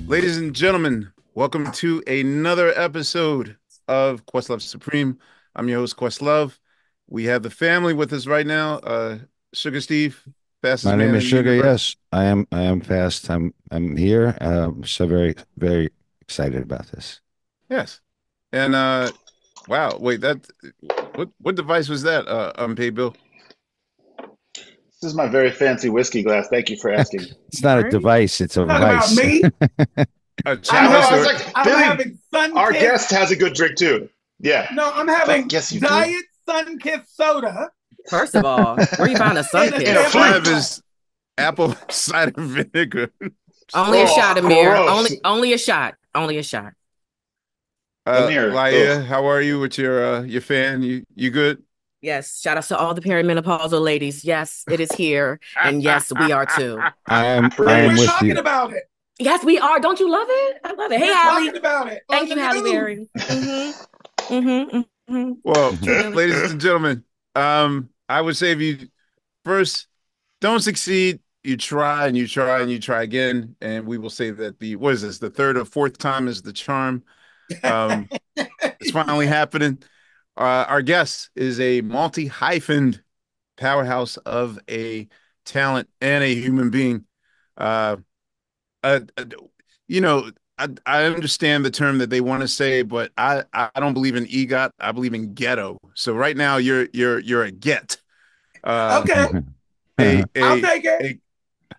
Ladies and gentlemen, welcome to another episode of Questlove Supreme. I'm your host, Questlove. We have the family with us right now. Sugar Steve, fastest My name man is in the Sugar. universe. Yes, I am fast. I'm here. So very excited about this. Yes. And wow, wait, what device was that, unpaid bill? This is my very fancy whiskey glass. Thank you for asking. It's not a Right? device. It's a Talking about vice. me, A I'm I know. I was chalice having like, I'm Billy, having sun our kissed. guest has a good drink too. Yeah. No, I'm Fuck having yes, you do. diet sun kissed soda First of all, where you find a sun in a In a kiss? I sampling have flute. glass. is apple cider vinegar. Only a shot, Oh, Amir. gross. Only a shot. Only a shot. Ahmir. Laia, Ugh. how are you with your fan? You good? Yes. Shout out to all the perimenopausal ladies. Yes, it is here. And yes, we are too. I And am we're Preach. with talking you. about it. Yes, we are. Don't you love it? I love it. Hey, We're Hallie. talking about it on Thank the you, Halle news. Berry. Well, True, Billy. ladies and gentlemen, I would say if you first don't succeed, you try and you try and you try again, and we will say that the what is this? The third or fourth time is the charm. Um, it's finally happening. Our guest is a multi-hyphened powerhouse of a talent and a human being. Uh, uh, uh, you know, I understand the term that they want to say, but I don't believe in EGOT. I believe in ghetto. So right now you're a get. Uh, Okay, a I'll a take it. a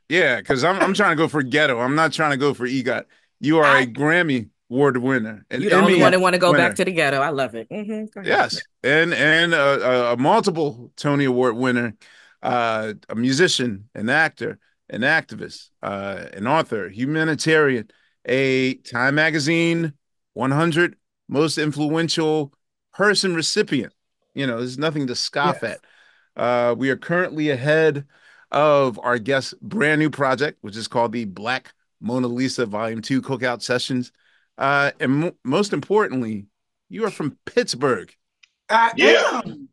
yeah, because I'm trying to go for ghetto. I'm not trying to go for EGOT. You are a I Grammy Award winner, an You the only Emmy one that want to go back winner. to the ghetto. I love it. Go ahead. Yes, and a multiple Tony Award winner, a musician, an actor, an activist, an author, humanitarian, a Time Magazine 100 most influential person recipient. There's nothing to scoff Yes. at. We are currently ahead of our guest's brand new project, which is called the Black Mona Lisa Volume 2 Cookout Sessions. And most importantly, you are from Pittsburgh. I Yeah. am.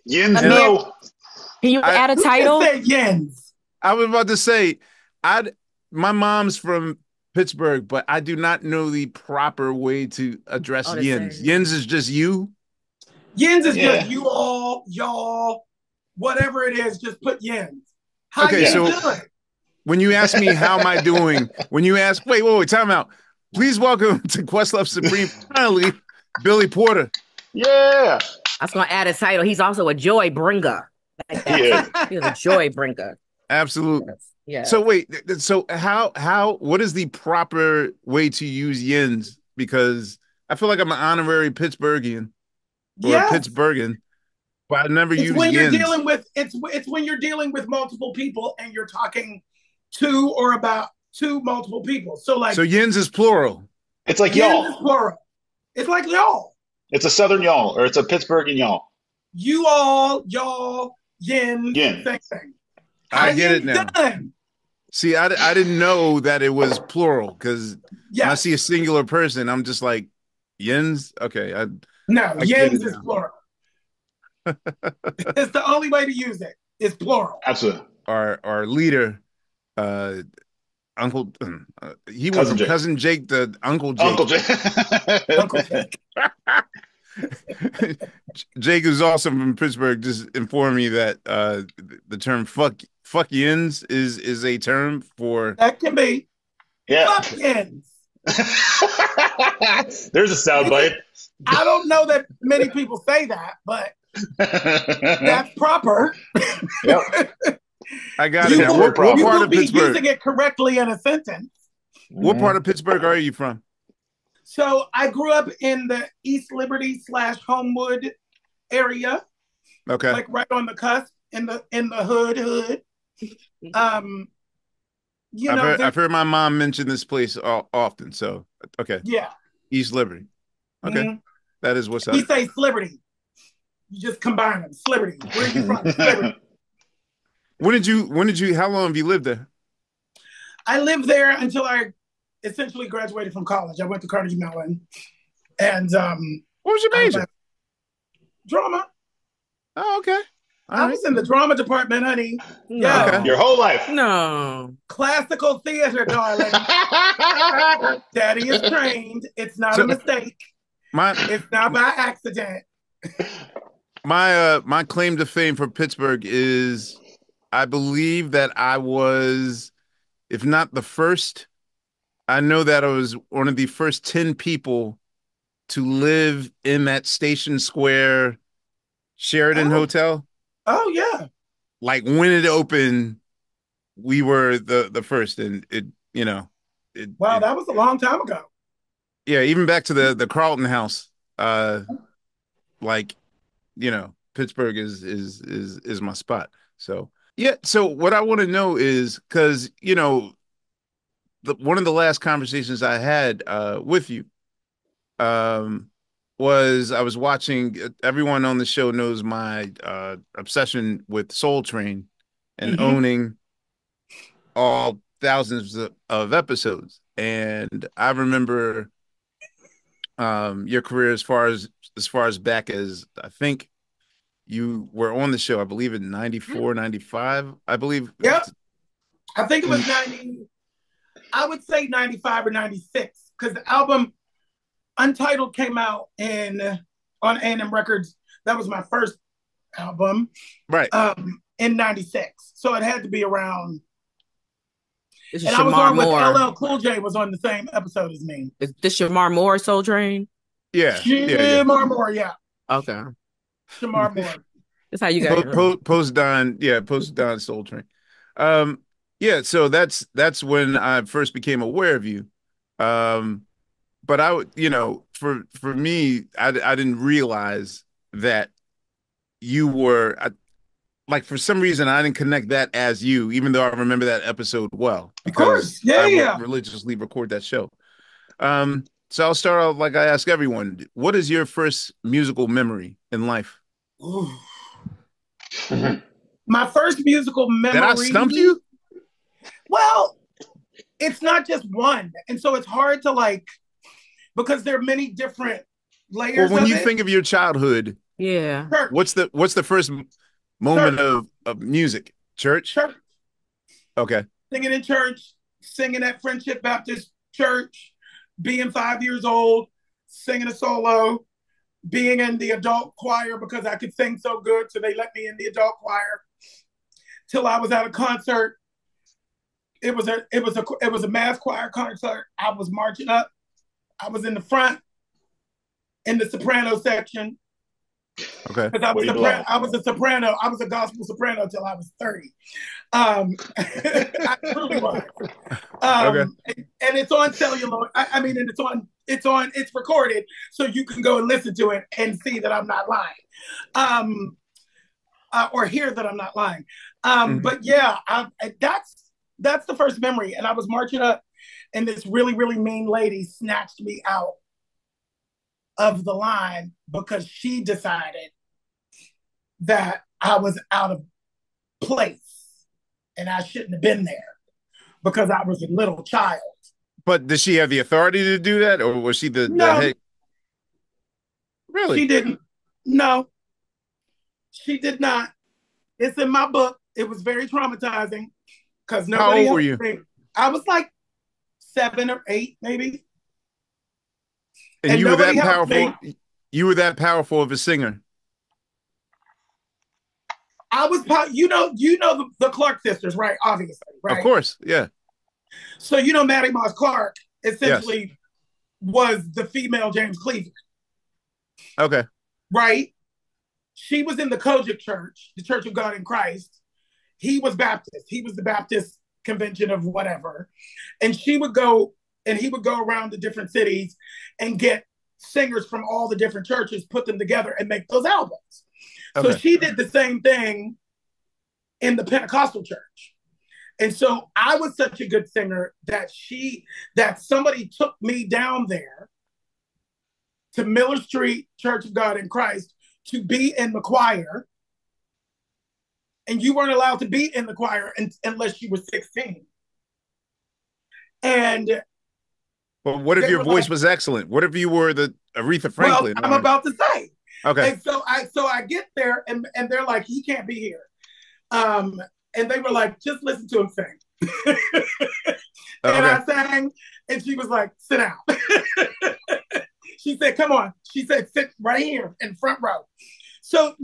Yins And Amir, no. can you I add a Who just title? said yens? I was about to say, I my mom's from Pittsburgh, but I do not know the proper way to address Oh, the yins. same. Yins is just you. Yens is just Yeah. you all, y'all, whatever it is. Just put yens. How Okay, you Yeah. so doing? when you ask me how am I doing, when you ask, wait, time out. Please welcome to Questlove Supreme, finally, Billy Porter. Yeah. I was gonna add a title. He's also a joy bringer. Like He that is. too. He's a joy bringer. Absolutely. Yes. Yeah. So wait, so what is the proper way to use yins? Because I feel like I'm an honorary Pittsburghian or a Yes. Pittsburghan, but I never It's use when you're yins. dealing with it's when you're dealing with multiple people and you're talking to or about to multiple people. So So like yins is plural. It's like yins is y'all. plural. It's like y'all. It's a Southern y'all, or it's a Pittsburghian y'all. You all, y'all, yin, Yin. same thing. How I get it yin's now. done? See, I didn't know that it was plural because when I Yes. see a singular person, I'm just like yins. Okay, No, I get it yins is now. plural. It's the only way to use it. It's plural. Absolutely. Our leader, uh, Uncle, he went Cousin from Jake. cousin Jake to Uncle Uncle Jake. Jake. Uncle Jake. Jake, who's also from Pittsburgh, just informed me that the term "fuck yins" is a term for. That can be Yeah. fuck yins. There's a soundbite. I don't know that many people say that, but that's proper. Yep. I got it You It's now. very will, What you proper. part will of be Pittsburgh? using it correctly in a sentence. What part of Pittsburgh are you from? So I grew up in the East Liberty slash Homewood area, Okay, like right on the cusp in the hood. Um, you know, I've heard my mom mention this place often. So okay, yeah. East Liberty. Okay, Mhm. that is what's We up. say Sliberty. You just combine them. Sliberty. Where are you from? Sliberty. When did you how long have you lived there? I lived there until I essentially graduated from college. I went to Carnegie Mellon, and What was your I major? left drama. Oh, okay. All I right. was in the drama department, honey. No. Okay. Your whole life. No. Classical theater, darling. Daddy is trained. It's not a So mistake. my It's not by accident. my claim to fame for Pittsburgh is I believe that I was, if not the first, I know that I was one of the first 10 people to live in that Station Square Sheridan Oh, Hotel. oh yeah. Like when it opened, we were the first, and it Wow, it that was a long time ago. yeah, even back to the Carlton House, like Pittsburgh is my spot. So yeah, so what I want to know is because one of the last conversations I had with you um was I was watching. Everyone on the show knows my obsession with Soul Train and Hmm. owning all thousands of episodes. And I remember your career as far as back as I think you were on the show, I believe in 94, 95, I believe. Yep. I think it was 90. I would say 95 or 96 because the album Untitled came out on A&M Records. That was my first album Right. in 96. So it had to be around. This is And I was Shamar on with Moore. LL Cool J was on the same episode as me. Is this Shamar Moore Soul Train? Yeah. Yeah. Shamar Moore, yeah. Okay. Shamar Moore. That's how you got here. Post Don Soul Train. Yeah, so that's when I first became aware of you. But I would, for me, I didn't realize that you were like, for some reason I didn't connect that as you, even though I remember that episode well Of because course. Yeah, I yeah. religiously record that show. So I'll start off like I ask everyone: what is your first musical memory in life? Ooh. My first musical Did I memory. stump you? Well, it's not just one. And so it's hard to because there are many different Well, layers when of you it. think of your childhood, Yeah. Church, what's the first moment church, of music? Church? church, Okay. singing in church, singing at Friendship Baptist Church, being 5 years old, singing a solo, being in the adult choir because I could sing so good, so they let me in the adult choir. Till I was at a concert. It was a mass choir concert. I was marching up. I was in the front in the soprano section Okay. because I Where was you belong. I was a soprano. I was a gospel soprano till I was 30. I truly was. Okay. And it's on celluloid. I mean, and it's recorded, so you can go and listen to it and see that I'm not lying, or hear that I'm not lying. But yeah, that's the first memory. And I was marching up, and this really, really mean lady snatched me out of the line because she decided that I was out of place and I shouldn't have been there because I was a little child. But does she have the authority to do that, or was she the No, head? she Really? didn't. No, she did not. It's in my book. It was very traumatizing because How nobody old were helped you? me. I was like 7 or 8, maybe. And And you were nobody that helped powerful. me. You were that powerful of a singer. I was, the Clark sisters, right? Obviously, Of right? course. Yeah. So Maddie Moss Clark Yes. essentially was the female James Cleveland, Okay. right? She was in the Kojic Church, the Church of God in Christ. He was Baptist. He was the Baptist convention of whatever. And he would go around the different cities and get singers from all the different churches, put them together and make those albums. So Okay. she did the same thing in the Pentecostal church. And so I was such a good singer that somebody took me down there to Miller Street Church of God in Christ to be in the choir. And you weren't allowed to be in the choir unless you were 16. And But what if they your were voice like, was excellent? What if you were the Aretha well, Franklin? I'm about to say, Okay. And so I get there and they're like, he can't be here. Um, and they were like, just listen to him sing. And Okay. I sang, and she was like, sit down. She said, come on. She said, sit right here in front row. So,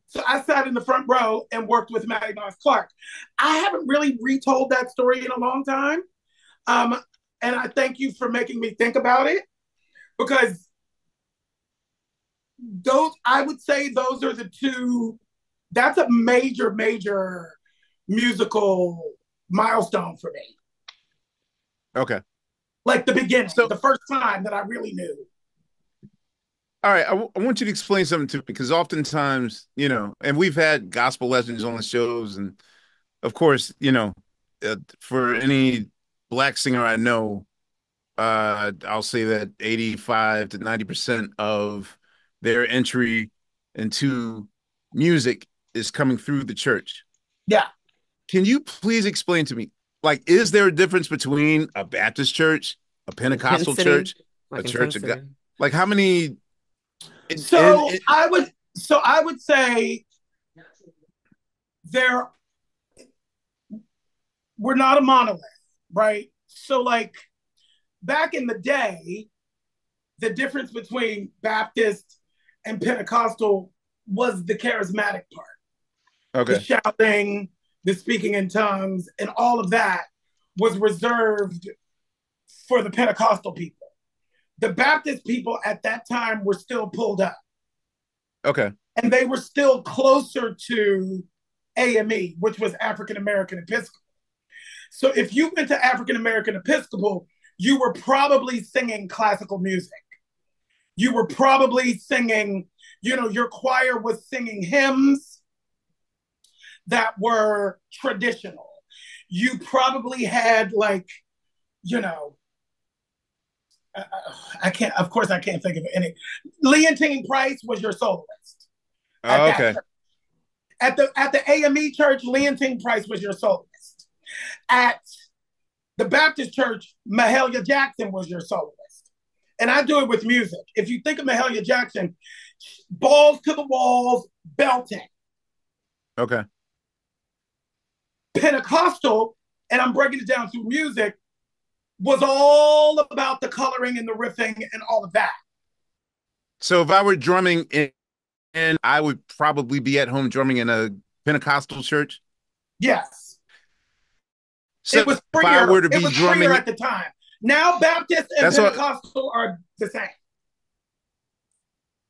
so I sat in the front row and worked with Maddie Noss Clark. I haven't really retold that story in a long time. Um, and I thank you for making me think about it, because I would say those are the two. That's a major, major musical milestone for me. Okay. Like the beginning, So, the first time that I really knew. all right, I want you to explain something to me, because oftentimes, and we've had gospel legends on the shows, and of course, for any black singer I know, I'll say that 85 to 90% of their entry into music is coming through the church. Yeah. Can you please explain to me, like, is there a difference between a Baptist church, a Pentecostal Intensity, church, a like church of God? intensity. Like, how many? So I would say there we're not a monolith, right? So like back in the day, the difference between Baptist and Pentecostal was the charismatic part, the Okay. shouting, the speaking in tongues, and all of that was reserved for the Pentecostal people. The Baptist people at that time were still pulled up, Okay. and they were still closer to AME, which was African American Episcopal. So if you went to African American Episcopal, you were probably singing classical music. You were probably singing, your choir was singing hymns that were traditional. You probably had like, you know, I can't, of course, I can't think of any. Leontine Price was your soloist at that Okay. church. At the AME church, Leontine Price was your soloist. At the Baptist church, Mahalia Jackson was your soloist. And I do it with music. If you think of Mahalia Jackson, balls to the walls, belting. Okay. Pentecostal, and I'm breaking it down through music, was all about the coloring and the riffing and all of that. So if I were drumming in, I would probably be at home drumming in a Pentecostal church. Yes. So It was if I freer. were to It be was freer drumming, at the time. Now Baptist and that's what. Pentecostal are the same.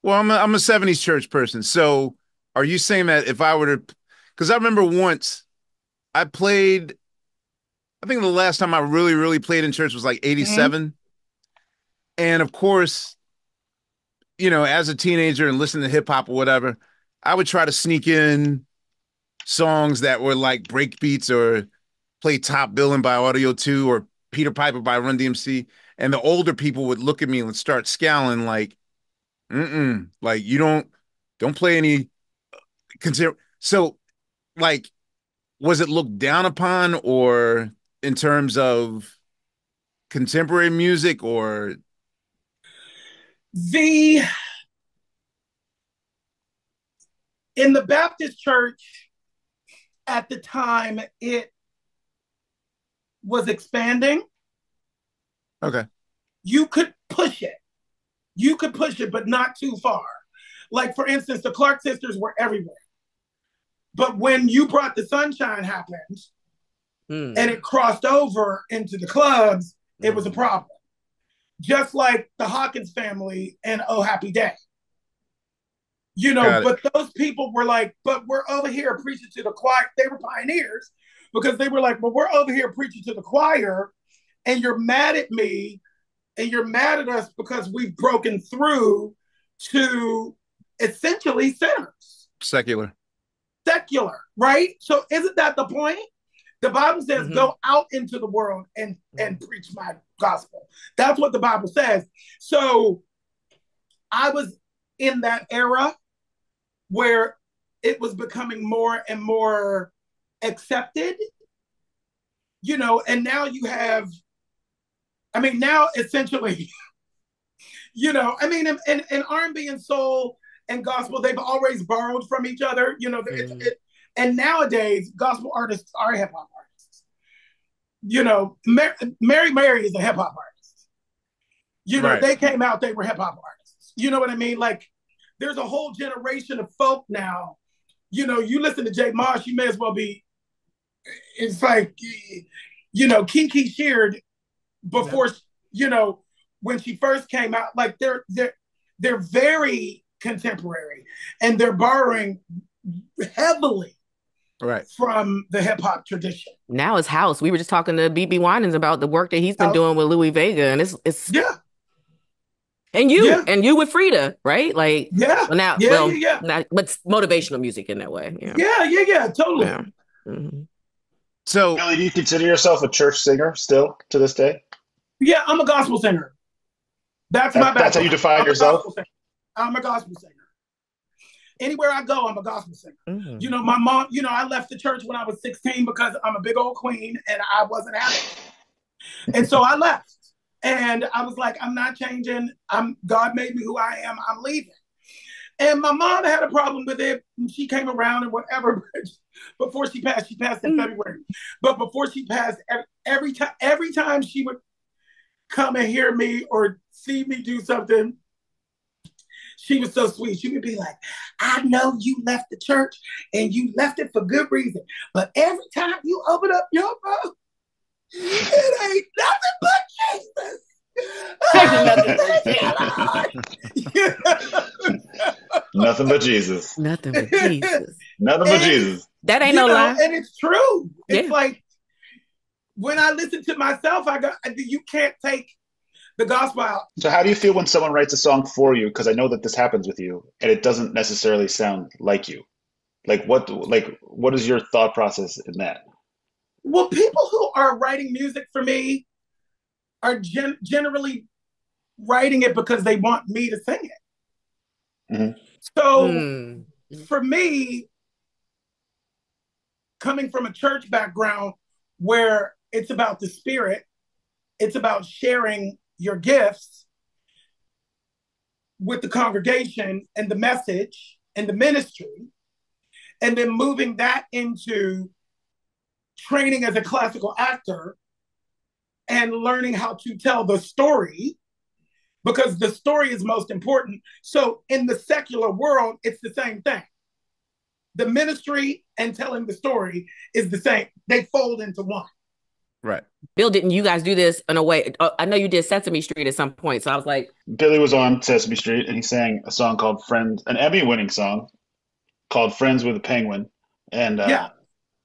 Well, I'm a 70s church person. So are you saying that if I were to, because I remember once I played, I think the last time I really, really played in church was like Mm-hmm. 87. And of course, as a teenager and listening to hip hop or whatever, I would try to sneak in songs that were like break beats, or play Top Billin' by Audio 2 or Peter Piper by Run DMC. And the older people would look at me and start scowling like, like you don't play any consider. So like, was it looked down upon, or in terms of contemporary music, or? The In the Baptist church at the time, it was expanding. Okay. You could push it. You could push it, but not too far. Like, for instance, the Clark sisters were everywhere. But when You Brought the Sunshine happened and it crossed over into the clubs, it was a problem. Just like the Hawkins family and Oh Happy Day. Got it. But those people were like, but we're over here preaching to the choir. They were pioneers because they were like, but we're over here preaching to the choir, and you're mad at me and you're mad at us because we've broken through to essentially sinners. Secular. Secular, right? So isn't that the point? The Bible says, go out into the world and preach my gospel. That's what the Bible says. So I was in that era where it was becoming more and more accepted, and now you have, now essentially, in R&B and soul, and gospel, they've always borrowed from each other. And nowadays, gospel artists are hip hop artists. Mary is a hip hop artist. Right. They came out, they were hip hop artists. You know what I mean? Like, there's a whole generation of folk now. You listen to Jay Mosh, you may as well be. It's like, Kiki Sheard before, when she first came out, like they're very contemporary, and they're borrowing heavily from the hip hop tradition. Now it's house. We were just talking to BB Winans about the work that he's been doing with Louis Vega, and it's yeah. And you with Frida, right? Like but motivational music in that way. Yeah, totally. Yeah. Mm-hmm. So, Billy, do you consider yourself a church singer still to this day? Yeah, I'm a gospel singer. That's my background. That's how you define yourself? I'm a gospel singer. Anywhere I go, I'm a gospel singer. Mm-hmm. My mom, I left the church when I was 16 because I'm a big old queen and I wasn't happy. And so I left. And I was like, I'm not changing. God made me who I am. I'm leaving. And my mom had a problem with it. And she came around and whatever. Before she passed in February. But before she passed, every time she would come and hear me or see me do something, she was so sweet. She would be like, I know you left the church and you left it for good reason. But every time you open up your mouth, it ain't nothing but Jesus. Nothing but Jesus. Nothing but Jesus. Nothing but Jesus. That ain't no lie. And it's true. It's like when I listen to myself, you can't take the gospel out. So how do you feel when someone writes a song for you? Because I know that this happens with you, and it doesn't necessarily sound like you. What is your thought process in that? Well, people who are writing music for me are generally writing it because they want me to sing it. Mm-hmm. So for me, coming from a church background where it's about the spirit, it's about sharing your gifts with the congregation and the message and the ministry, and then moving that into training as a classical actor and learning how to tell the story, because the story is most important. So in the secular world, it's the same thing. The ministry and telling the story is the same. They fold into one. Right. Bill, didn't you guys do this in a way? I know you did Sesame Street at some point, so I was like... Billy was on Sesame Street, and he sang a song called Friends, an Emmy-winning song called Friends with a Penguin. And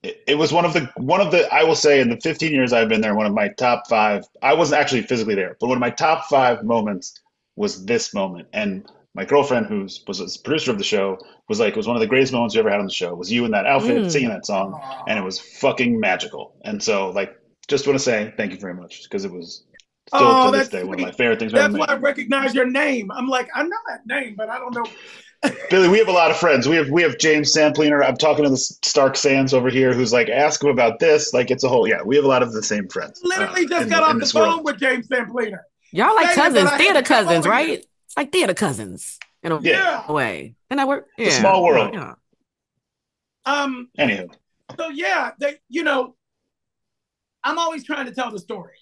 it was one of the, I will say, in the 15 years I've been there, one of my top 5, I wasn't actually physically there, but one of my top 5 moments was this moment. And my girlfriend, who was a producer of the show, was like, it was one of the greatest moments you ever had on the show, was you in that outfit singing that song, and it was fucking magical. And so, just want to say thank you very much, because it was still to this day one of my favorite things. That's why I recognize your name. I'm like, I know that name, but I don't know. Billy, we have a lot of friends. We have James Sampliner. I'm talking to the Stark Sands over here, who's like, ask him about this. Like, it's a whole, we have a lot of the same friends. Literally just got off the phone with James Sampliner. Y'all like cousins, theater cousins, right? It's like theater cousins in a way. And that work? It's a small world. Yeah. Anywho. So I'm always trying to tell the story.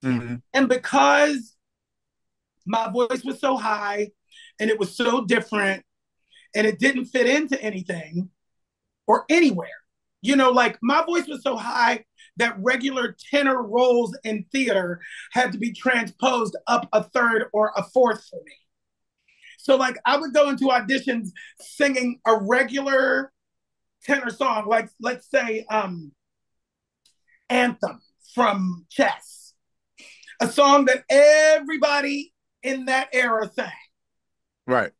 Mm-hmm. And because my voice was so high and it was so different and it didn't fit into anything or anywhere, my voice was so high that regular tenor roles in theater had to be transposed up a third or a fourth for me. So I would go into auditions singing a regular tenor song, like let's say Anthem from Chess, a song that everybody in that era sang. Right.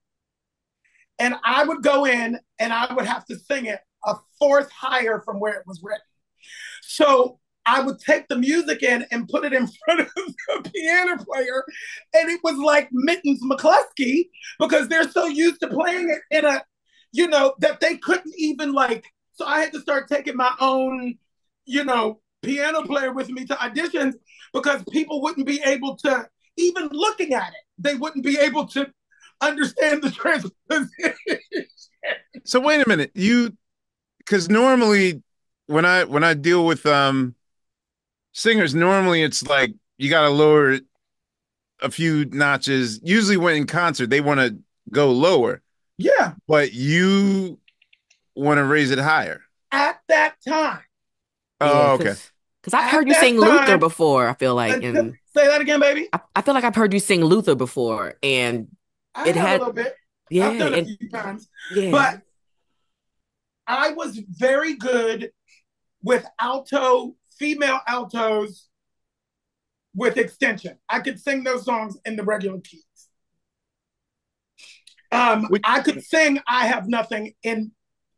And I would go in and I would have to sing it a fourth higher from where it was written. So I would take the music in and put it in front of the piano player, and it was like Mittens McCluskey, because they're so used to playing it in a, that they couldn't even so I had to start taking my own, piano player with me to auditions, because people wouldn't be able to, even looking at it, they wouldn't be able to understand the transposition. So wait a minute, because normally when I deal with singers, normally it's like you got to lower it a few notches. Usually, when in concert, they want to go lower, Yeah, but you want to raise it higher. at that time. Yeah, Oh, okay. because I've At heard you that sing Luther time, before, I feel like, until, and say that again, baby. I feel like I've heard you sing Luther before, and I it have a had, little bit. yeah, I've done a and few times, yeah. but I was very good with female altos with extension. I could sing those songs in the regular keys. Which, I could sing "I Have Nothing" in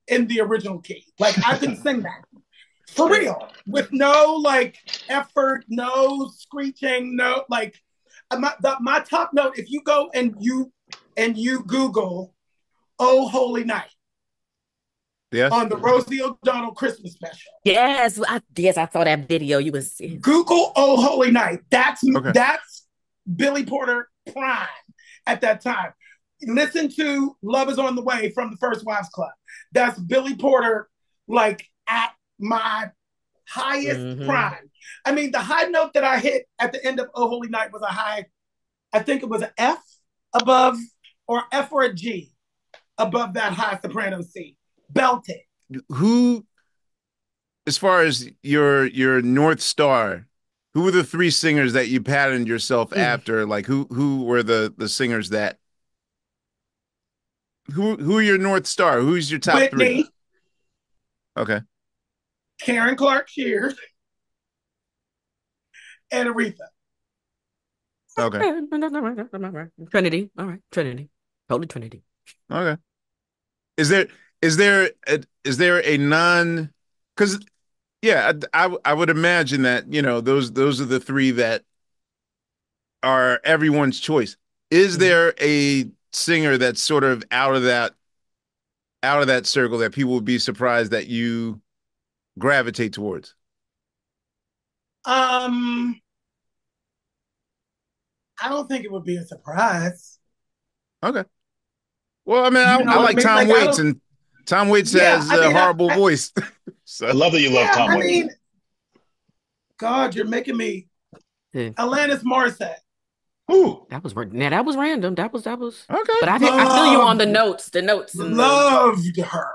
the original key. Like I could sing that for real with no like effort, no screeching, no like my top note. If you go and you Google "Oh Holy Night" yes. on the Rosie O'Donnell Christmas special, Yes, I saw that video. You was Google "Oh Holy Night." That's Okay. Billy Porter prime at that time. Listen to "Love Is on the Way" from the First Wives Club. That's Billy Porter, like at my highest prime. I mean, the high note that I hit at the end of "Oh Holy Night" was a high. I think it was an F above, or F or a G above that high soprano C. Belted. Who, as far as your North Star, who were the three singers that you patterned yourself after? Like who were the singers that who are your North Star? Who's your top three? Whitney, Okay. Karen Clark Shears, and Aretha. Okay. Trinity. All right, Trinity. Totally Trinity. Okay. Is there is there a non? Because yeah, I would imagine that those are the three that are everyone's choice. Is there a singer that's sort of out of that circle that people would be surprised that you gravitate towards? I don't think it would be a surprise. Okay. Well, I mean, You know I what I like mean? Tom Like I Waits, don't. and Tom Waits Yeah, has I a mean, horrible voice. I So love that you love yeah, Tom I Waits. mean, God, you're making me. Yeah. Alanis Morissette. Ooh, That was random. That was. But okay. I feel you on Loved, the notes and the. loved her.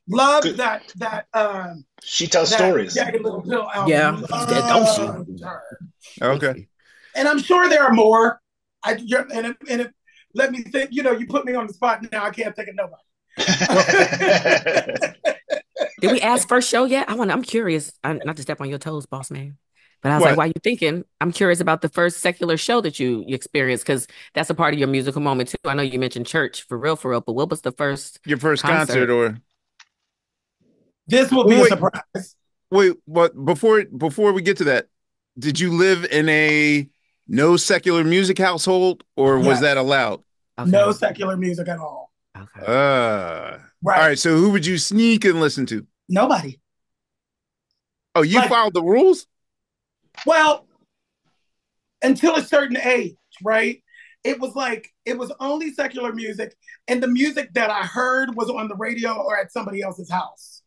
Loved good. that She tells that stories. Jagged Little Pill Yeah, album. don't she? Loved her. Okay. And I'm sure there are more. Let me think. You put me on the spot now. I can't think of nobody. Did we ask first show yet? I'm curious. Not to step on your toes, boss man. But I was like, What? while you're thinking, I'm curious about the first secular show that you experienced, because that's a part of your musical moment too. I know you mentioned church for real, but what was the first Your first concert concert? or This will well, be a wait, surprise. wait, but before we get to that, did you live in a no secular music household or was that Yes. allowed? No Okay. secular music at all. Okay. All Right. right, so who would you sneak and listen to? Nobody. Oh, you Like, followed the rules? well, until a certain age, right? It was only secular music, and the music that I heard was on the radio or at somebody else's house.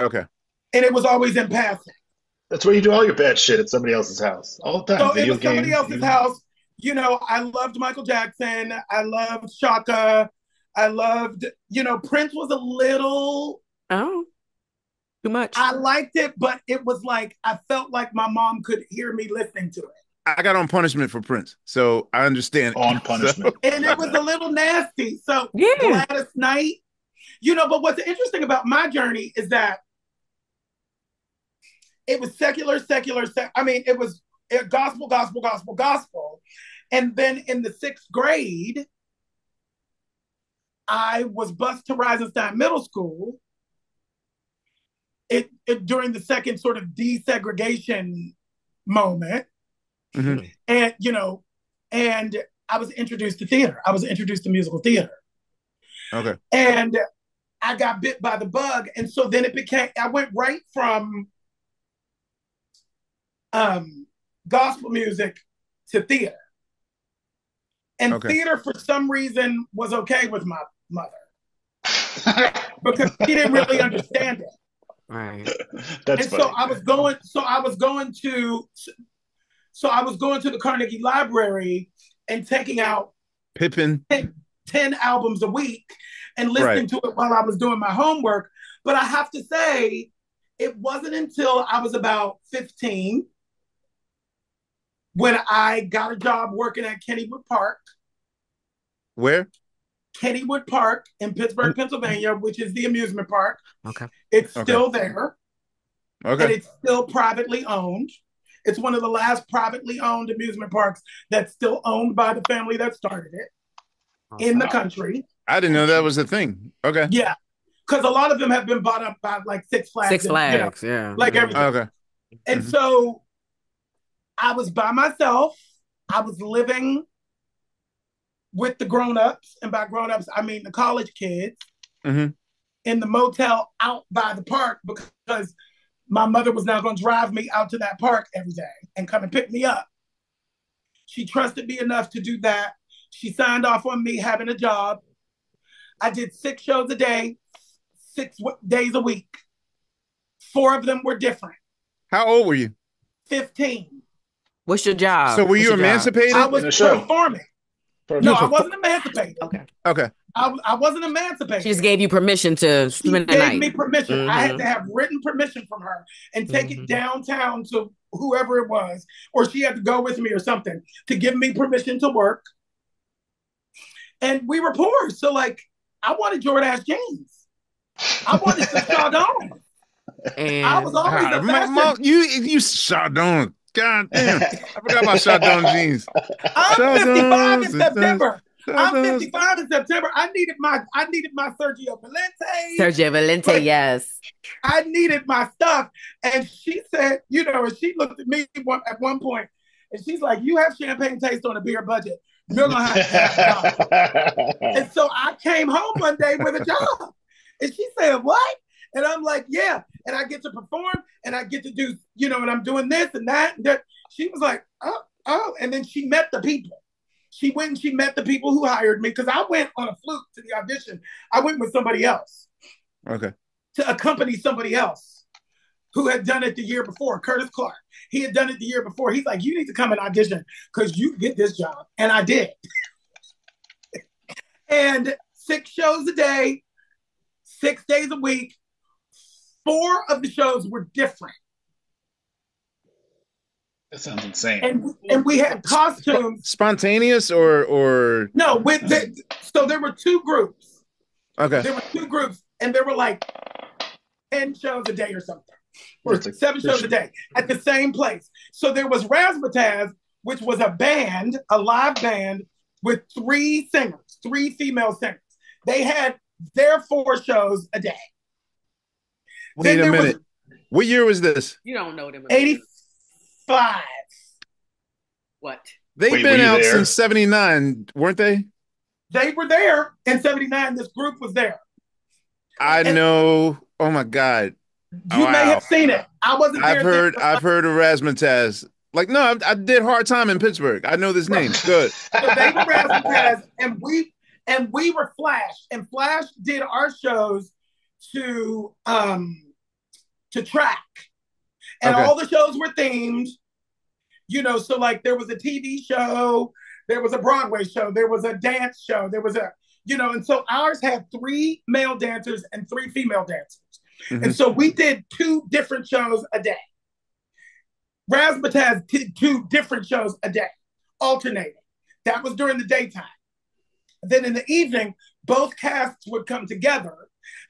Okay. And it was always in passing. That's where you do all your bad shit at somebody else's house all the time. So it Video was somebody games. else's house. I loved Michael Jackson. I loved Shaka. I loved, Prince was a little, Oh, too much. I liked it, but it was like, I felt like my mom could hear me listening to it. I got on punishment for Prince, so I understand. On So, punishment. And it was a little nasty. So Yeah. Gladys Knight, but what's interesting about my journey is that it was secular. I mean, it was gospel, gospel, gospel, gospel. And then in the 6th grade, I was bused to Reisenstein Middle School. It during the second sort of desegregation moment, mhm. and and I was introduced to theater. I was introduced to musical theater, Okay. and I got bit by the bug, and so then I went right from gospel music to theater. And Okay. theater, for some reason, was okay with my mother because she didn't really understand it. Right. That's And so funny. I was going, so I was going to the Carnegie Library and taking out Pippin. 10 albums a week and Right. listening to it while I was doing my homework. But I have to say, it wasn't until I was about 15 when I got a job working at Kennywood Park. Where? Kennywood Park in Pittsburgh, Pennsylvania, which is the amusement park. Okay. It's Okay. still there and Okay. it's still privately owned. It's one of the last privately owned amusement parks that's still owned by the family that started it in the Awesome. country. I didn't know that was a thing. Okay. Yeah, because a lot of them have been bought up by like Six Flags, Six and Flags, yeah. like everything. Okay. And Mhm. so I was by myself. I was living with the grown-ups, and by grown-ups I mean the college kids, Mhm. in the motel out by the park because my mother was now going to drive me out to that park every day and come and pick me up. She trusted me enough to do that. She signed off on me having a job. I did 6 shows a day, 6 days a week. 4 of them were different. How old were you? 15. What's your job? So were What's you your job? I emancipated? was In a show. performing. For No, You I perfor- wasn't emancipated. Okay. Okay. I wasn't She emancipated. just gave you permission to She spend the gave night. me permission. I had Mhm. to have written permission from her and take it Mhm. downtown to whoever it was, or she had to go with me or something to give me permission to work. And we were poor, so like I wanted Jordache jeans. I wanted some Chardonnay. I was And always Ah, a fashion. you Chardon. God damn. I forgot about Chardon jeans. I'm 55 in Chardons. September. I'm Chardons. 55 in September. I needed my Sergio Valente. Sergio Valente, Like, yes. I needed my stuff. And she said, and she looked at me at one point and she's like, you have champagne taste on a beer budget. You're going to have a job. And so I came home one day with a job. And she said, what? And I'm like, yeah. And I get to perform and I get to do, and I'm doing this and that. And that. She was like, oh. And then she met the people. She went and she met the people who hired me because I went on a fluke to the audition. I went with somebody else Okay. to accompany somebody else who had done it the year before, Curtis Clark. He had done it the year before. He's like, you need to come and audition because you get this job. And I did. And 6 shows a day, 6 days a week. 4 of the shows were different. That sounds insane. And we had costumes. Spontaneous or No, so there were 2 groups. okay. There were 2 groups, and there were like 10 shows a day or something, or That's like 7 shows a day at the same place. So there was Razzmatazz, which was a band, a live band with 3 singers, 3 female singers. They had their 4 shows a day. Wait a minute. What year was this? You don't know them. 85. What? They've Wait, been were you out there? since 79, weren't they? They were there in 79. This group was there. I know. Oh my God. You may have seen it. I wasn't there. I've heard of Razzmatazz. Like, no, I did Hard Time in Pittsburgh. I know this name. Good. So they were Razzmatazz, and we were Flash. And Flash did our shows to track. And Okay. all the shows were themed. So like there was a TV show, there was a Broadway show, there was a dance show, there was and so ours had 3 male dancers and 3 female dancers. Mhm. And so we did 2 different shows a day. Razzmatazz did 2 different shows a day, alternating. That was during the daytime. Then in the evening, both casts would come together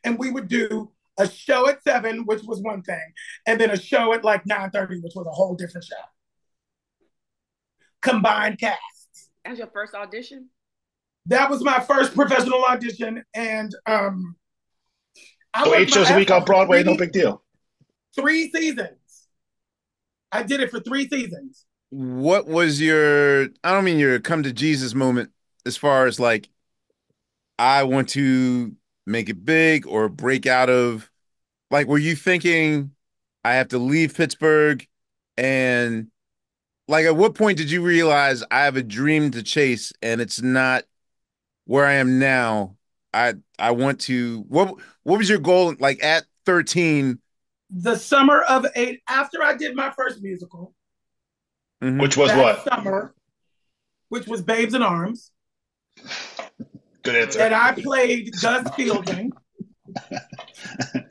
and we would do a show at 7, which was one thing, and then a show at like 9:30, which was a whole different show. Combined casts. That was your first audition? That was my first professional audition, and I So 8 shows a week on Broadway, no 3 big deal. 3 seasons. I did it for 3 seasons. What was I don't mean your come to Jesus moment as far as like, I want to make it big or break out of, like, were you thinking I have to leave Pittsburgh and Like, at what point did you realize I have a dream to chase and it's not where I am now? I want to. What was your goal? Like at 13? The summer of eight, after I did my first musical, Which Mm-hmm. was that what? summer, which was Babes in Arms, Good answer. and I played Gus Fielding.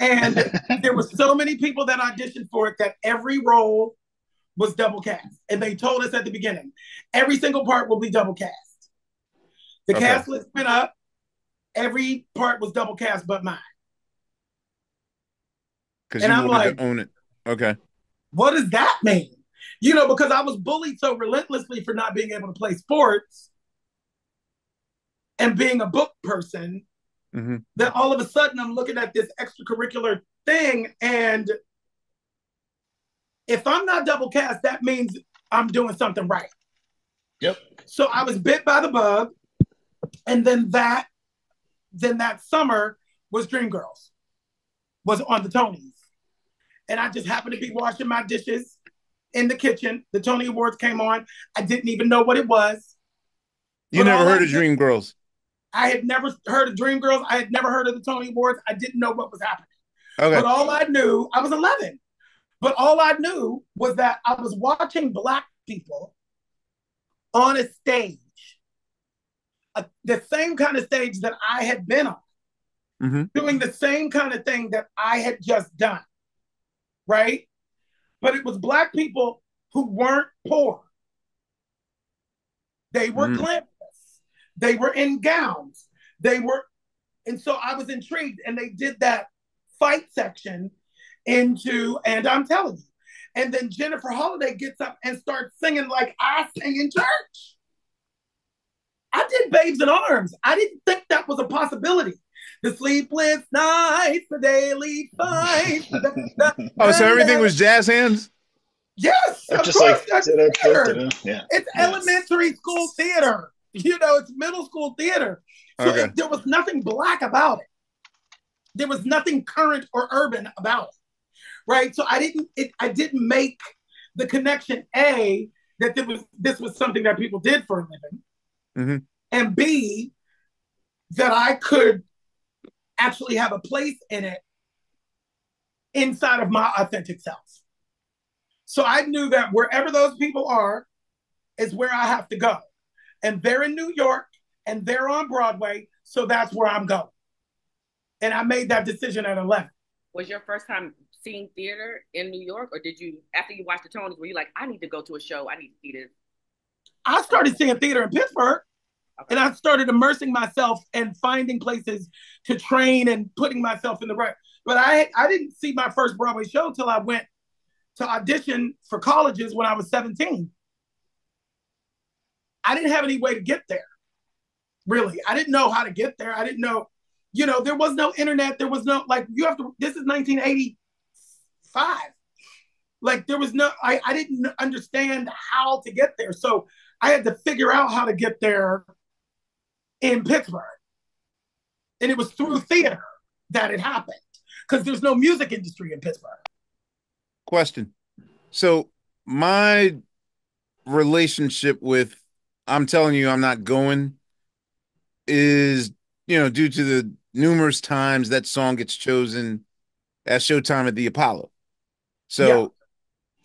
And there were so many people that auditioned for it that every role was double cast. And they told us at the beginning, every single part will be double cast. The Okay. cast list went up, every part was double cast but mine. Because And you I'm wanted like, to own it. Okay. what does that mean? You know, because I was bullied so relentlessly for not being able to play sports and being a book person Mm-hmm. that all of a sudden I'm looking at this extracurricular thing. And if I'm not double cast, that means I'm doing something right. Yep. So I was bit by the bug. And then that summer was Dreamgirls, was on the Tonys. And I just happened to be washing my dishes in the kitchen. The Tony Awards came on. I didn't even know what it was. You But never all heard of Dreamgirls? I had never heard of Dreamgirls. I had never heard of the Tony Awards. I didn't know what was happening. Okay. But all I knew, I was 11, but all I knew was that I was watching Black people on a stage, the same kind of stage that I had been on, Mm-hmm. doing the same kind of thing that I had just done, right? But it was Black people who weren't poor. They were Mm-hmm. glamorous. They were in gowns. They were, and so I was intrigued. And they did that fight section into, and I'm telling you. And then Jennifer Holliday gets up and starts singing like I sing in church. I did Babes in Arms. I didn't think that was a possibility. The sleepless nights, the daily fights. Oh, so everything was jazz hands? Yes, of Just course. like That's theater. yeah. It's Yeah. elementary school theater. You know, it's middle school theater. So Okay. there was nothing Black about it. There was nothing current or urban about it, right? So I didn't make the connection A that this was something that people did for a living, Mm-hmm. and B that I could actually have a place in it inside of my authentic self. So I knew that wherever those people are is where I have to go. And they're in New York and they're on Broadway, so that's where I'm going. And I made that decision at 11. Was your first time seeing theater in New York, or did you, after you watched the Tonys, were you like, I need to go to a show, I need to see this? I started seeing theater in Pittsburgh. Okay. And I started immersing myself and finding places to train and putting myself in the right. But I didn't see my first Broadway show till I went to audition for colleges when I was 17. I didn't have any way to get there, really. I didn't know how to get there. I didn't know, you know, there was no internet. There was no, like, you have to, this is 1985. Like, there was no, I didn't understand how to get there. So I had to figure out how to get there in Pittsburgh. And it was through theater that it happened because there's no music industry in Pittsburgh. Question. So my relationship with I'm telling you I'm not going is, due to the numerous times that song gets chosen at Showtime at the Apollo. Yeah.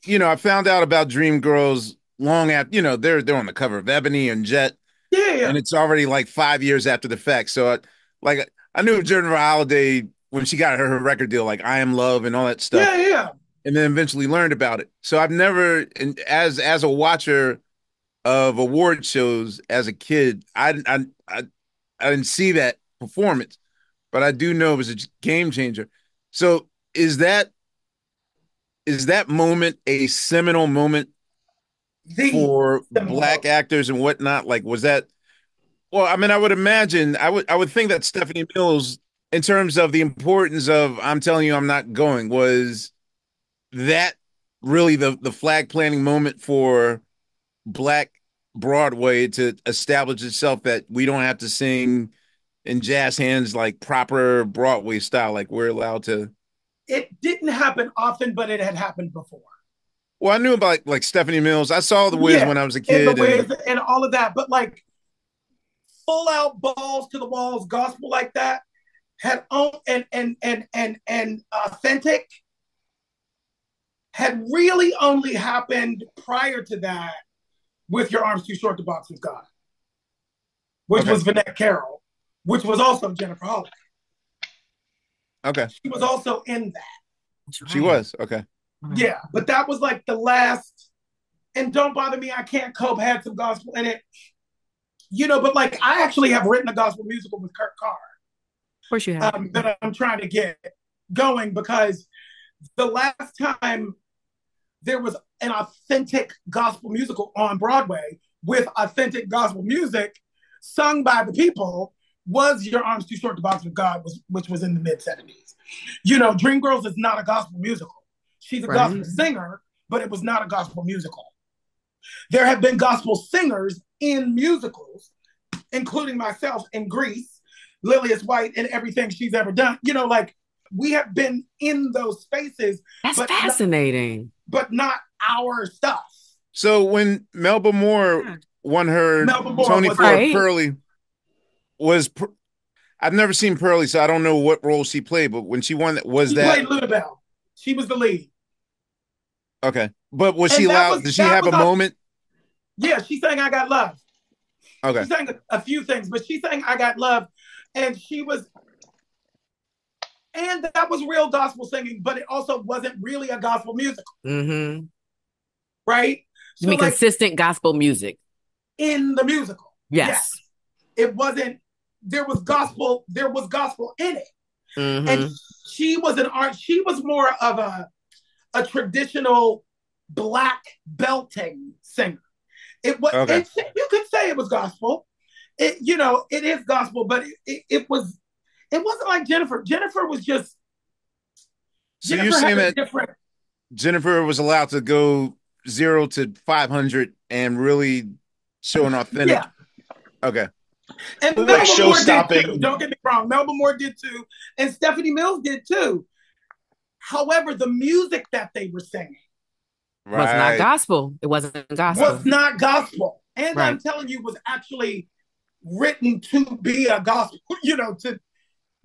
So, I found out about Dreamgirls long after, they're on the cover of Ebony and Jet, Yeah. and it's already like 5 years after the fact. So I knew Jennifer Holiday when she got her record deal, like I Am Love and all that stuff, Yeah. and then eventually learned about it. So I've never, and as a watcher of award shows as a kid, I didn't see that performance, but I do know it was a game changer. So is that moment a seminal moment The for Black actors and whatnot? Like, was that? Well, I mean, I would imagine, I would think that Stephanie Mills, in terms of the importance of "I'm telling you, I'm not going," was that really the flag planting moment for Black Broadway to establish itself that we don't have to sing in jazz hands like proper Broadway style, like we're allowed to. It didn't happen often, but it had happened before. Well, I knew about like Stephanie Mills. I saw The Wiz Yeah, when I was a and the kid, Wiz and and all of that. But like full out balls to the walls gospel like that had and authentic had really only happened prior to that with Your Arms Too Short to Box with God, which okay, was Vinette Carroll, which was also Jennifer Holliday. okay, She was also in that. That's she right. was okay. Yeah, but that was like the last. And Don't Bother Me, I Can't Cope had some gospel in it. But like I actually have written a gospel musical with Kurt Carr Of course you have. that I'm trying to get going because the last time there was an authentic gospel musical on Broadway with authentic gospel music sung by the people was Your Arms Too Short to Box with God, which was in the mid-70s. Dreamgirls is not a gospel musical. She's a gospel singer, but it was not a gospel musical. There have been gospel singers in musicals, including myself in Grease, Lilius White, and everything she's ever done. Like we have been in those spaces. That's but fascinating. but not our stuff. So when Melba Moore won her Melba Moore Tony was for right. Pearly, I've never seen Pearly, so I don't know what role she played. But when she won, she played Ludabelle. She was the lead. Okay, but was And she allowed? Did she have a moment? Yeah, she sang "I Got Love." Okay, She sang a few things, but she sang "I Got Love," and that was real gospel singing, but it also wasn't really a gospel musical, Mm-hmm. right? You So mean like consistent gospel music? in the musical, Yes. it wasn't. There was gospel in it, and Mm-hmm. she was She was more of a traditional black belting singer. It was. okay. You could say it was gospel. It is gospel, but it was. It wasn't like Jennifer. Jennifer was just. So you're Jennifer had saying a that different. Jennifer was allowed to go 0 to 500 and really show an authentic. Yeah, Okay, and Like Melba show Moore did too. stopping. Don't get me wrong. Melba Moore did too, and Stephanie Mills did too. However, the music that they were singing Was not right. gospel. It wasn't gospel. was not gospel, and I'm Right. telling you, was actually written to be a gospel. To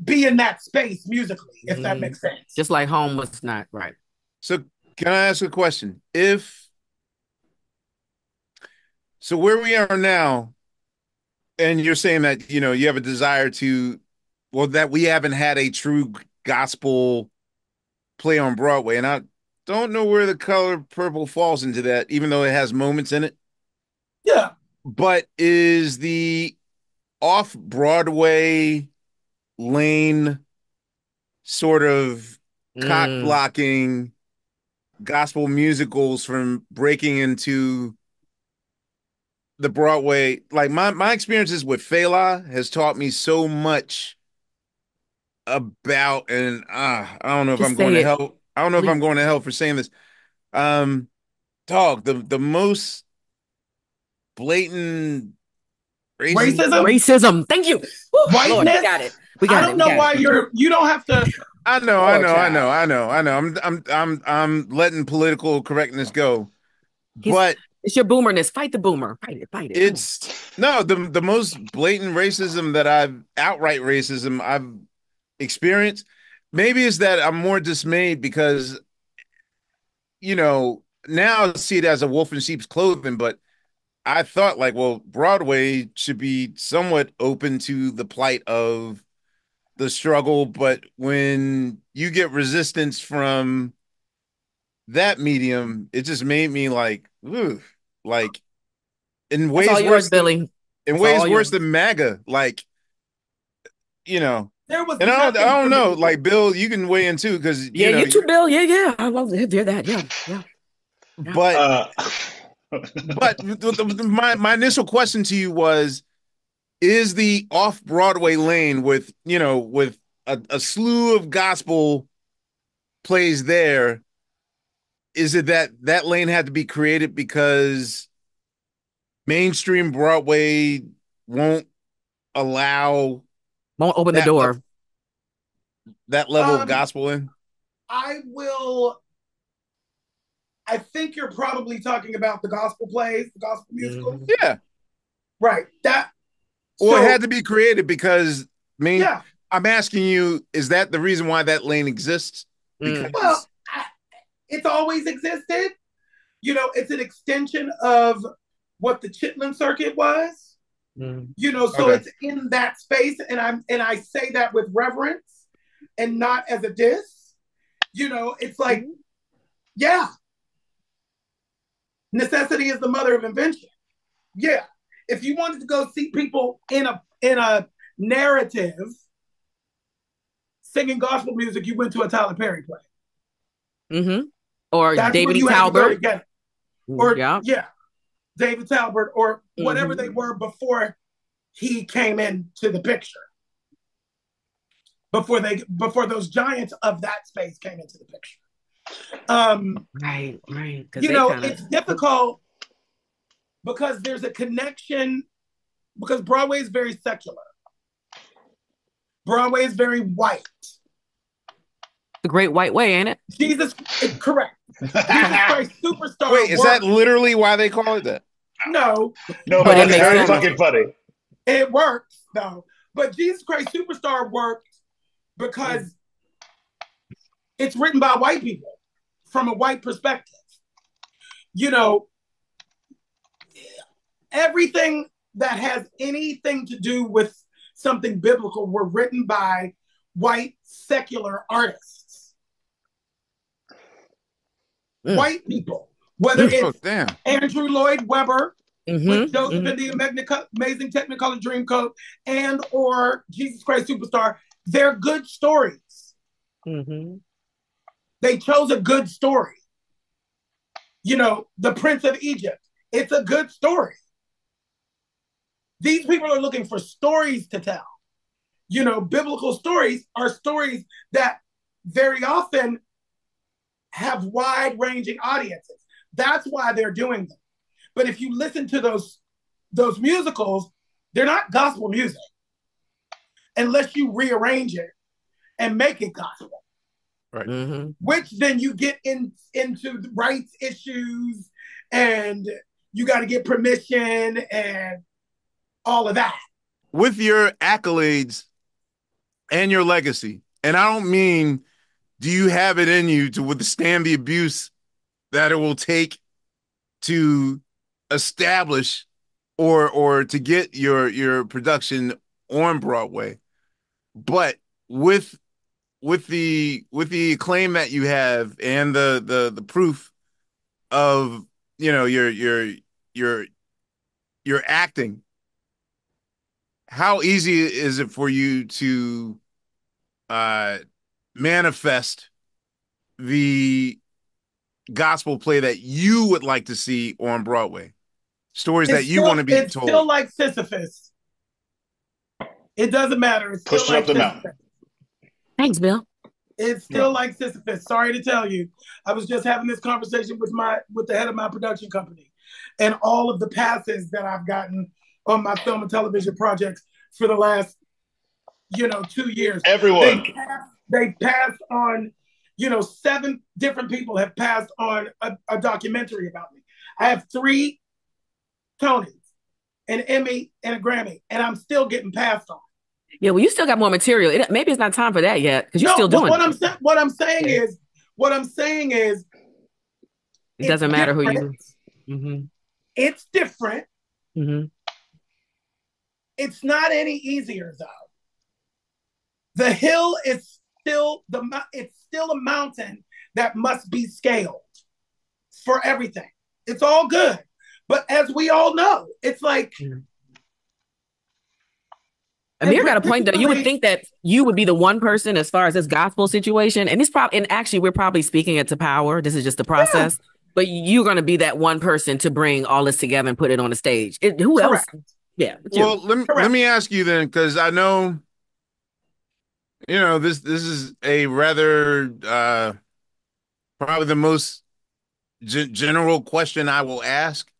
be in that space musically, if that makes sense. Just like home was not right. So can I ask a question? So where we are now, and you're saying that you have a desire to, well, that we haven't had a true gospel play on Broadway, and I don't know where The Color Purple falls into that, even though it has moments in it. Yeah. But is the off Broadway lane sort of cock blocking gospel musicals from breaking into the Broadway? Like my experiences with Fela has taught me so much about, and I don't know if Just I'm going say to it, hell. I don't know if I'm please. going to hell for saying this. Um, Dog, the most blatant Racism, Racism. Thank you. Woo, Lord, we whiteness. got it. We I got it. don't We know got why it. you don't have to. I know, I Poor know, I child. know, I know, I know. I'm letting political correctness go, but It's your boomerness. Fight the boomer. Fight it. Fight it. Come on. it's no the most blatant racism that outright racism I've experienced. Maybe is that I'm more dismayed because now I see it as a wolf in sheep's clothing, but I thought like, well, Broadway should be somewhat open to the plight of the struggle, but when you get resistance from that medium, it just made me like, ooh, like in That's all ways yours, worse than Billy. in That's ways all worse yours. than MAGA, like There was and nothing I for don't know, me. like Bill, you can weigh in too because Yeah, you too, Bill. Yeah, yeah. I love to hear that. Yeah, yeah, yeah. but Uh, my initial question to you was, is the off Broadway lane with with a slew of gospel plays there? Is it that lane had to be created because mainstream Broadway won't allow Won't open the that door. that level of gospel in? I will. I think you're probably talking about the gospel plays, the gospel musicals. Yeah. Right. That. Well, it So had to be created because, I mean, yeah. I'm asking you, is that the reason why that lane exists? Mm. Well, Because it's always existed. You know, it's an extension of what the Chitlin circuit was. You know, so okay. it's in that space, and I say that with reverence and not as a diss. You know, it's like, yeah, necessity is the mother of invention. Yeah. If you wanted to go see people in a narrative singing gospel music, you went to a Tyler Perry play. Mm-hmm. Or That's where David E. you had to go to Talbert. get it. Or Yeah. yeah, David Talbert or whatever they Mm-hmm. were before he came into the picture. Before those giants of that space came into the picture. Right. Because You they know, kind of. it's difficult because there's a connection because Broadway is very secular. Broadway is very white. The Great White Way, ain't it? Jesus, correct. Jesus Christ Superstar. Wait, is that literally why they call it that? No, No, But but it it's makes very sense. fucking funny. it works though. But Jesus Christ Superstar worked because it's written by white people from a white perspective. You know, everything that has anything to do with something biblical were written by white secular artists. White people, whether Oh, it's damn. Andrew Lloyd Webber with Joseph Mm-hmm. and the Amazing Technicolor Dreamcoat and or Jesus Christ Superstar, they're good stories. Mm-hmm. They chose a good story. You know, The Prince of Egypt, it's a good story. These people are looking for stories to tell. You know, biblical stories are stories that very often have wide ranging audiences. That's why they're doing them. But if you listen to those musicals, they're not gospel music unless you rearrange it and make it gospel. Right. Mm-hmm. Which then you get into the rights issues and you got to get permission and all of that. With your accolades and your legacy, and I don't mean do you have it in you to withstand the abuse that it will take to establish or to get your production on Broadway, but with the acclaim that you have and the proof of your your acting, how easy is it for you to uh manifest the gospel play that you would like to see on Broadway? Stories that you want to be It's told. still like Sisyphus. It doesn't matter. It's still Pushing like up the Sisyphus. mountain. Thanks, Bill. It's still like Sisyphus. Sorry to tell you. I was just having this conversation with the head of my production company, and all of the passes that I've gotten on my film and television projects for the last 2 years. Everyone. They passed on, 7 different people have passed on a documentary about me. I have 3 Tonys, an Emmy, and a Grammy, and I'm still getting passed on. Yeah, well, you still got more material. Maybe it's not time for that yet because you're still doing it. What I'm saying is, It doesn't matter who different. you. Mm-hmm. It's different. Mm-hmm. It's not any easier though. The hill is still it's still a mountain that must be scaled for everything. It's all good, but as we all know, it's like. Mm-hmm. Ahmir got a point though. You would think that you would be the one person as far as this gospel situation, and actually we're probably speaking it to power. This is just the process, but you're going to be that one person to bring all this together and put it on the stage. Who Correct. else? Yeah. Well, let me ask you then, because I know, this is a rather probably the most general question I will ask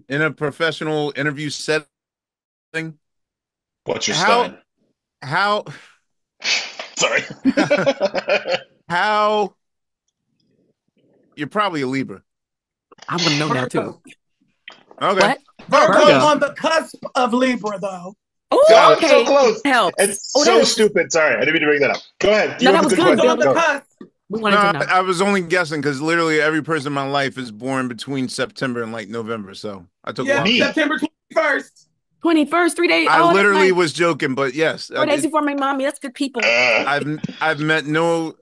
in a professional interview setting. What's your Stein? How Sorry. how you're probably a Libra. I want to know now too. Okay. What? Virgo Virgo. on the cusp of Libra, though. Oh, Got it. okay. So close. Helps. It's Oh, so that is, stupid. Sorry, I didn't mean to bring that up. Go ahead. You No, have that a was good good, question. On the Billy. Go. cusp. We wanted to No, know. I was only guessing because literally every person in my life is born between September and like November. So I took a Yeah, wild Me. guess. September 21st. 21st, 3 days. I Oh, that's literally nice. was joking, but yes, 4 days before my mommy. That's good people. I've met no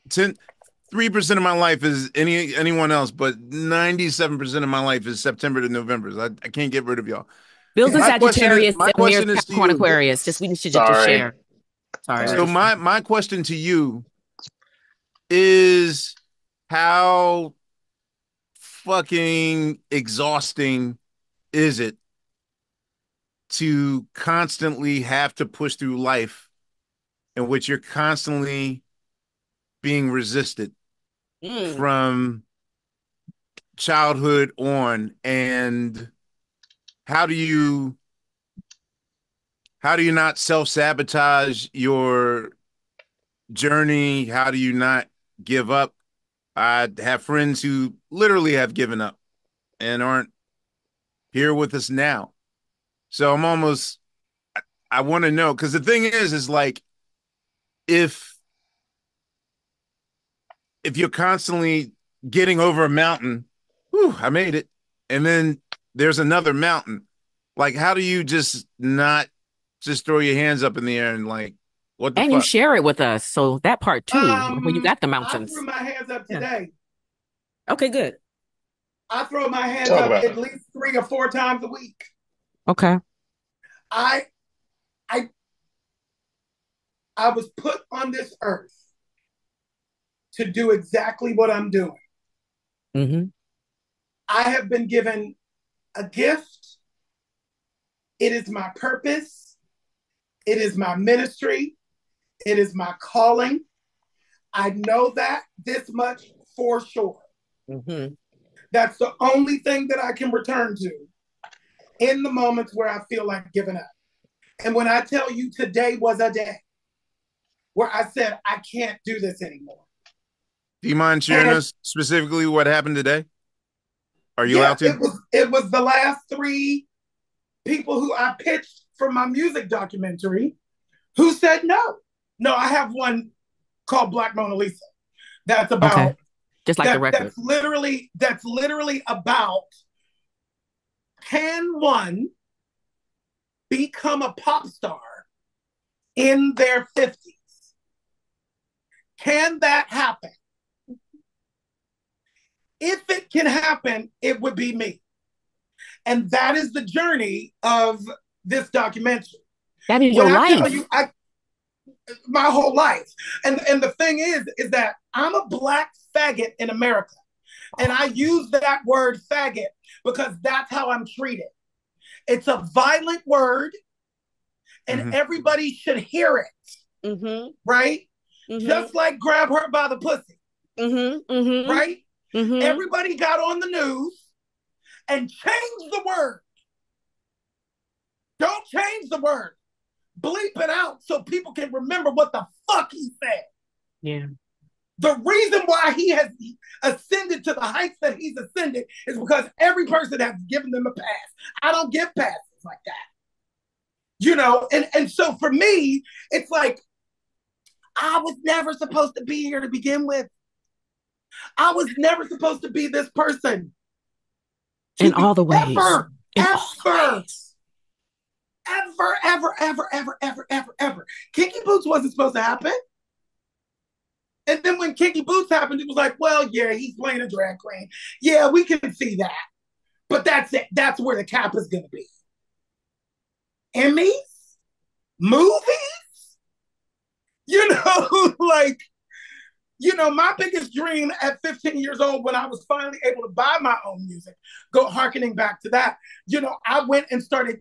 3% of my life is anyone else, but 97% of my life is September to November. I can't get rid of y'all. Bill's a My Sagittarius, question Ahmir's is to Capricorn you. Aquarius. We should just Sorry. share. Sorry. Sorry. So my question to you is how fucking exhausting is it to constantly have to push through life in which you're constantly being resisted from childhood on, and how do you not self-sabotage your journey? How do you not give up? I have friends who literally have given up and aren't here with us now. So I want to know, because the thing is like, if you're constantly getting over a mountain, whew, I made it, and then there's another mountain. Like, how do you just not just throw your hands up in the air and like, what the And you fuck? share it with us. So that part too, when you got the I mountains. threw my hands up Yeah. today. Okay, good. I throw my hands Talk up about at it. least 3 or 4 times a week. Okay. I I was put on this earth to do exactly what I'm doing. Mm-hmm. I have been given a gift. It is my purpose. It is my ministry. It is my calling. I know that this much for sure. Mm-hmm. That's the only thing that I can return to in the moments where I feel like giving up. And when I tell you today was a day where I said, I can't do this anymore. Do you mind sharing And us specifically what happened today? Are you yeah, allowed to? it was the last 3 people who I pitched for my music documentary who said no. No, I have one called Black Mona Lisa. That's about Okay. Just like the record. that's literally about, can one become a pop star in their 50s? Can that happen? If it can happen, it would be me. And that is the journey of this documentary. That is When your I life. tell you, my whole life. And the thing is that I'm a Black faggot in America. And I use that word faggot because that's how I'm treated. It's a violent word, and everybody should hear it. Mm-hmm. Right? Mm-hmm. Just like grab her by the pussy. Mm-hmm. Mm-hmm. Right? Mm-hmm. Everybody got on the news and changed the word. Don't change the word. Bleep it out so people can remember what the fuck he said. Yeah. The reason why he has ascended to the heights that he's ascended is because every person has given them a pass. I don't give passes like that. You know, and so for me, it's like, I was never supposed to be here to begin with. I was never supposed to be this person. In all the ways. Ever, In all the ways. ever. Kinky Boots wasn't supposed to happen. And then when Kinky Boots happened, it was like, well, yeah, he's playing a drag queen. Yeah, we can see that. But that's it. That's where the cap is going to be. Emmys? Movies? You know, like, you know, my biggest dream at 15 years old, when I was finally able to buy my own music, go harkening back to that, you know, I went and started.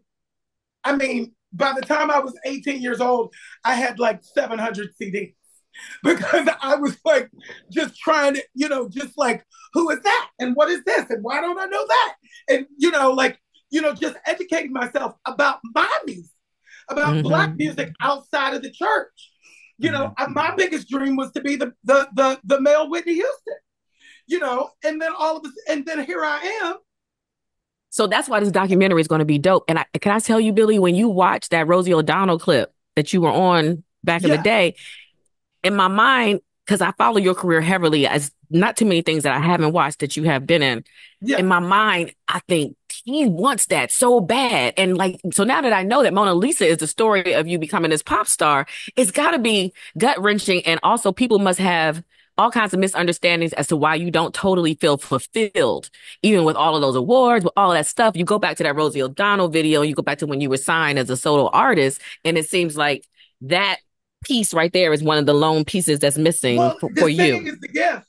I mean, by the time I was 18 years old, I had like 700 CDs because I was like just trying to, you know, just like, who is that? And what is this? And why don't I know that? And, you know, like, you know, just educating myself about my music, about Black music outside of the church. You know, my biggest dream was to be the male Whitney Houston. and then all of this, and then here I am. So that's why this documentary is going to be dope. And can I tell you, Billy, when you watch that Rosie O'Donnell clip that you were on back in the day, in my mind, because I follow your career heavily, as not too many things that I haven't watched that you have been in. Yeah. In my mind, I think he wants that so bad. And so now that I know that Mona Lisa is the story of you becoming this pop star, it's got to be gut wrenching. And also people must have all kinds of misunderstandings as to why you don't totally feel fulfilled, even with all of those awards, with all of that stuff. You go back to that Rosie O'Donnell video, you go back to when you were signed as a solo artist, and it seems like that piece right there is one of the lone pieces that's missing for you. The singing is the gift,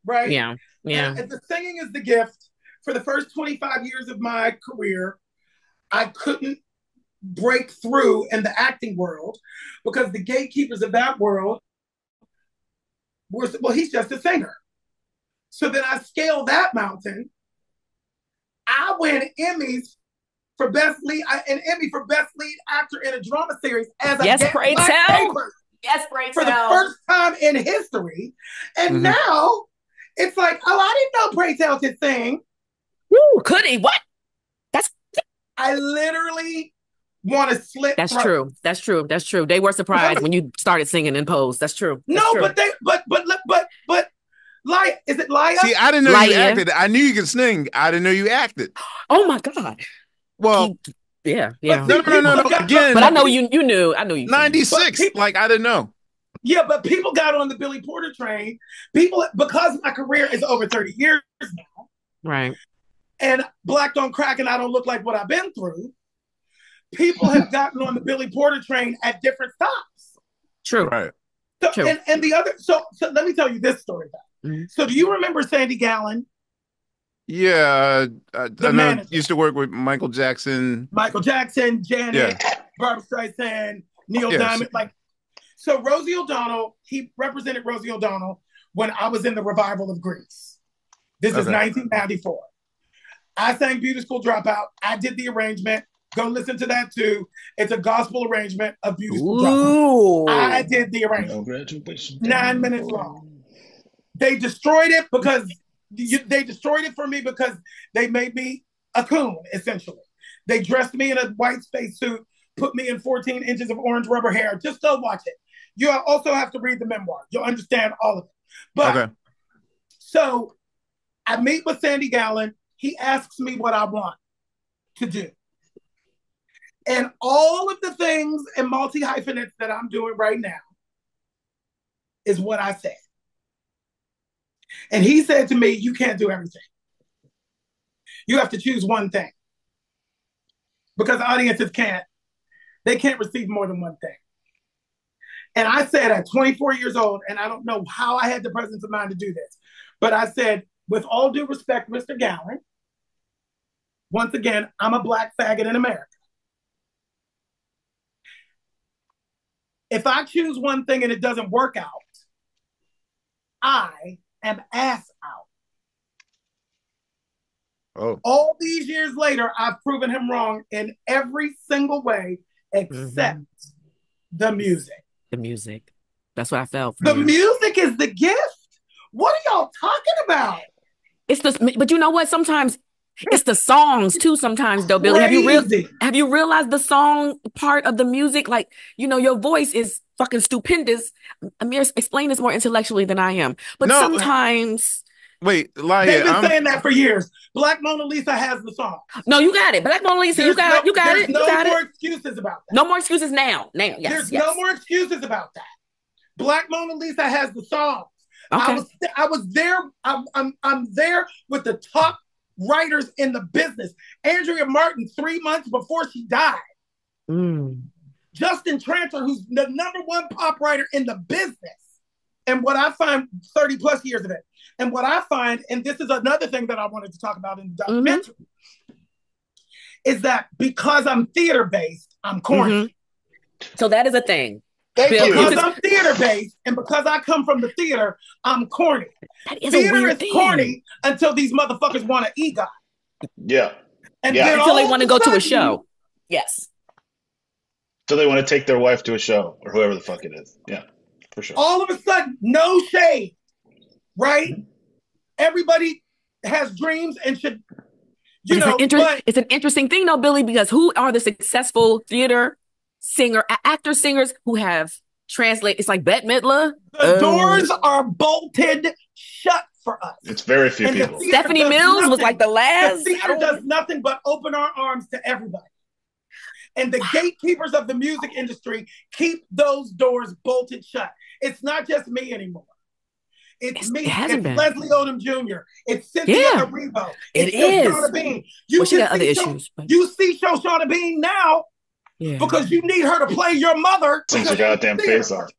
right? Yeah. And the singing is the gift. For the first 25 years of my career, I couldn't break through in the acting world because the gatekeepers of that world were, well, he's just a singer. So then I scaled that mountain. I win Emmys for best lead, an Emmy for best lead actor in a drama series as Yes, pray tell. Yes, pray for the first time in history. And now it's like, oh, I didn't know Pray Tell could sing. Woo, could he? What? I literally want to slit. That's true. That's true. That's true. They were surprised when you started singing in Pose. That's true. No, true. but Laya, is it Laya? See, I didn't know you acted. I knew you could sing. I didn't know you acted. Oh my God. Well, yeah. No. Again, but I know you knew. I know you. 96. I didn't know. Yeah, but people got on the Billy Porter train. Because my career is over 30 years now. Right. And Black don't crack and I don't look like what I've been through. People have gotten on the Billy Porter train at different stops. True. Right. So, True. And the other, so let me tell you this story about. So do you remember Sandy Gallen? Yeah, I know. Used to work with Michael Jackson, Janet, Barbra Streisand, Neil Diamond. So Rosie O'Donnell, he represented Rosie O'Donnell when I was in the revival of Grease. This is 1994. I sang Beautiful Dropout. I did the arrangement. Go listen to that too. It's a gospel arrangement of Beautiful Dropout. I did the arrangement. 9 minutes long. They destroyed it for me because they made me a coon, essentially. They dressed me in a white spacesuit, put me in 14 inches of orange rubber hair. Just go watch it. You also have to read the memoir. You'll understand all of it. But so I meet with Sandy Gallen. He asks me what I want to do. And all of the things and multi-hyphenates that I'm doing right now is what I said. And he said to me, you can't do everything. You have to choose one thing. Because audiences can't receive more than one thing. And I said at 24 years old, and I don't know how I had the presence of mind to do this, but I said, with all due respect, Mr. Gallen, once again, I'm a black faggot in America. If I choose one thing and it doesn't work out, I am ass out. Oh. All these years later, I've proven him wrong in every single way except the music. The music. That's what I felt. The music is the gift. What are y'all talking about? But you know what? Sometimes it's the songs too. Sometimes though, Billy, have you realized the song part of the music? Like, your voice is fucking stupendous. Ahmir, explain this more intellectually than I am. But sometimes. Wait, Laya, they've been saying that for years. Black Mona Lisa has the song. No, you got it. Black Mona Lisa, you got it. There's no more excuses about that. No more excuses now. Yes, there's no more excuses about that. Black Mona Lisa has the songs. Okay. I was there. I'm there with the top writers in the business. Andrea Martin, 3 months before she died. Justin Tranter, who's the #1 pop writer in the business. And what I find, 30 plus years of it. And what I find, and this is another thing that I wanted to talk about in the documentary, is that because I'm theater-based, I'm corny. So that is a thing. Because I'm theater-based, and because I come from the theater, I'm corny. That is theater a weird is corny until these motherfuckers want to eat God. Yeah. And then until they want to go to a show. Yes. So they want to take their wife to a show, or whoever the fuck it is. Yeah, for sure. All of a sudden, no shade, right? Everybody has dreams and should, But but it's an interesting thing though, Billy, because who are the successful theater actor singers who have translate? It's like Bette Midler. The doors are bolted shut for us. It's very few people. Stephanie Mills was like the last. The theater does nothing but open our arms to everybody. And the gatekeepers of the music industry keep those doors bolted shut. It's not just me anymore. It's me. It's Leslie Odom Jr. It's Cynthia Erivo. It is. Shoshana Bean. She got other issues. You see Shoshana Bean now because you need her to play your mother. Takes her goddamn face off.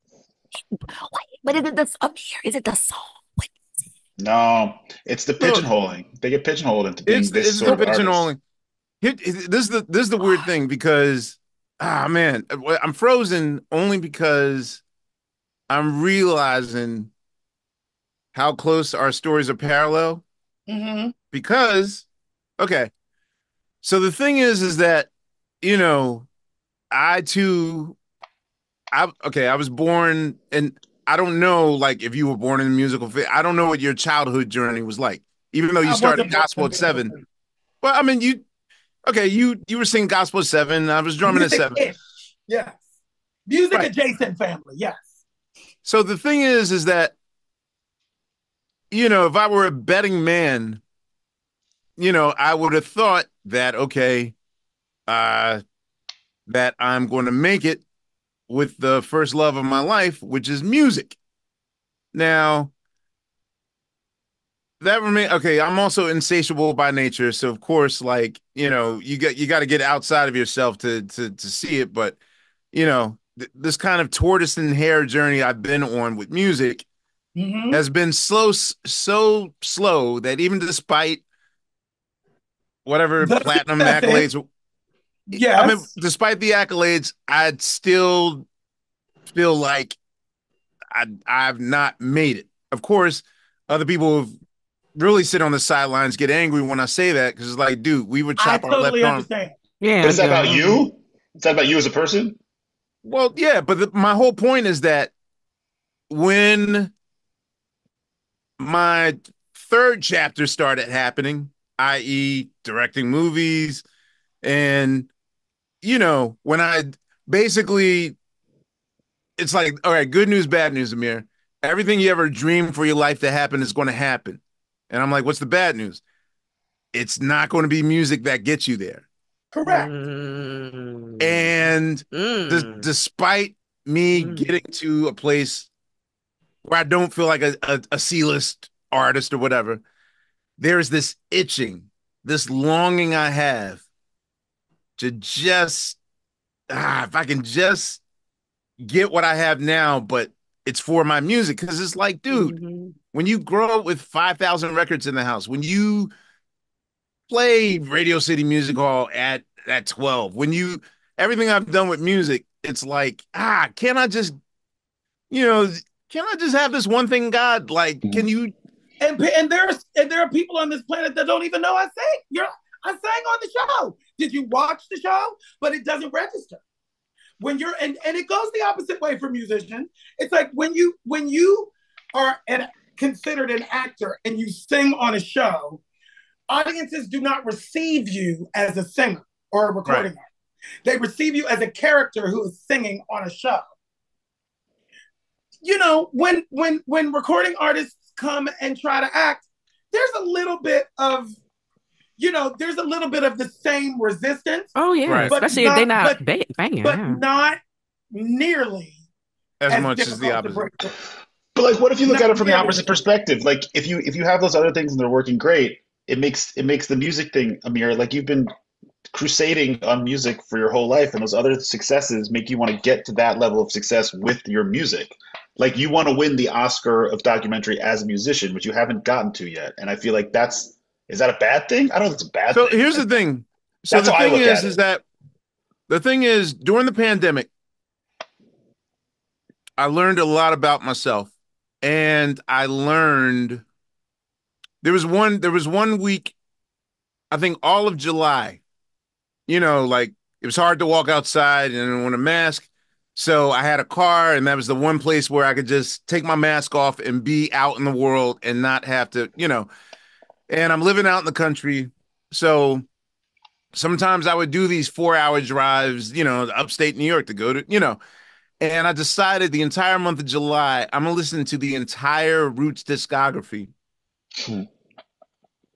But is it the Ahmir? Is it the song? No, it's the pigeonholing. They get pigeonholed into being this sort of artist. This is the weird thing because man, I'm frozen only because I'm realizing how close our stories are parallel. Mm-hmm. Because, okay, so the thing is that I was born, and I don't know, like, if you were born in a musical fit. I don't know what your childhood journey was like, even though you started gospel at 7. Well, I mean, you were singing gospel at 7. I was drumming at 7. Yes. Music adjacent family. Yes. So the thing is that, if I were a betting man, I would have thought that, that I'm going to make it with the first love of my life, which is music. Now, that remains okay. I'm also insatiable by nature, so of course, like you got to get outside of yourself to see it. But this kind of tortoise and hare journey I've been on with music has been so slow that even despite whatever platinum accolades, I mean, despite the accolades, I'd still feel like I've not made it. Of course, other people have really sit on the sidelines, get angry when I say that because it's like, dude, we would chop our left arm. Understand. Yeah, but is that about you? Is that about you as a person? Well, yeah, but my whole point is that when my third chapter started happening, i.e., directing movies, and when I basically, it's like, all right, good news, bad news, Ahmir. Everything you ever dreamed for your life to happen is going to happen. And I'm like, what's the bad news? It's not going to be music that gets you there. Correct. And despite me getting to a place where I don't feel like a C-list artist or whatever, there's this itching, this longing I have to just, if I can just get what I have now, but it's for my music. Because it's like, dude, when you grow up with 5,000 records in the house, when you play Radio City Music Hall at 12, everything I've done with music, it's like, can't I just have this one thing, God? Like, can you? And there are people on this planet that don't even know I sang. I sang on the show. Did you watch the show? But it doesn't register. When you're and it goes the opposite way for musicians. It's like when you are considered an actor and you sing on a show, audiences do not receive you as a singer or a recording artist. They receive you as a character who is singing on a show. When recording artists come and try to act, there's a little bit of the same resistance. Oh yeah, especially if they're not banging. But not nearly as much as the opposite. But like, what if you look at it from the opposite perspective? Like, if you have those other things and they're working great, it makes the music thing, Ahmir, like you've been crusading on music for your whole life, and those other successes make you want to get to that level of success with your music. Like, you want to win the Oscar of documentary as a musician, which you haven't gotten to yet. And I feel like is that a bad thing? I don't think it's a bad thing. So here's the thing. So the thing is that the thing is, during the pandemic, I learned a lot about myself. And I learned there was one week, I think all of July, like it was hard to walk outside and I didn't want a mask. So I had a car, and that was the one place where I could just take my mask off and be out in the world and not have to, and I'm living out in the country. So sometimes I would do these 4 hour drives, to upstate New York to go to, and I decided the entire month of July, I'm going to listen to the entire Roots discography Hmm.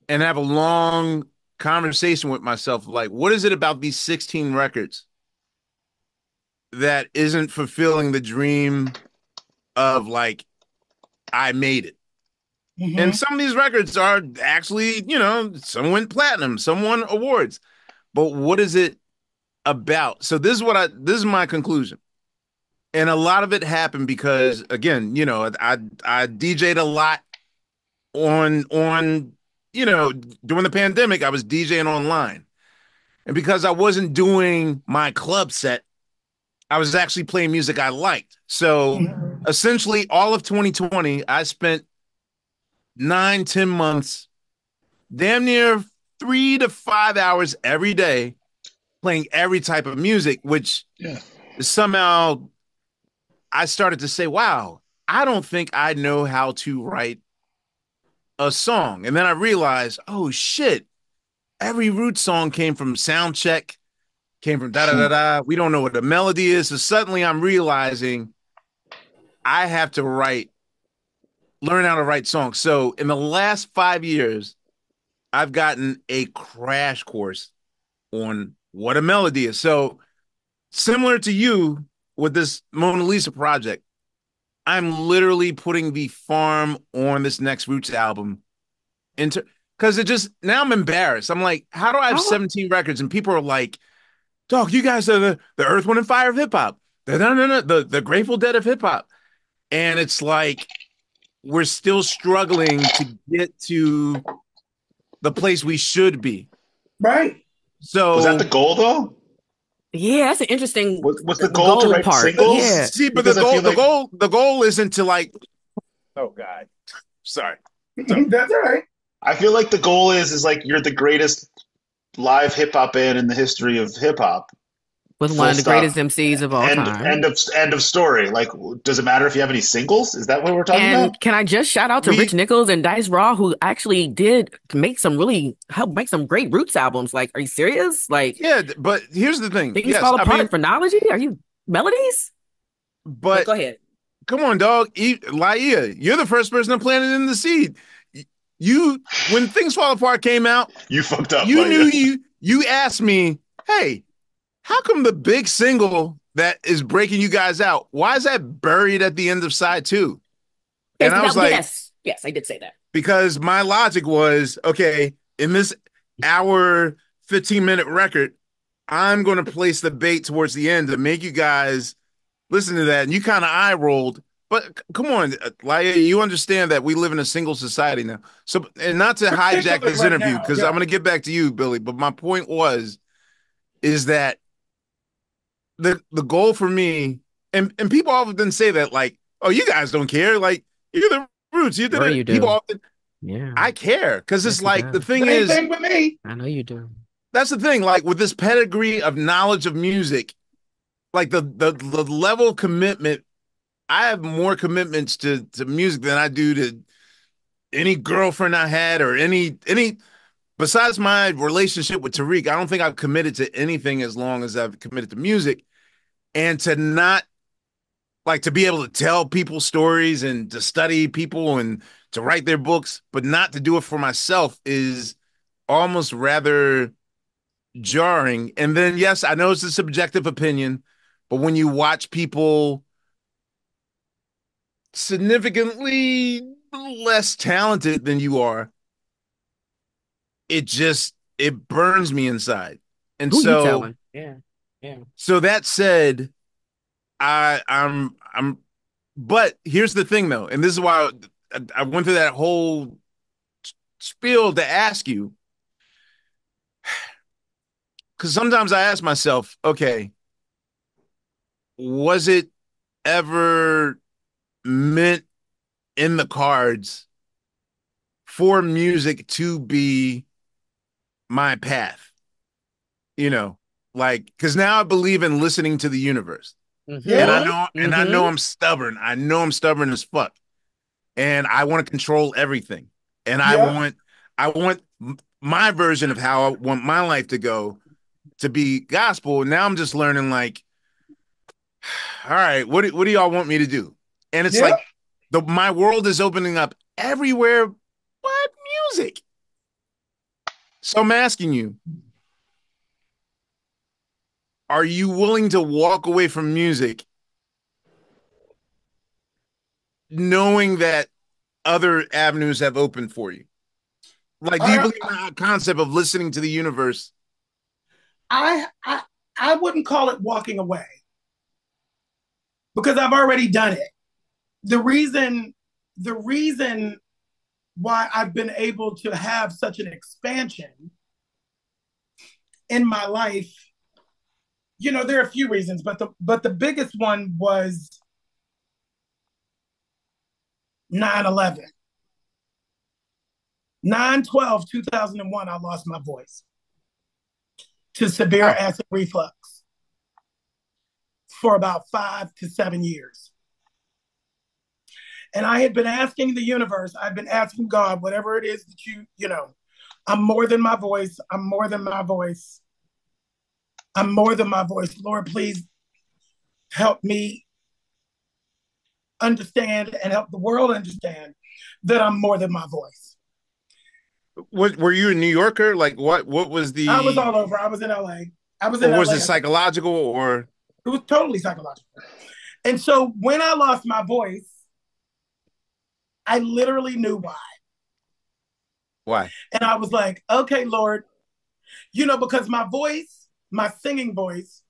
and have a long conversation with myself. Like, what is it about these 16 records that isn't fulfilling the dream of like, I made it? And Mm-hmm. some of these records are actually, some went platinum, some won awards. But what is it about? So this is my conclusion. And a lot of it happened because again, I DJ'd a lot on during the pandemic, I was DJing online. And because I wasn't doing my club set, I was actually playing music I liked. So Mm-hmm. essentially all of 2020, I spent 9, 10 months, damn near 3 to 5 hours every day playing every type of music, which Yeah. somehow I started to say, wow, I don't think I know how to write a song. And then I realized, oh shit, every root song came from sound check, came from da da da Hmm. da. We don't know what the melody is. So suddenly I'm realizing I have to learn how to write songs. So in the last 5 years, I've gotten a crash course on what a melody is. So similar to you with this Mona Lisa project, I'm literally putting the farm on this next Roots album into because it just now I'm embarrassed. I'm like, how do I have How 17 records and people are like, dog, you guys are the Earth, Wind, and Fire of hip hop. No, the Grateful Dead of hip hop. And it's like we're still struggling to get to the place we should be. Right. Was that the So goal though? Yeah, that's an interesting Was the the goal to goal write part. singles? Yeah. see, but Because I feel like the goal isn't to like, oh God, sorry. So That's all right. the goal is like you're the greatest live hip hop band in the history of hip hop. With one Full of the greatest stop. MCs of all End time. end of story. Like, does it matter if you have any singles? Is that what we're talking about? And can I just shout out to Rich we Nichols and Dice Raw, who actually did make some really help make some great Roots albums. Like, are you serious? Like, yeah, but here's the thing. Things Yes, Fall I mean, Apart, Phrenology? Are you melodies? But but go ahead. come on, dog. Laia, you're the first person to plant it in the seed. You, when Things Fall Apart came out, You fucked up, you like knew you asked me, hey, how come the big single that is breaking you guys out, why is that buried at the end of side two? And Yes, I was like, yes, I did say that. because my logic was, okay, in this hour, 15-minute record, I'm going to place the bait towards the end to make you guys listen to that. And you kind of eye rolled. But come on, Laia, you understand that we live in a single society now. So, and not to hijack Particularly this right interview, now. because I'm Yeah. going to get back to you, Billy. But my point is that the goal for me, and people often say that, like, oh, you guys don't care. Like, you're the Roots. You did Sure you it. People do. often, Yeah. I care because it's Yes, you like the do. thing Same is, thing with me. I know you do. that's the thing. Like with this pedigree of knowledge of music, like the level of commitment, I have more commitments to music than I do to any girlfriend I had or any besides my relationship with Tariq. I don't think I've committed to anything as long as I've committed to music. And to not like to be able to tell people stories and to study people and to write their books, but not to do it for myself is almost rather jarring. And then, yes, I know it's a subjective opinion, but when you watch people significantly less talented than you are, it burns me inside. And Who you so, telling? Yeah. Yeah. so that said, I'm but here's the thing though, and this is why I went through that whole spiel to ask you, because sometimes I ask myself, okay, was it ever meant in the cards for music to be my path? You know, like, because now I believe in listening to the universe. And Yeah. I know I'm stubborn. I know I'm stubborn as fuck. And I want to control everything. And Yeah. I want my version of how I want my life to go to be gospel. Now I'm just learning like, all right, what do y'all want me to do? And it's Yeah. like my world is opening up everywhere but music. So I'm asking you, are you willing to walk away from music knowing that other avenues have opened for you? Like, do you I believe in the concept of listening to the universe? I I I wouldn't call it walking away because I've already done it. The reason why I've been able to have such an expansion in my life, there are a few reasons, but the biggest one was 9/11. 9/12/2001, I lost my voice to severe Wow. acid reflux for about 5 to 7 years. And I had been asking the universe, I've been asking God, whatever it is that I'm more than my voice. I'm more than my voice. I'm more than my voice. Lord, please help me understand and help the world understand that I'm more than my voice. What were you a New Yorker? Like what was I was the all over. I was in LA. I was in or was LA. it psychological or It was totally psychological. And so when I lost my voice, I literally knew why. why? And I was like, okay, Lord, because my voice, my singing voice,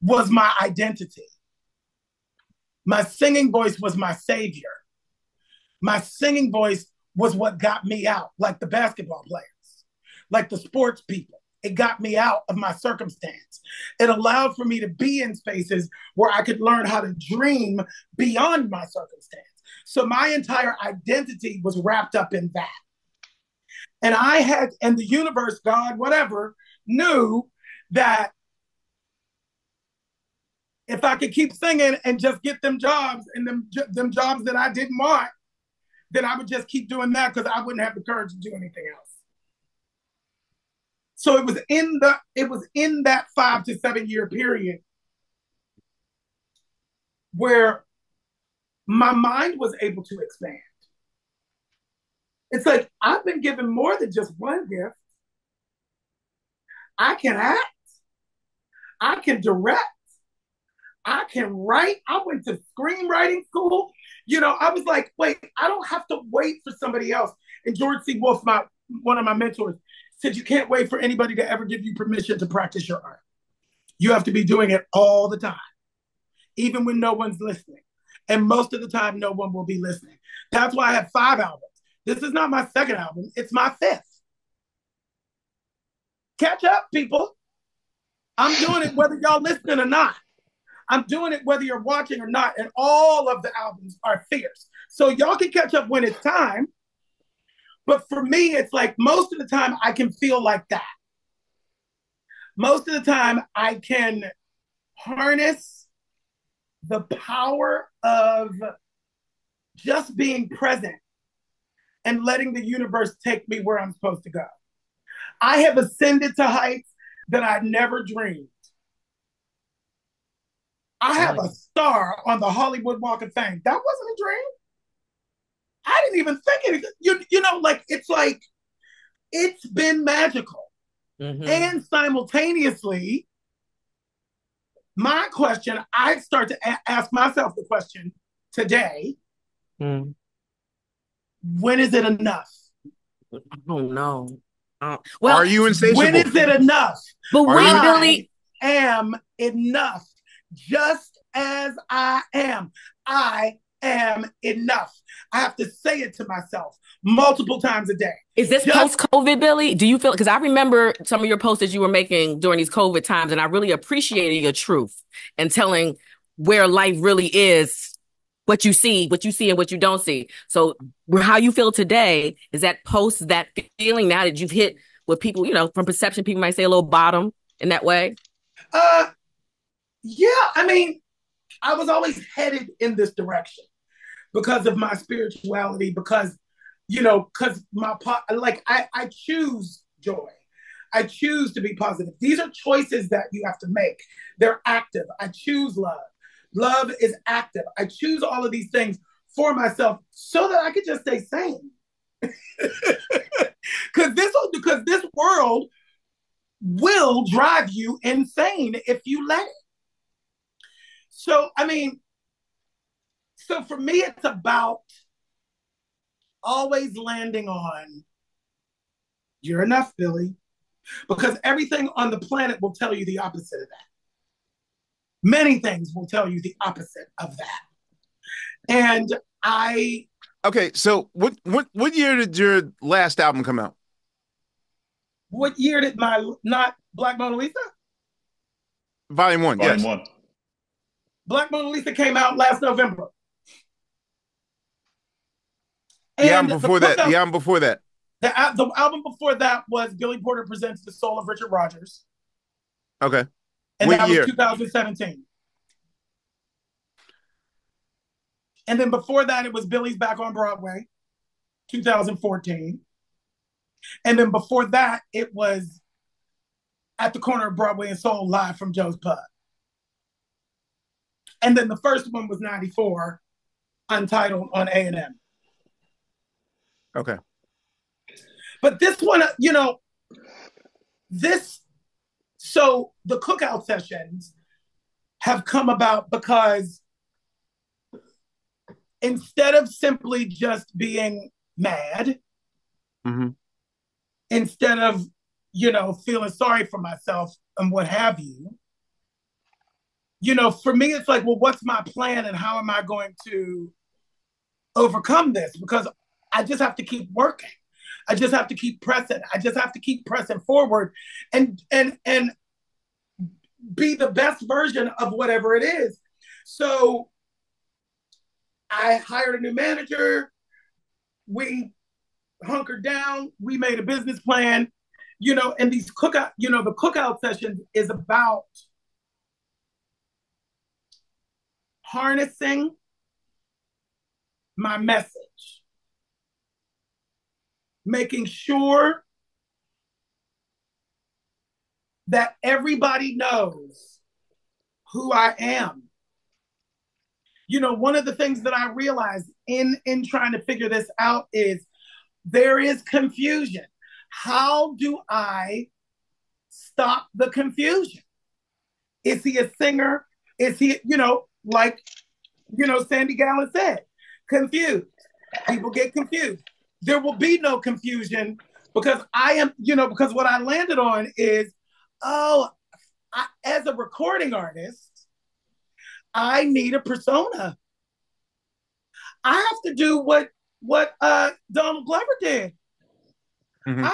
was my identity. My singing voice was my savior. My singing voice was what got me out, like the basketball players, like the sports people. It got me out of my circumstance. It allowed for me to be in spaces where I could learn how to dream beyond my circumstance. So my entire identity was wrapped up in that. And the universe, God, whatever, knew that if I could keep singing and just get them jobs and them jobs that I didn't want, then I would just keep doing that because I wouldn't have the courage to do anything else. So it was in that 5 to 7 year period where my mind was able to expand. It's like I've been given more than just one gift. I can act, I can direct, I can write. I went to screenwriting school. I was like, wait, I don't have to wait for somebody else. And George C. Wolfe, one of my mentors, said you can't wait for anybody to ever give you permission to practice your art. You have to be doing it all the time, even when no one's listening. And most of the time, no one will be listening. That's why I have 5 albums. This is not my second album, it's my fifth. Catch up, people. I'm doing it whether y'all listening or not. I'm doing it whether you're watching or not. And all of the albums are fierce. So y'all can catch up when it's time. But for me, it's like most of the time I can feel like that. Most of the time I can harness the power of just being present and letting the universe take me where I'm supposed to go. I have ascended to heights that I never dreamed. I have a star on the Hollywood Walk of Fame. That wasn't a dream. I didn't even think it. It's been magical. Mm-hmm. And simultaneously, my question, I start to ask myself the question today, when is it enough? Oh, no. Well, are you insatiable? When is it enough? But wait, Billy. I am enough. Just as I am. I am enough. I have to say it to myself multiple times a day. Is this post-COVID, Billy? Do you feel, because I remember some of your posts that you were making during these COVID times, and I really appreciated your truth and telling where life really is, what you see and what you don't see. So how you feel today, is that post that feeling now that you've hit what people, from perception, people might say a little bottom in that way? Yeah, I mean, I was always headed in this direction because of my spirituality, because I choose joy. I choose to be positive. These are choices that you have to make. They're active. I choose love. Love is active. I choose all of these things for myself so that I could just stay sane. Because this world will drive you insane if you let it. So I mean, so for me, it's about always landing on you're enough, Billy, because everything on the planet will tell you the opposite of that. Many things will tell you the opposite of that. And I, Okay, so what year did your last album come out? what year did my not Black Mona Lisa? Volume one, Volume yes. one. Black Mona Lisa came out last November. The album And the before that. The album before that. the album before that was Billy Porter Presents the Soul of Richard Rodgers. Okay. And What that was year? 2017. And then before that, it was Billy's Back on Broadway, 2014. And then before that, it was At the Corner of Broadway and Soul, live from Joe's Pub. And then the first one was 94, Untitled on A&M. Okay. But this one, so the cookout sessions have come about because instead of simply just being mad, Mm-hmm. instead of, feeling sorry for myself and what have you, for me, it's like, well, what's my plan and how am I going to overcome this? Because I just have to keep working. I just have to keep pressing. I just have to keep pressing forward and be the best version of whatever it is. So I hired a new manager. We hunkered down. We made a business plan. And these cookout, the cookout sessions is about harnessing my message, making sure that everybody knows who I am. One of the things that I realized in trying to figure this out is there is confusion. How do I stop the confusion? Is he a singer? Is he, like, Sandy Gallen said, confused. People get confused. There will be no confusion because because what I landed on is, as a recording artist, I need a persona. I have to do what Donald Glover did. Mm-hmm. I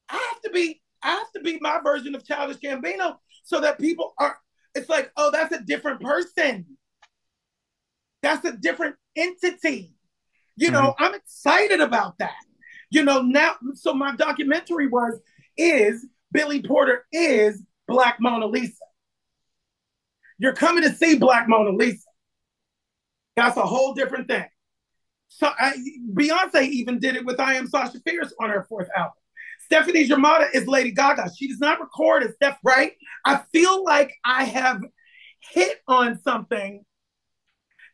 have to be my version of Childish Gambino so that people are. It's like, oh, that's a different person. That's a different entity. Mm-hmm. I'm excited about that. Now, so my documentary is Billy Porter is Black Mona Lisa. You're coming to see Black Mona Lisa. That's a whole different thing. So Beyonce even did it with I Am Sasha Fierce on her fourth album. Stephanie Germanotta is Lady Gaga. She does not record as Steph, right? I feel like I have hit on something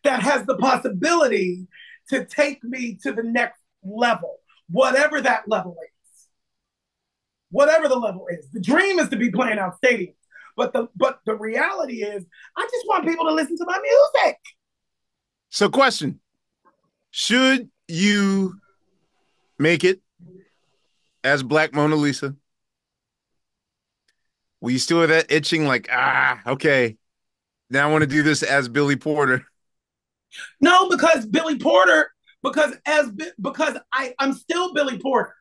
that has the possibility to take me to the next level, whatever that level is. Whatever the level is. The dream is to be playing out stadiums. But the reality is, I just want people to listen to my music. So, question: should you make it as Black Mona Lisa? Will you still have that itching, like, okay, now I want to do this as Billy Porter? No, because Billy Porter, because I'm still Billy Porter.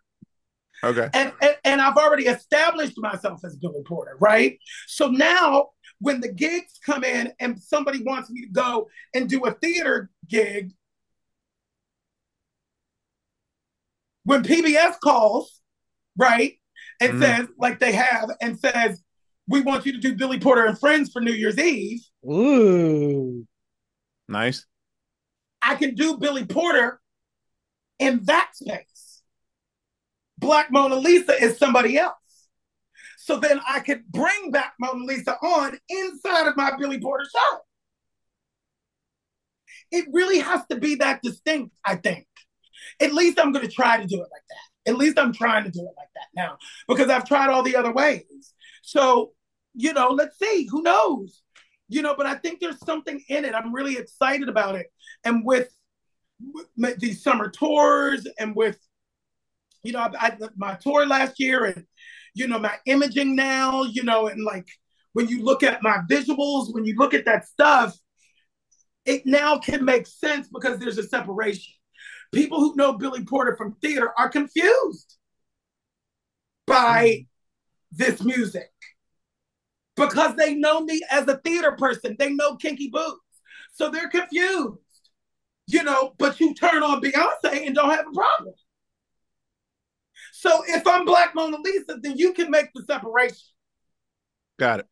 Okay. And I've already established myself as Billy Porter, right? So now when the gigs come in and somebody wants me to go and do a theater gig, when PBS calls, right, and says, like they have, and says, we want you to do Billy Porter and Friends for New Year's Eve. Ooh. Nice. I can do Billy Porter in that space. Black Mona Lisa is somebody else. So then I could bring back Mona Lisa on inside of my Billy Porter show. It really has to be that distinct, I think. At least I'm going to try to do it like that. At least I'm trying to do it like that now because I've tried all the other ways. So, let's see. Who knows? But I think there's something in it. I'm really excited about it. And with these summer tours and with, my tour last year and, my imaging now, and like when you look at my visuals, when you look at that stuff, it now can make sense because there's a separation. People who know Billy Porter from theater are confused by this music because they know me as a theater person. They know Kinky Boots. So they're confused, but you turn on Beyonce and don't have a problem. So if I'm Black Mona Lisa, then you can make the separation. Got it.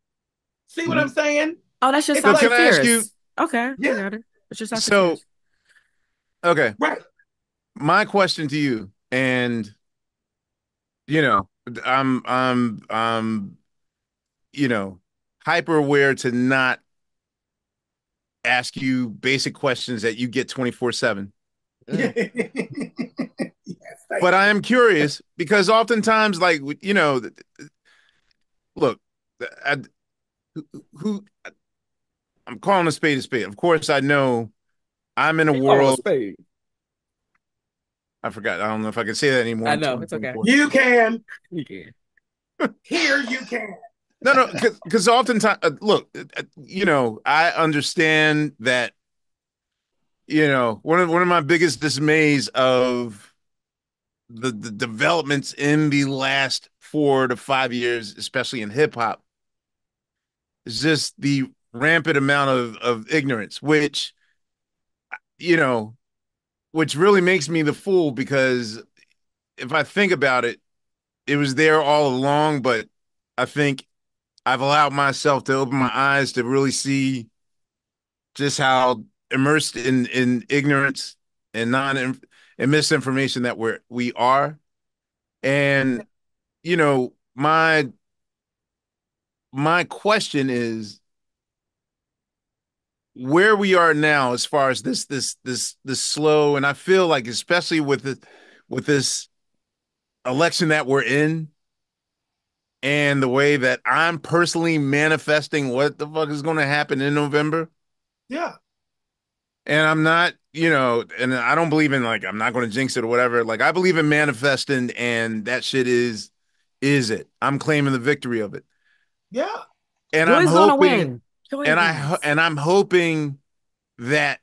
See what I'm saying? Oh, that's just so can I ask you? Okay. Yeah. I got it. It's just so, okay. Right. My question to you, and I'm hyper aware to not ask you basic questions that you get 24/7. Yes, But I am curious because oftentimes, like, look, who I'm calling a spade a spade. Of course, I know I'm in a world. I forgot. I don't know if I can say that anymore. I know it's okay. You can. You can. Here you can. No, because oftentimes, look, I understand that, one of my biggest dismays of the developments in the last 4 to 5 years, especially in hip hop, is just the rampant amount of ignorance, which really makes me the fool because if I think about it, it was there all along, but I think I've allowed myself to open my eyes to really see just how immersed in ignorance and and misinformation that we are. And my question is where we are now as far as this slow, and I feel like especially with this election that we're in and the way that I'm personally manifesting what the fuck is going to happen in November. Yeah. And I'm not, and I don't believe in like, I'm not going to jinx it or whatever. Like I believe in manifesting and that shit is it. I'm claiming the victory of it. Yeah. And Joy's I'm gonna hoping, win. and I'm hoping that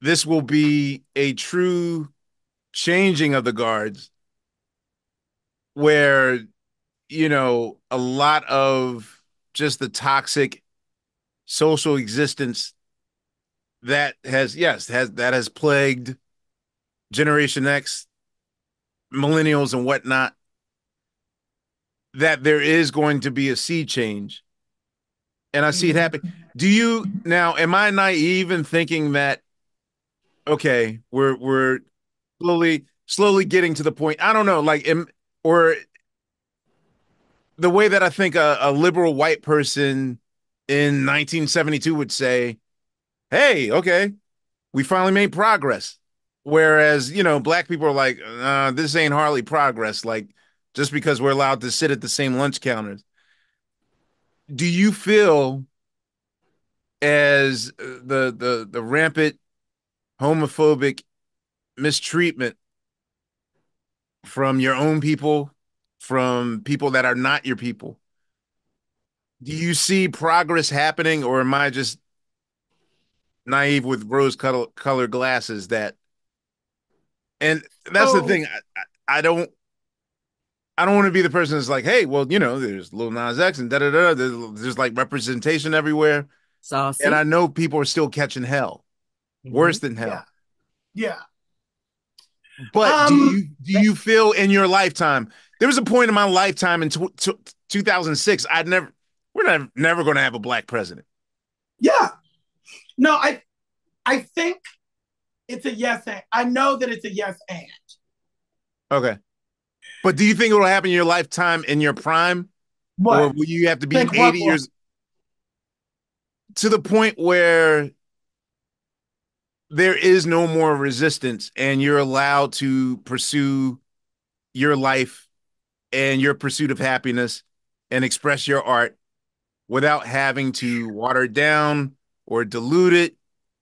this will be a true changing of the guards where, a lot of just the toxic social existence that has plagued Generation X, millennials and whatnot, that there is going to be a sea change. And I see it happen. Do you now, am I naive in thinking that, okay, we're slowly getting to the point, I don't know, like, or the way that I think a liberal white person in 1972 would say, hey, okay, we finally made progress. Whereas, black people are like, this ain't hardly progress. Like, just because we're allowed to sit at the same lunch counters. Do you feel as the rampant homophobic mistreatment from your own people, from people that are not your people, do you see progress happening, or am I just naive with rose-colored glasses that? And that's the thing. I don't want to be the person that's like, hey, well, there's Lil Nas X and da-da-da. There's like representation everywhere. Saucy. And I know people are still catching hell. Worse than hell. Yeah. But do you feel in your lifetime, there was a point in my lifetime in 2006, we're never going to have a black president. Yeah. No, I think it's a yes and. I know that it's a yes and. Okay. But do you think it will happen in your lifetime in your prime? Or What? will you have to be Think 80 what? years to the point where there is no more resistance and you're allowed to pursue your life and your pursuit of happiness and express your art without having to water it down or dilute it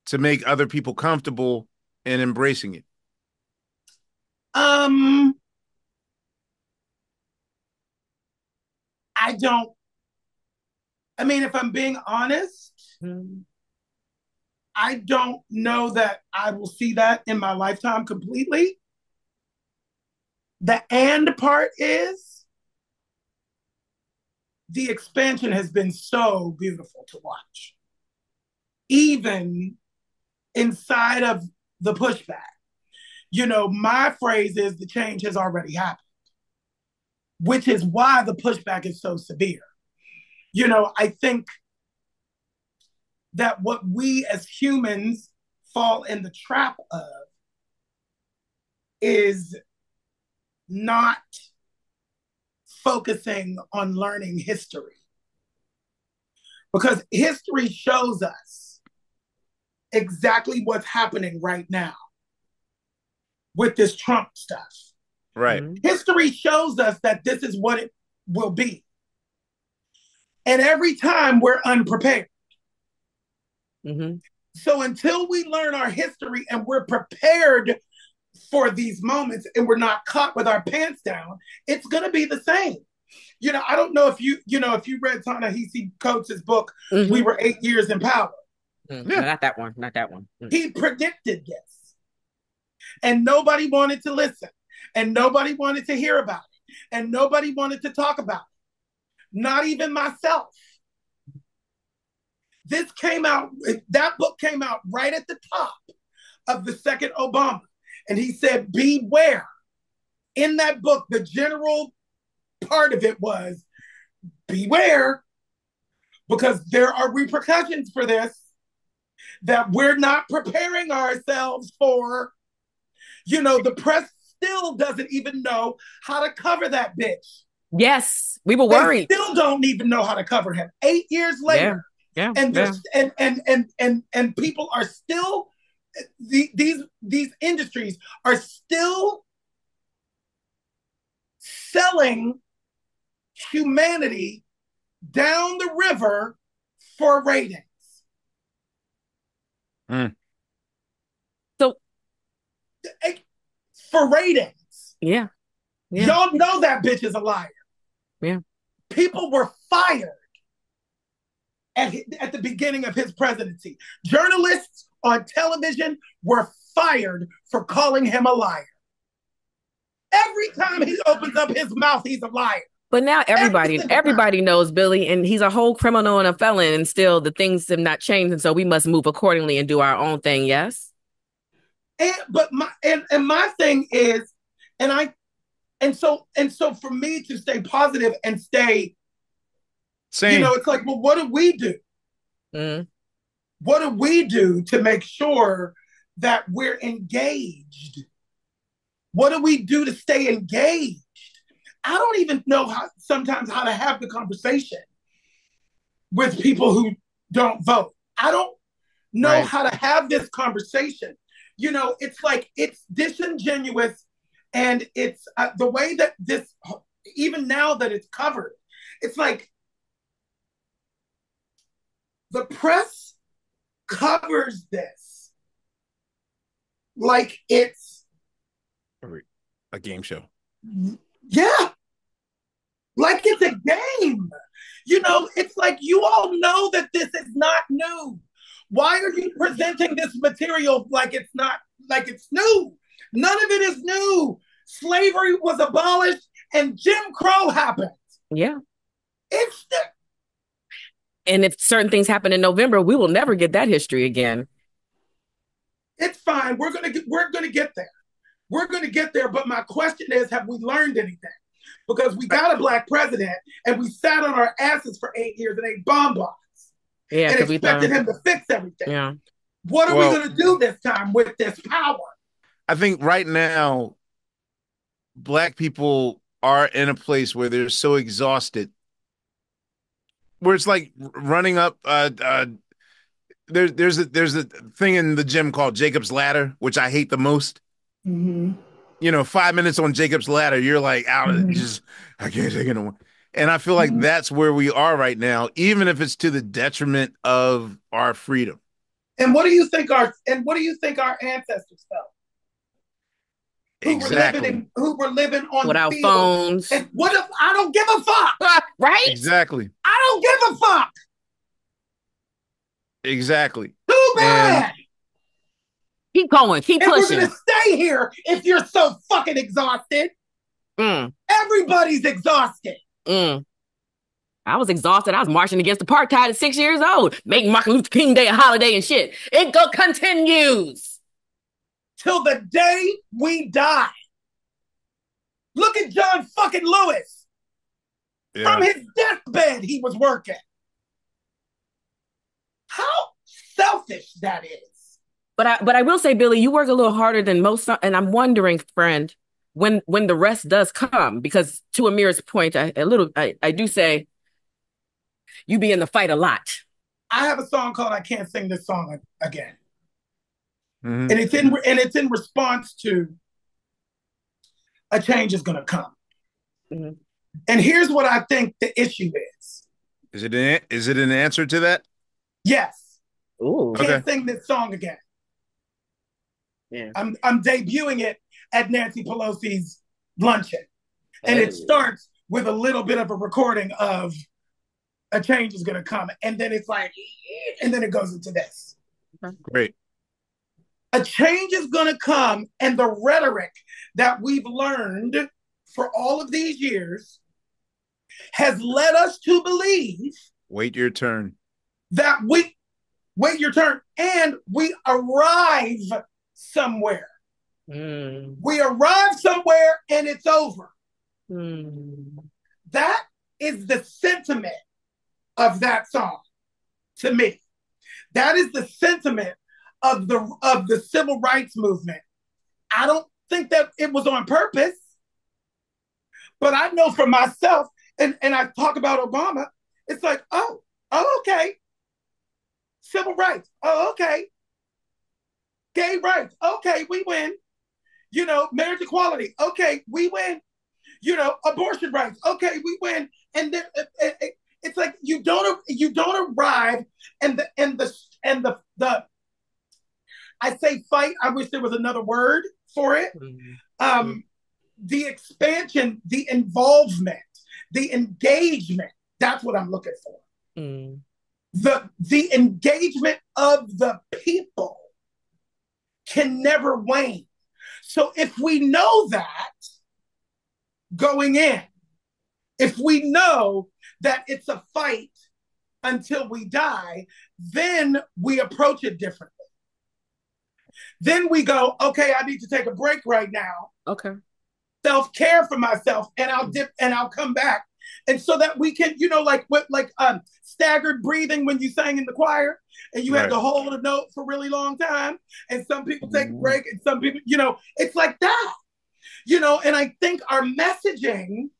to make other people comfortable in embracing it? I don't. I mean, if I'm being honest, I don't know that I will see that in my lifetime completely. The and part is the expansion has been so beautiful to watch, even inside of the pushback. You know, my phrase is the change has already happened, which is why the pushback is so severe. You know, I think that what we as humans fall in the trap of is not focusing on learning history. Because history shows us exactly what's happening right now with this Trump stuff. Right. History shows us that this is what it will be. And every time we're unprepared. So until we learn our history and we're prepared for these moments and we're not caught with our pants down, it's going to be the same. You know, I don't know if you read Ta-Nehisi Coates' book, We Were 8 Years in Power. Yeah. No, not that one. Not that one. He predicted this. And nobody wanted to listen. And nobody wanted to hear about it. And nobody wanted to talk about it. Not even myself. That book came out right at the top of the second Obama. And he said, beware. In that book, the general part of it was, beware, because there are repercussions for this that we're not preparing ourselves for. You know, the press still doesn't even know how to cover that bitch. Yes, we were worried. They still don't even know how to cover him. 8 years later. Yeah. And people are still, these industries are still selling humanity down the river for ratings. So for ratings. Yeah. Y'all know that bitch is a liar. Yeah. People were fired at the beginning of his presidency. Journalists on television were fired for calling him a liar. Every time he opens up his mouth, he's a liar. But now everybody knows Billy, and he's a whole criminal and a felon, and still the things have not changed, and so we must move accordingly and do our own thing. Yes. And my thing is, and so for me to stay positive and stay sane, you know, it's like, well, what do we do? What do we do to make sure that we're engaged? What do we do to stay engaged? I don't even know sometimes how to have the conversation with people who don't vote. I don't know how to have this conversation. You know, it's like, it's disingenuous, and it's the way that this, even now that it's covered, it's like the press covers this like it's a game show. Yeah. Like it's a game. You know, it's like, you all know that this is not new. Why are you presenting this material like it's new? None of it is new. Slavery was abolished and Jim Crow happened. Yeah. And if certain things happen in November, we will never get that history again. It's fine. We're gonna get there. We're gonna get there. But my question is, have we learned anything? because we got a black president and we sat on our asses for 8 years and ate bonbons Yeah, and because we expected thought, him to fix everything. yeah. What are we Well, going to do this time with this power? I think right now, black people are in a place where they're so exhausted, where it's like running up. There's a thing in the gym called Jacob's Ladder, which I hate the most. Mm-hmm. 5 minutes on Jacob's Ladder, you're like out, Mm-hmm. just I can't take it no more. And I feel like Mm-hmm. that's where we are right now, even if it's to the detriment of our freedom. And what do you think our ancestors felt? Exactly. Who were living on the Without field? phones. And what if I don't give a fuck? Right? Exactly. I don't give a fuck. Exactly. Too bad. And Keep going. Keep And we're pushing. gonna stay here if you're so fucking exhausted. Mm, Everybody's exhausted. mm. I was exhausted. I was marching against apartheid at 6 years old, making Martin Luther King Day a holiday and shit. It continues. Till the day we die. Look at John fucking Lewis. yeah. From his deathbed, he was working. How selfish that is. But I will say, Billy, you work a little harder than most, and I'm wondering, friend, when the rest does come, because to Ahmir's point, I do say you be in the fight a lot. I have a song called "I Can't Sing This Song Again," Mhm. and it's in response to a change is going to come. Mhm. And here's what I think the issue is. Is it an answer to that? Yes, Ooh. Okay. can't sing this song again. Yeah. I'm debuting it at Nancy Pelosi's luncheon, and Hey. it starts with a little bit of a recording of a change is going to come, and then it's like, and then it goes into this. Great. A change is going to come, and the rhetoric that we've learned for all of these years has led us to believe Wait your turn. that we wait your turn and we arrive somewhere. Mm. We arrive somewhere and it's over. Mm. That is the sentiment of that song to me. That is the sentiment of the civil rights movement. I don't think that it was on purpose, but I know for myself, and I talk about Obama, it's like, oh, okay. Civil rights, oh, okay. Gay rights, okay, we win. Marriage equality, okay, we win. Abortion rights, okay, we win. And then it's like you don't arrive, and the I say fight. I wish there was another word for it. Mm-hmm. The expansion, the involvement, the engagement. That's what I'm looking for. Mm. The engagement of the people can never wane. So if we know that going in, if we know that it's a fight until we die, then we approach it differently. Then we go, okay, I need to take a break right now. Okay. Self-care for myself, and I'll dip and I'll come back. And so that we can, like staggered breathing when you sang in the choir and you had to hold a note for a really long time. And some people take a break and some people, it's like that. And I think our messaging,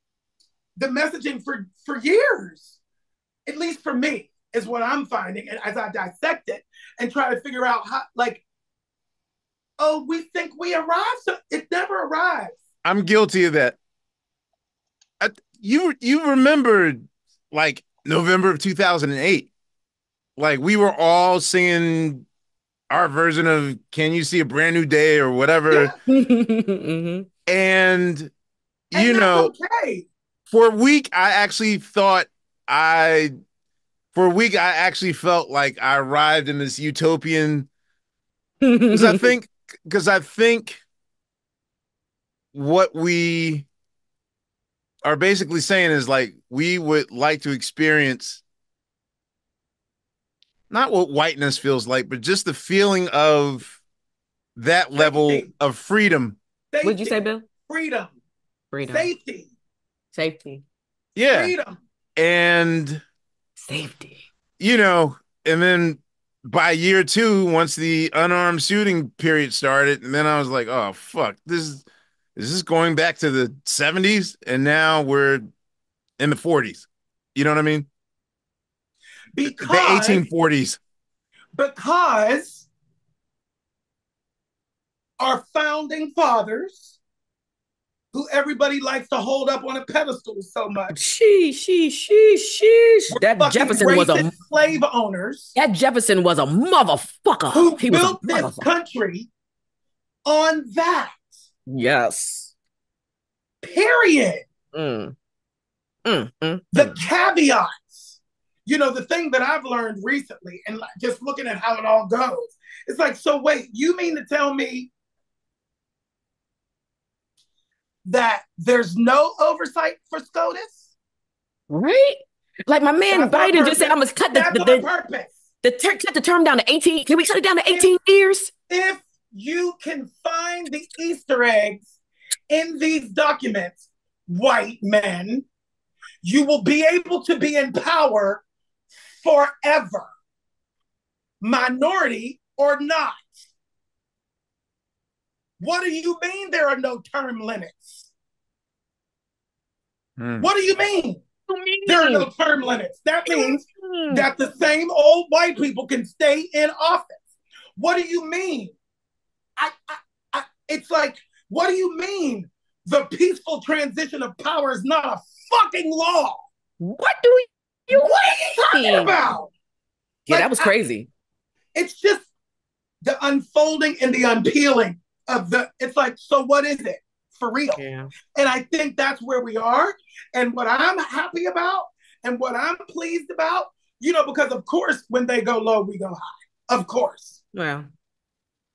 the messaging for years, at least for me, is what I'm finding. And as I dissect it and try to figure out how, we think we arrived. So it never arrives. I'm guilty of that. You remember like November of 2008, like we were all singing our version of "Can You See a Brand New Day" or whatever. Yeah. Mm-hmm. And that's okay. For a week I actually felt like I arrived in this utopian, because I think what we are basically saying is like we would like to experience not what whiteness feels like, but just the feeling of that level of freedom. Safety. What'd you say, Bill? Freedom. Freedom. Safety. Safety. Yeah. Freedom. And, Safety. And then by year 2, once the unarmed shooting period started, and then I was like, oh, fuck, is this going back to the 70s? And now we're in the 40s. You know what I mean? The 1840s. Because our founding fathers, who everybody likes to hold up on a pedestal so much. Sheesh. That Jefferson was a slave owners. That Jefferson was a motherfucker. Who built this country on that. Yes. Period. The caveats. The thing that I've learned recently, and just looking at how it all goes, it's like, so wait, you mean to tell me that there's no oversight for SCOTUS? Right? Like my man Biden just said, I'm going to cut cut the term down to 18. Can we cut it down to 18 years? If you can find the Easter eggs in these documents, white men, you will be able to be in power forever, minority or not. What do you mean there are no term limits? What do you mean? There are no term limits. That means that the same old white people can stay in office. What do you mean? It's like, what do you mean the peaceful transition of power is not a fucking law? What are you talking about? Yeah, that was crazy. It's just the unfolding and the unpeeling of it's like, so what is it for real? Yeah. And I think that's where we are. And what I'm happy about and what I'm pleased about, because of course, when they go low, we go high. Of course. Well.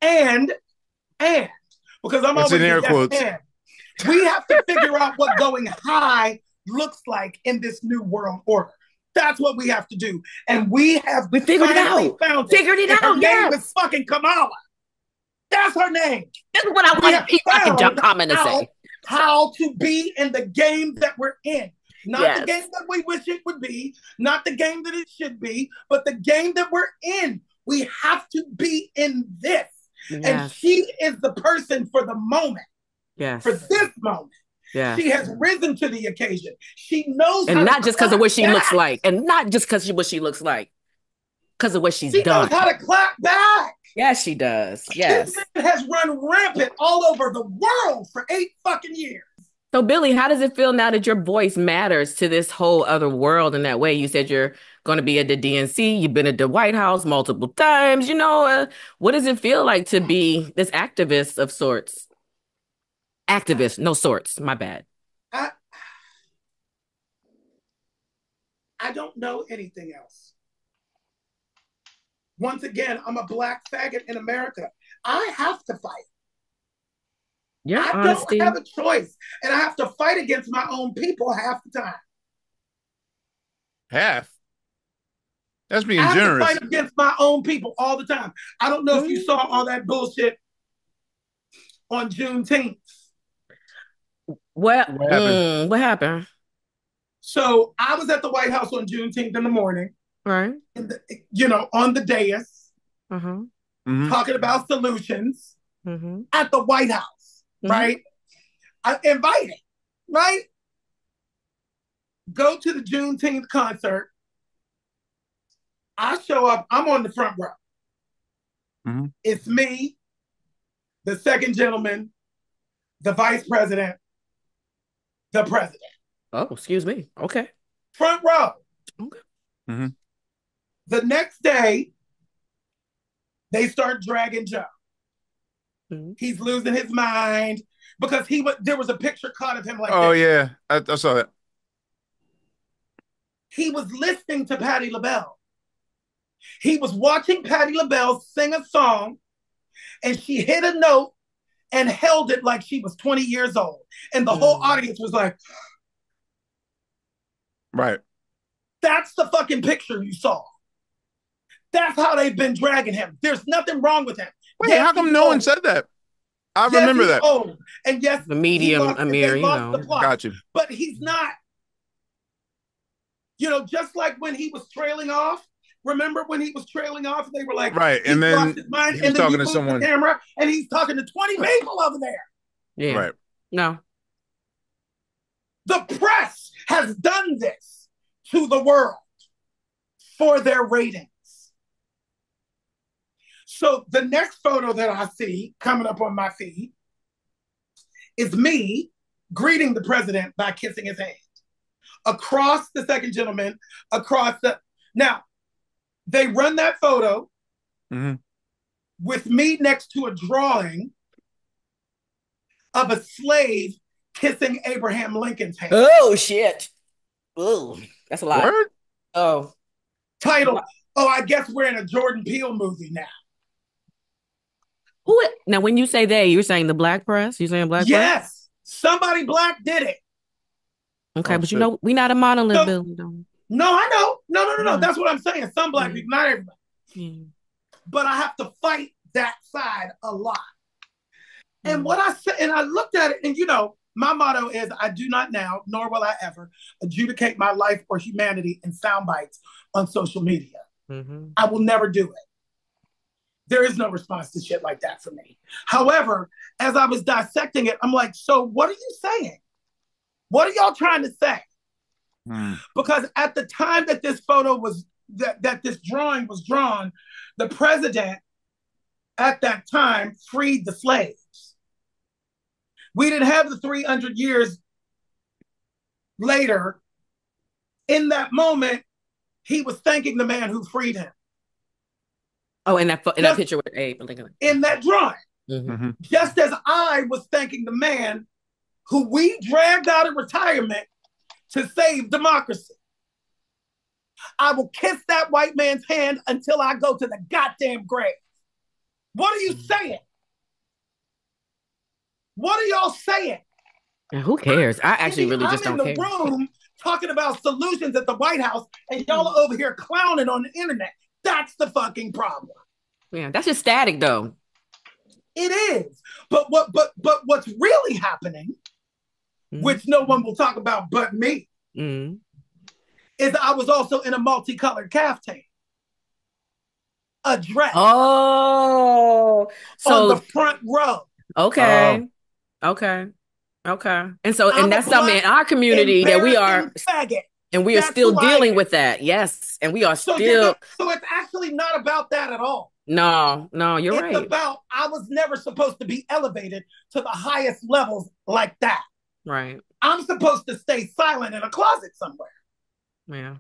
And because I'm always in air quotes. We have to figure out what going high looks like in this new world order. That's what we have to do. And we figured it out. Figured it out. Her name is fucking Kamala. That's her name. This is what I want to jump comment and say. How to be in the game that we're in. Not the game that we wish it would be, not the game that it should be, but the game that we're in. We have to be in this. Yes. And she is the person for the moment. Yes. For this moment. Yeah. She has risen to the occasion. She knows and not just because of what she looks like. And not just because of what she looks like. Because of what she's done. She knows how to clap back. Yes, she does. Yes. This man has run rampant all over the world for 8 fucking years. So, Billy, how does it feel now that your voice matters to this whole other world in that way? You said you're going to be at the DNC. You've been at the White House multiple times. What does it feel like to be this activist of sorts? Activist, no sorts. My bad. I don't know anything else. Once again, I'm a black faggot in America. I have to fight. I don't have a choice. And I have to fight against my own people half the time. Half? That's being generous. I have to fight against my own people all the time. I don't know if you saw all that bullshit on Juneteenth. What happened? So I was at the White House on Juneteenth in the morning. Right. On the dais, talking about solutions at the White House. Right? I invited, right? Go to the Juneteenth concert. I show up, I'm on the front row. It's me, the second gentleman, the vice president, the president. Oh, excuse me. Okay. Front row. Okay. The next day, they start dragging Joe. He's losing his mind because there was a picture caught of him like oh this. Yeah, I saw that. He was listening to Patti LaBelle. He was watching Patti LaBelle sing a song, and she hit a note and held it like she was 20 years old. And the whole audience was like, right. That's the fucking picture you saw. That's how they've been dragging him. There's nothing wrong with him. Wait, how come no one said that? I Yes, remember he's that. old. And yes, The medium, they Ahmir, lost the plot. Got you. But he's not, just like when he was trailing off. Remember when he was trailing off? They were like, Right. he And lost then his mind. he And was then you talking to move the someone. camera and he's talking to 20 people over there. Yeah. Right. No. The press has done this to the world for their ratings. So the next photo that I see coming up on my feed is me greeting the president by kissing his hand. Across the second gentleman, now, they run that photo with me next to a drawing of a slave kissing Abraham Lincoln's hand. Oh, shit. Oh, that's a lot. Word? Oh. Title, I guess we're in a Jordan Peele movie now. Now, when you say they, you're saying the black press? You're saying black press? Yes, somebody black did it. Okay, Oh, but shit. we're not a monolith So- building, though. No, I know. No. Yeah. That's what I'm saying. Some black people, not everybody. Yeah. But I have to fight that side a lot. And what I said, and I looked at it, and my motto is I do not now, nor will I ever, adjudicate my life or humanity in sound bites on social media. Mm-hmm. I will never do it. There is no response to shit like that for me. However, as I was dissecting it, I'm like, so what are you saying? What are y'all trying to say? Because at the time that this photo was, that this drawing was drawn, the president at that time freed the slaves. We didn't have the 300 years later. In that moment, he was thanking the man who freed him. Oh, in that picture with Abe Lincoln. In that drawing. Mm-hmm. Just as I was thanking the man who we dragged out of retirement to save democracy. I will kiss that white man's hand until I go to the goddamn grave. What are you saying? What are y'all saying? And who cares? I actually really just don't care. I'm in the room talking about solutions at the White House, and y'all are over here clowning on the internet. That's the fucking problem. Yeah, that's just static, though. It is. But what's really happening, which no one will talk about but me, is I was also in a multicolored caftan. A dress. Oh. On the front row. Okay. Okay. And so, and that's something in our community that we are, faggot. And we are still dealing with that. Yes. And we are so still. So it's actually not about that at all. No, you're right. It's about, I was never supposed to be elevated to the highest levels like that. Right. I'm supposed to stay silent in a closet somewhere. Yeah.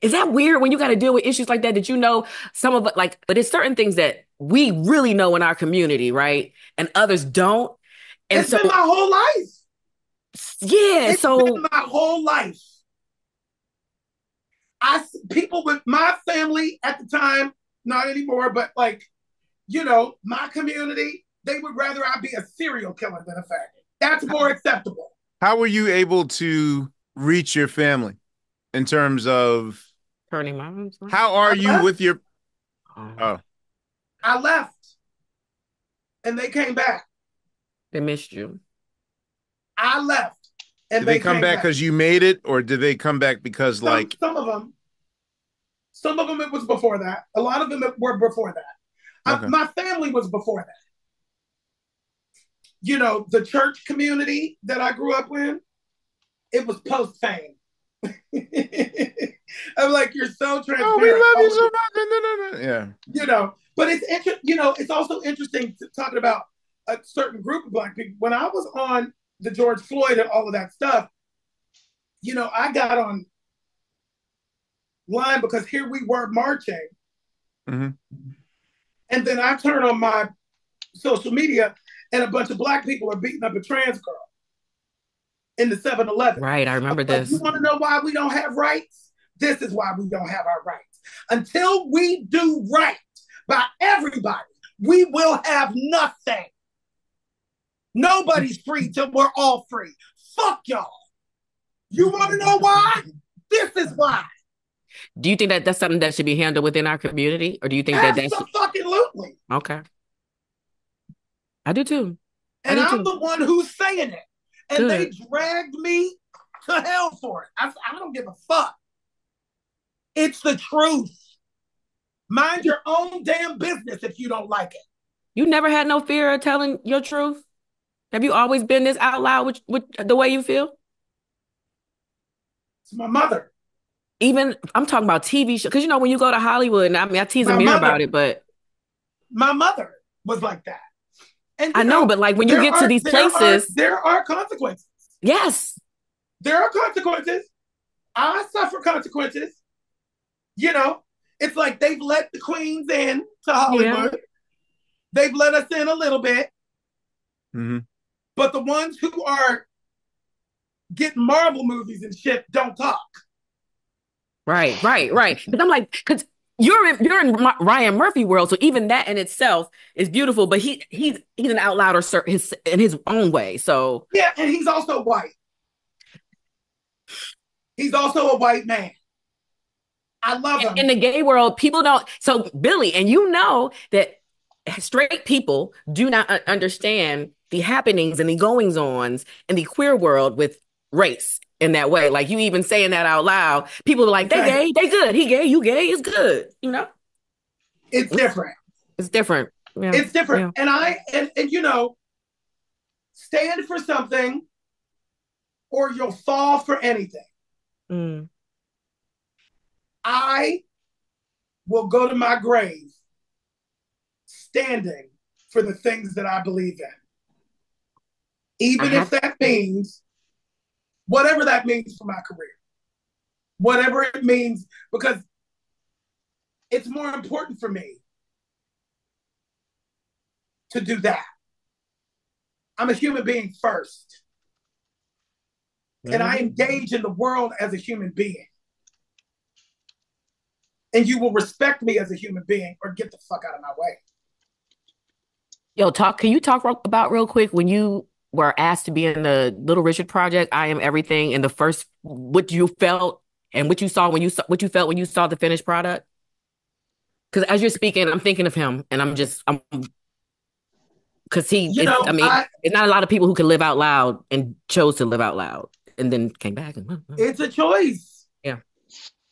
Is that weird when you got to deal with issues like that? Did you know some of it, but there's certain things that we really know in our community, right? And others don't. And it's been my whole life. Yeah. It's been my whole life. People with my family at the time, not anymore, but my community, they would rather I be a serial killer than a faggot. That's more acceptable. How were you able to reach your family in terms of turning moms? How are you with your? Oh, I left, and they came back. They missed you. I left, and did they come back because you made it, or did they come back because some of them it was before that. A lot of them were before that. Okay. My family was before that. The church community that I grew up in, it was post-fame. I'm like, you're so transparent. Oh, we love you so much. Yeah. But it's it's also interesting talking about a certain group of Black people. When I was on the George Floyd and all of that stuff, I got on line because here we were marching. Mm-hmm. And then I turn on my social media and a bunch of Black people are beating up a trans girl in the 7-Eleven. Right, I remember this. You want to know why we don't have rights? This is why we don't have our rights. Until we do right by everybody, we will have nothing. Nobody's free till we're all free. Fuck y'all. You want to know why? This is why. Do you think that that's something that should be handled within our community? Or do you think that that's... Absolutely. Okay. I do too. And I'm the one who's saying it. And they dragged me to hell for it. I don't give a fuck. It's the truth. Mind your own damn business if you don't like it. You never had no fear of telling your truth? Have you always been this out loud with the way you feel? It's my mother. Even, I'm talking about TV shows. Because, you know, when you go to Hollywood, and I mean, I tease Ahmir about it, but... My mother was like that. And I know, but like when you get to these places... There are consequences. Yes. There are consequences. I suffer consequences. You know, it's like they've let the queens in to Hollywood. Yeah. They've let us in a little bit. Mm-hmm. But the ones who are getting Marvel movies and shit don't talk. Right. Because I'm like, because you're in Ryan Murphy world, so even that in itself is beautiful. But he's an out louder in his own way. So yeah, and he's also white. He's also a white man. I love him. In the gay world, people don't. So Billy, and you know that straight people do not understand the happenings and the goings-ons in the queer world with race in that way. Like you even saying that out loud, people are like, they gay, they good. He gay, you gay, it's good. You know? It's different. It's different. Yeah. It's different. Yeah. And you know, stand for something or you'll fall for anything. Mm. I will go to my grave standing for the things that I believe in. Even if that means, whatever that means for my career. Whatever it means, because it's more important for me to do that. I'm a human being first. And I engage in the world as a human being. And you will respect me as a human being or get the fuck out of my way. Yo, can you talk about real quick when you were asked to be in the Little Richard project, I Am Everything, and the first, what you felt and what you felt when you saw the finished product? Because as you're speaking, I'm thinking of him, and because it's not a lot of people who can live out loud and chose to live out loud and then came back. It's a choice. Yeah.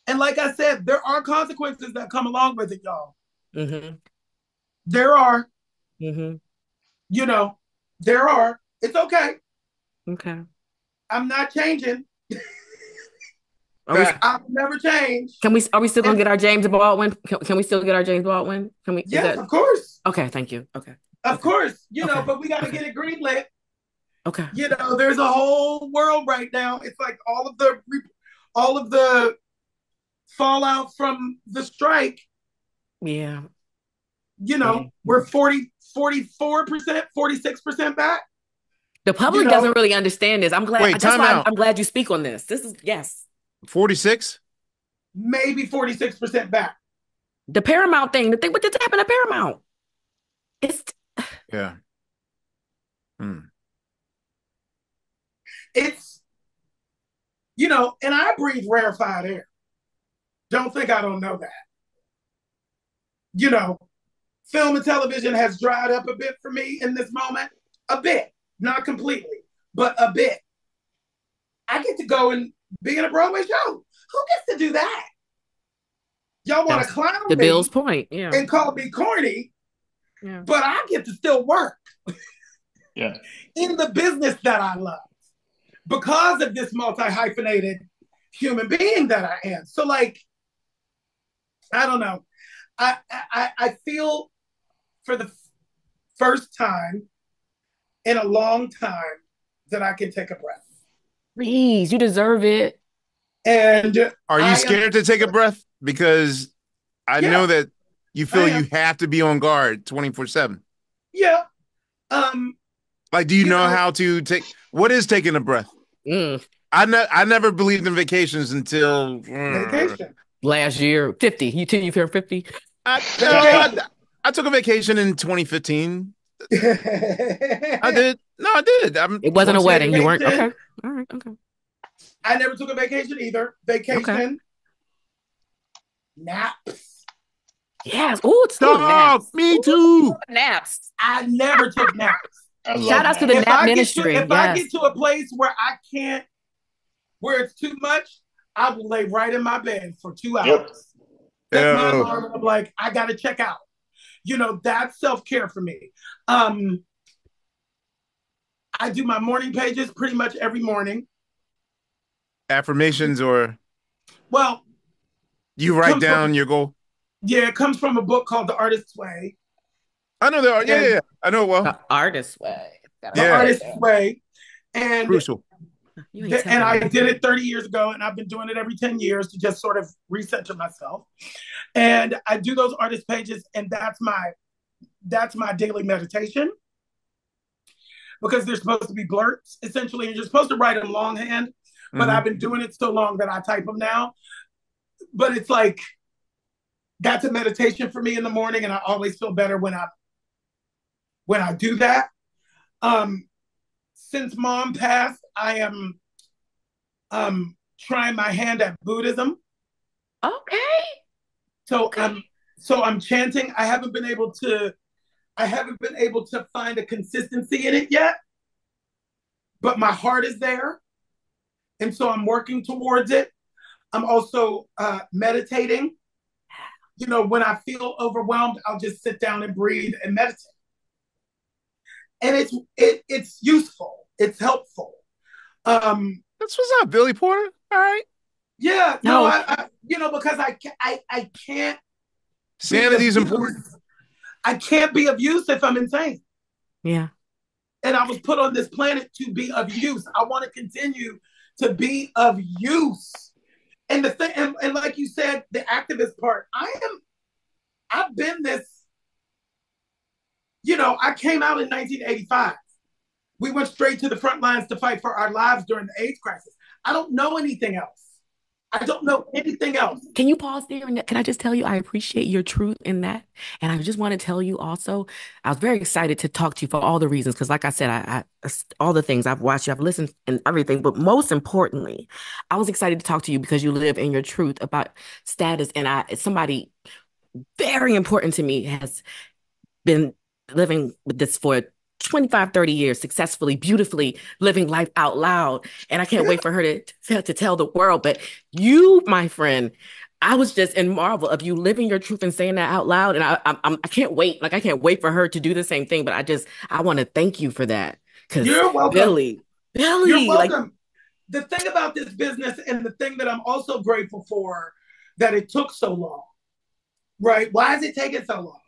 And like I said, there are consequences that come along with it, y'all. Mm-hmm. There are. Mm-hmm. You know, there are. It's okay. Okay. I'm not changing. I'll never change. Are we still gonna get our James Baldwin? Can we still get our James Baldwin? Can we? Yes, of course. Okay, thank you. Okay. Of course, you know, but we got to get it greenlit. Okay. You know, there's a whole world right now. It's like all of the fallout from the strike. Yeah. You know, we're 44%, 46% back. The public doesn't really understand this. I'm glad. Wait, time out. I'm glad you speak on this. This is, yes. 46? Maybe 46% back. The Paramount thing. What did happen to Paramount? Yeah. It's, you know, and I breathe rarefied air. Don't think I don't know that. You know, film and television has dried up a bit for me in this moment. A bit. Not completely, but a bit. I get to go and be in a Broadway show. Who gets to do that? Y'all want to clown me. The Bill's point, yeah. And call me corny, yeah. But I get to still work. Yeah. In the business that I love. Because of this multi-hyphenated human being that I am. So like, I don't know. I feel for the first time in a long time that I can take a breath. Please, you deserve it. And are you scared to take a breath? Because I know that you feel you have to be on guard 24/7. Yeah. Like, do you know how to take? What is taking a breath? I never believed in vacations until vacation last year. 50. You turned 50. I took a vacation in 2015. I did. No, I did. It wasn't a wedding. You weren't. Okay. All right. Okay. I never took a vacation either. Vacation. Okay. Naps. Yes. Oh, it's naps. Me too. Naps. I never took naps. I love Shout outs to the naps. nap ministry. If I Yes. get to a place where I can't, where it's too much, I will lay right in my bed for 2 hours. Yep. Set my Oh, alarm, and I'm like, I gotta check out. That's self-care for me. I do my morning pages pretty much every morning. affirmations, or Well, you it write comes down from your goal? yeah, it comes from a book called The Artist's Way. I know there are. Yeah, yeah, And yeah. I know it well. The artist way. Gotta The write Yeah, that Artist's down. Way. And crucial. You ain't and telling I me. did it 30 years ago, and I've been doing it every 10 years to just sort of recenter myself. And I do those artist pages, and that's my daily meditation, because they're supposed to be blurts, essentially, and you're supposed to write them longhand. But Hmm. I've been doing it so long that I type them now. But it's like that's a meditation for me in the morning, and I always feel better when I do that. Since mom passed, I am trying my hand at Buddhism. Okay. So Okay. I'm chanting. I haven't been able to find a consistency in it yet, but my heart is there, and so I'm working towards it. I'm also meditating. When I feel overwhelmed, I'll just sit down and breathe and meditate, and it's useful. It's helpful. That's what's up, Billy Porter. All right. Yeah, no, No. because I can't be of Sanity is important. use. I can't be of use if I'm insane. Yeah. And I was put on this planet to be of use. I want to continue to be of use. And the thing, and like you said, the activist part, I've been this, I came out in 1985. We went straight to the front lines to fight for our lives during the AIDS crisis. I don't know anything else. I don't know anything else. Can you pause there? And can I just tell you, I appreciate your truth in that. And I just want to tell you also, I was very excited to talk to you for all the reasons. Because like I said, I all the things I've watched you, I've listened and everything. But most importantly, I was excited to talk to you because you live in your truth about status. And somebody very important to me has been living with this for 25, 30 years, successfully, beautifully living life out loud. And I can't wait for her to tell the world. But you, my friend, I was just in marvel of you living your truth and saying that out loud. And I can't wait. Like, I can't wait for her to do the same thing. But I want to thank you for that. Because You're welcome. You're like, welcome. The thing about this business, and the thing that I'm also grateful for, that it took so long, right? Why is it taking so long?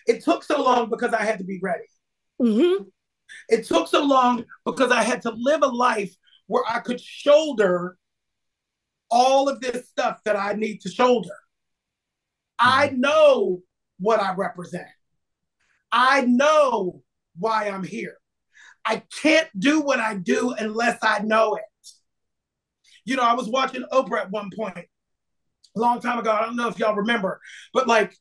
It took so long because I had to be ready. mm-hmm. It took so long because I had to live a life where I could shoulder all of this stuff that I need to shoulder. I know what I represent. I know why I'm here. I can't do what I do unless I know it. I was watching Oprah at one point, a long time ago. I don't know if y'all remember, but like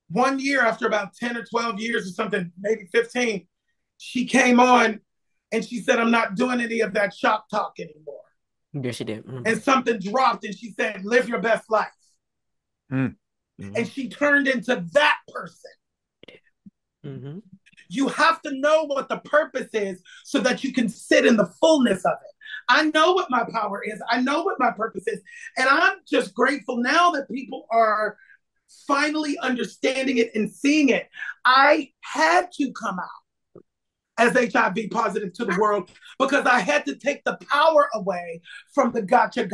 1 year after about 10 or 12 years or something, maybe 15, she came on and she said, I'm not doing any of that shop talk anymore. Yes, she did. Mm-hmm. And something dropped and she said, live your best life. Mm-hmm. And she turned into that person. Mm-hmm. You have to know what the purpose is so that you can sit in the fullness of it. I know what my power is. I know what my purpose is. And I'm just grateful now that people are finally understanding it and seeing it. I had to come out as HIV positive to the world because I had to take the power away from the gotcha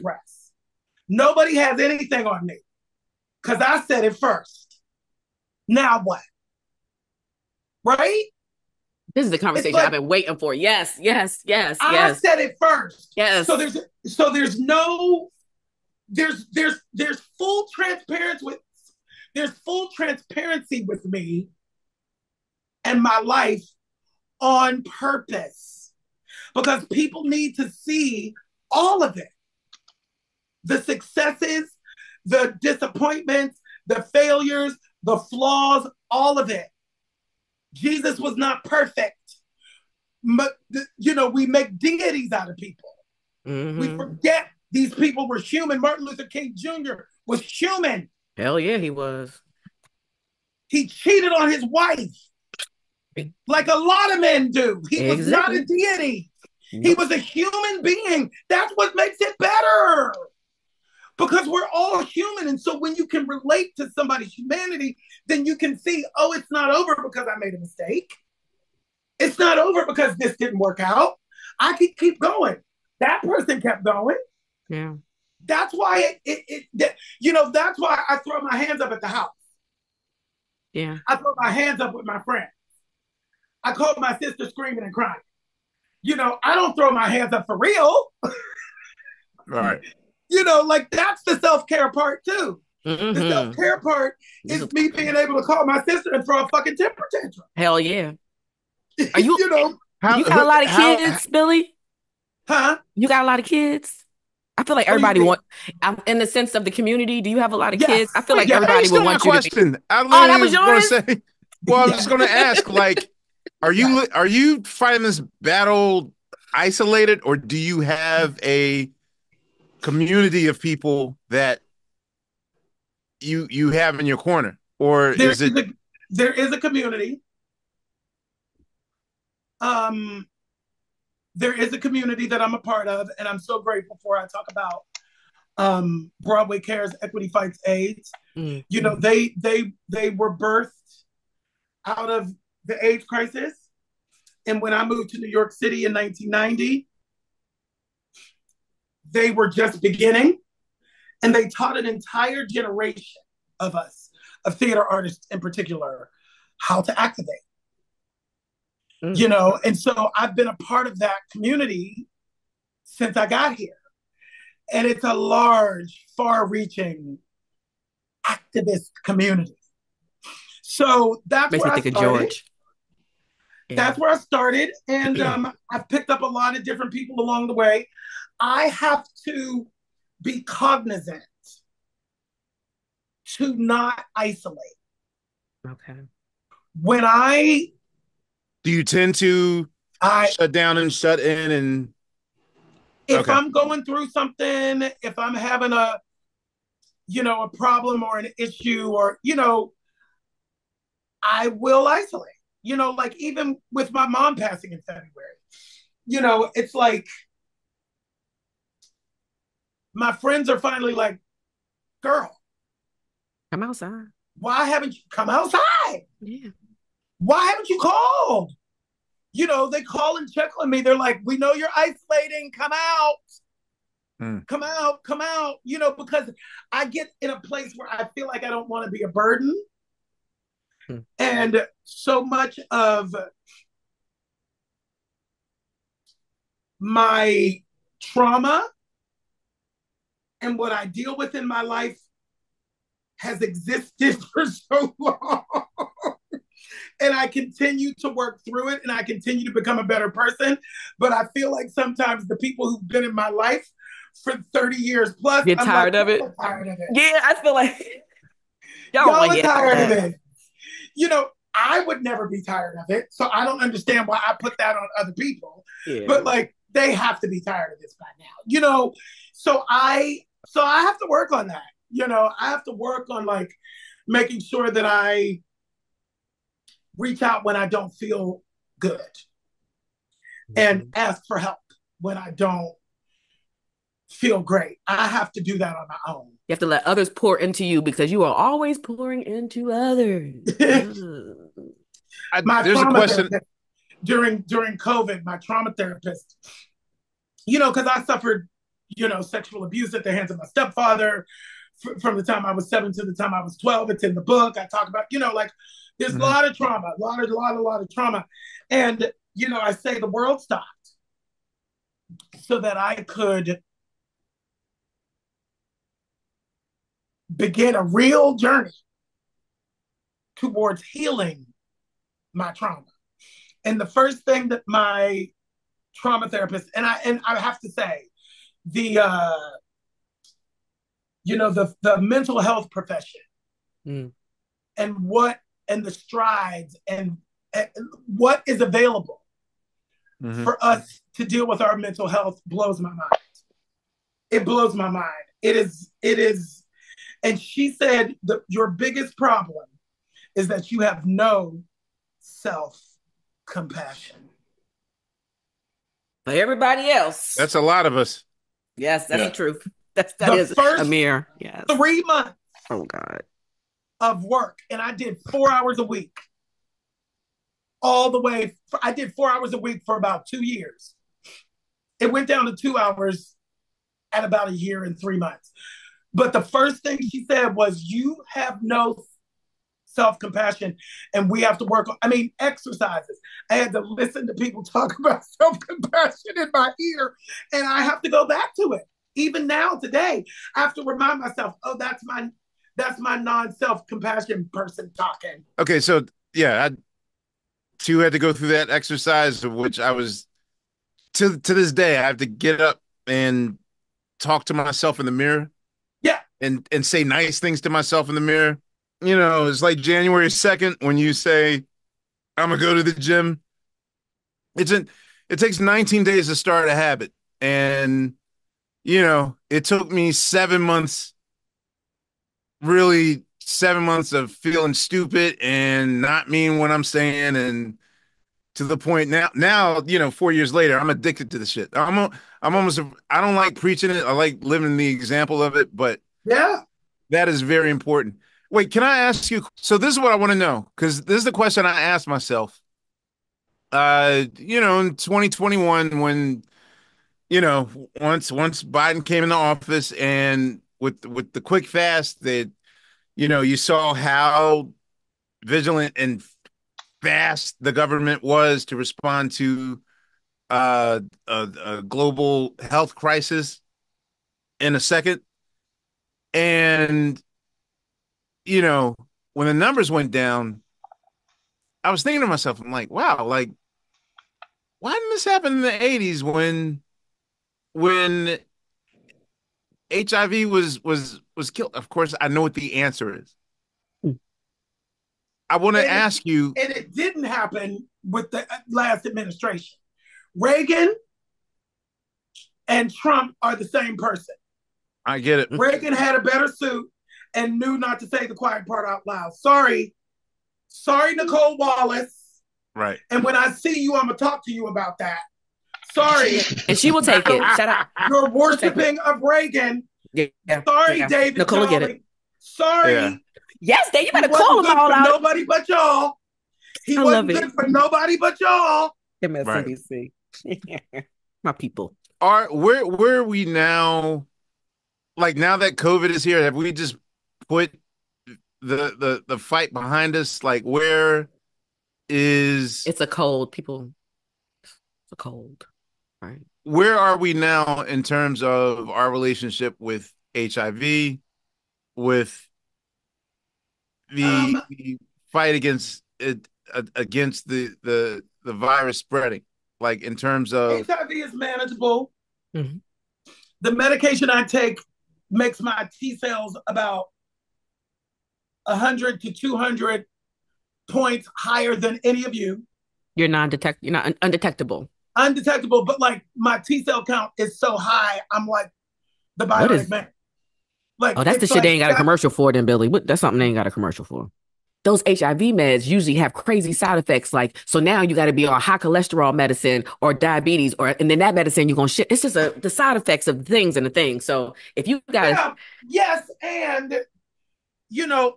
press. Nobody has anything on me because I said it first. Now what? Right? This is the conversation I've been waiting for. Yes. I said it first. Yes. So there's full transparency with me and my life on purpose, because people need to see all of it. The successes, the disappointments, the failures, the flaws, all of it. Jesus was not perfect. But, we make deities out of people. Mm-hmm. We forget these people were human. Martin Luther King Jr. was human. Hell yeah, he was. He cheated on his wife. like a lot of men do. He was not a Exactly. deity. He Nope. was a human being. That's what makes it better. Because we're all human. And so when you can relate to somebody's humanity, then you can see, oh, it's not over because I made a mistake. It's not over because this didn't work out. I could keep going. That person kept going. Yeah. That's why that's why I throw my hands up at the house. Yeah. I throw my hands up with my friends. I call my sister screaming and crying. I don't throw my hands up for real. Right. Like that's the self-care part too. The Mm-hmm. self-care part is me being able to call my sister and throw a fucking temper tantrum. Hell yeah. Are you you know, you got a lot of how kids, Billy? huh? You got a lot of kids? I feel like What do you everybody mean? want in the sense of the community. Do you have a lot of Yes. kids? I feel wait, like you everybody would stole my want you to be. question. I Oh, that literally was was going to yours? say, well, I was Yes. just going to ask, like, Yes. are you fighting this battle isolated, or do you have a community of people that you have in your corner, or There is it? is a there is a community. Um, there is a community that I'm a part of, and I'm so grateful for. I talk about Broadway Cares, Equity Fights AIDS. Mm-hmm. They were birthed out of the AIDS crisis, and when I moved to New York City in 1990, they were just beginning, and they taught an entire generation of us, of theater artists in particular, how to activate. And so I've been a part of that community since I got here. And it's a large, far reaching activist community. So that's Makes where me I think of started. George. Yeah. That's where I started. And I've picked up a lot of different people along the way. I have to be cognizant to not isolate. Okay. When Do you tend to I shut down and shut in and if okay? I'm going through something, if I'm having a problem or an issue, or I will isolate. Like even with my mom passing in February, it's like my friends are finally like, girl, Come outside. why haven't you come outside? Yeah. Why haven't you called? They call and check on me. They're like, we know you're isolating. Come out. Come out, come out, because I get in a place where I feel like I don't want to be a burden. And so much of my trauma and what I deal with in my life has existed for so long. And I continue to work through it, and I continue to become a better person. But I feel like sometimes the people who've been in my life for 30 years plus, Get I'm tired like, of it. tired of it. Yeah, I feel like y'all Y'all want are to tired of it. I would never be tired of it. So I don't understand why I put that on other people. Yeah. But like they have to be tired of this by now. So I have to work on that. I have to work on like making sure that I reach out when I don't feel good and ask for help when I don't feel great. I have to do that on my own. You have to let others pour into you because you are always pouring into others. My There's a trauma question therapist during COVID. My trauma therapist, because I suffered, sexual abuse at the hands of my stepfather from the time I was 7 to the time I was 12. It's in the book. I talk about, like there's a lot of trauma, a lot of trauma, and I say the world stopped so that I could begin a real journey towards healing my trauma. And the first thing that my trauma therapist, and I have to say, the the mental health profession and the strides and what is available for us to deal with our mental health blows my mind. It blows my mind. It is. And she said your biggest problem is that you have no self compassion. For everybody else. That's a lot of us. Yes, that's Yeah. the truth. That The is first Ahmir. Yes. 3 months Oh God. of work, and I did 4 hours a week. All the way, I did 4 hours a week for about 2 years. It went down to 2 hours at about a year and 3 months. But the first thing she said was, you have no self-compassion, and we have to work on, exercises. I had to listen to people talk about self-compassion in my ear, and I have to go back to it. Even now, today, I have to remind myself, oh, that's my non-self-compassion person talking. Okay, so yeah, I too had to go through that exercise, of which I was to this day. I have to get up and talk to myself in the mirror. Yeah. And say nice things to myself in the mirror. You know, it's like January 2nd when you say, I'm gonna go to the gym. It takes 19 days to start a habit. And, it took me 7 months, really 7 months of feeling stupid and not mean what I'm saying. And to the point now, 4 years later, I'm addicted to the shit. I'm almost, I don't like preaching it. I like living the example of it, but yeah, that is very important. Wait, can I ask you? So this is what I want to know, because this is the question I asked myself. In 2021, when once Biden came into office, and with the quick fast, that you saw how vigilant and fast the government was to respond to a global health crisis in a second, and when the numbers went down, I was thinking to myself, I'm like, wow, like, why didn't this happen in the 80s when HIV was killed? Of course, I know what the answer is. I want to ask you. And it didn't happen with the last administration. Reagan and Trump are the same person. I get it. Reagan had a better suit and knew not to say the quiet part out loud. Sorry, Nicole Wallace. Right. And when I see you, I'm going to talk to you about that. Sorry. And she will take it. Shut up. You're worshiping of Reagan. Yeah. Sorry, yeah. David. Nicole will get it. Sorry. Yeah. Yes, Dave, you better call them all out. Nobody but y'all. He wasn't good for nobody but y'all. MSNBC. Right. My people. Where are we now? Like, now that COVID is here, have we just put the fight behind us? Like, where is it's a cold, people? It's a cold, right? Where are we now in terms of our relationship with HIV, with the fight against it, against the virus spreading? Like, in terms of HIV is manageable. Mm-hmm. The medication I take makes my T cells about 100 to 200 points higher than any of you. You're not undetectable. Undetectable, but like my T cell count is so high, I'm like the bionic man. Like, that's the shit they ain't got a commercial for, then, Billy. That's something they ain't got a commercial for. Those HIV meds usually have crazy side effects. Like, so now you got to be on high cholesterol medicine or diabetes, and then that medicine you're going to shit. It's just the side effects of things and the things. So if you guys. Yeah, yes. And,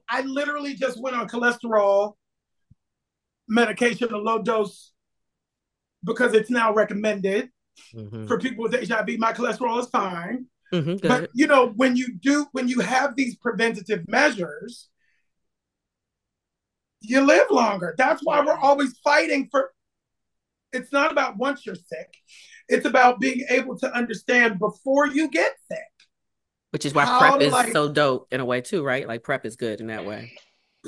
I literally just went on cholesterol medication, a low dose, because it's now recommended for people with HIV. My cholesterol is fine. Mm-hmm, but, when you have these preventative measures, you live longer. That's why we're always fighting for. It's not about once you're sick. It's about being able to understand before you get sick. Which is why PrEP is so dope in a way too, right? Like, PrEP is good in that way.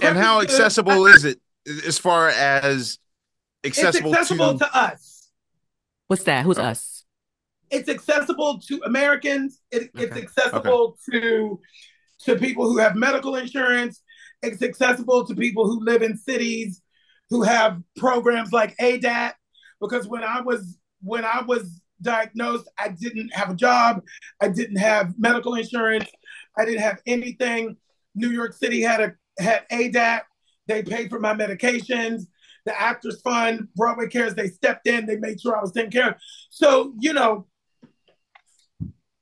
And how accessible is it, as far as accessible? It's accessible to us. What's that? Who's us? It's accessible to Americans. It's accessible to people who have medical insurance. It's accessible to people who live in cities who have programs like ADAT. Because when I was diagnosed, I didn't have a job. I didn't have medical insurance. I didn't have anything. New York City had ADAT. They paid for my medications. the Actors Fund, Broadway Cares, they stepped in, they made sure I was taken care of. So,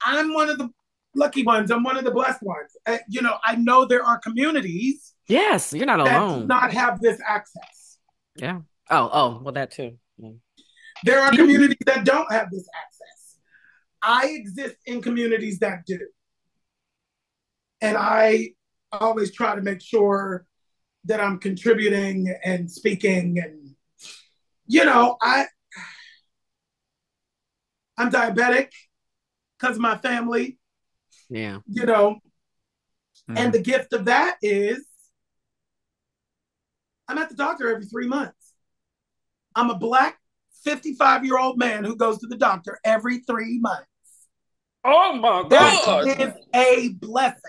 I'm one of the lucky ones. I'm one of the blessed ones. I know there are communities. Yes, you're not that do alone. not have this access. Yeah. Oh, well, that too. Yeah. There are communities that don't have this access. I exist in communities that do. And I always try to make sure that I'm contributing and speaking. And, I'm diabetic because of my family. Yeah. And the gift of that is I'm at the doctor every 3 months. I'm a Black 55-year-old man who goes to the doctor every 3 months. Oh my God. That is a blessing.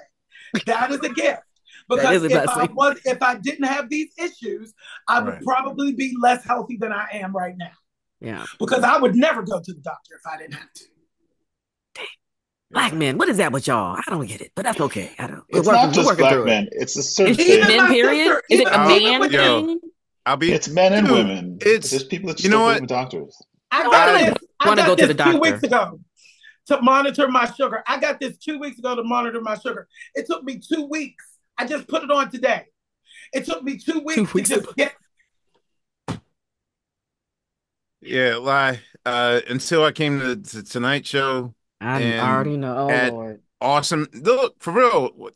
That is a gift. Because if I didn't have these issues, I would probably be less healthy than I am right now. Yeah. Because I would never go to the doctor if I didn't have to. Black men, what is that with y'all? I don't get it, but that's okay. I don't. It's not just Black men. It's a certain thing. Men, period? Is it a man thing? It's men and women. There's people that still believe in doctors. I want to go to the doctor 2 weeks ago to monitor my sugar. I got this 2 weeks ago to monitor my sugar. It took me 2 weeks. I just put it on today. It took me 2 weeks to just get. Yeah, until I came to Tonight Show. I already know. Oh, Lord. Awesome. Look, for real.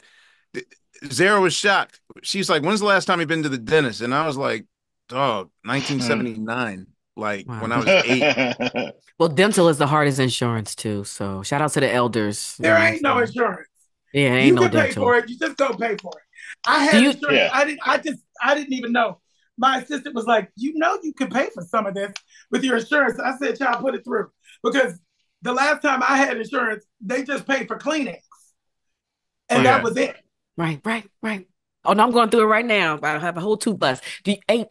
Zara was shocked. She's like, when's the last time you've been to the dentist? And I was like, dog, 1979. When I was 8. Well, dental is the hardest insurance too. So shout out to the elders. There ain't no insurance. Yeah, ain't no dental. You can pay for it. You just don't pay for it. I had insurance. Yeah. I didn't even know. My assistant was like, you can pay for some of this with your insurance. I said, child, put it through. Because the last time I had insurance, they just paid for cleanings. And that was it. Right. Oh, no, I'm going through it right now. I have a whole toothbrush.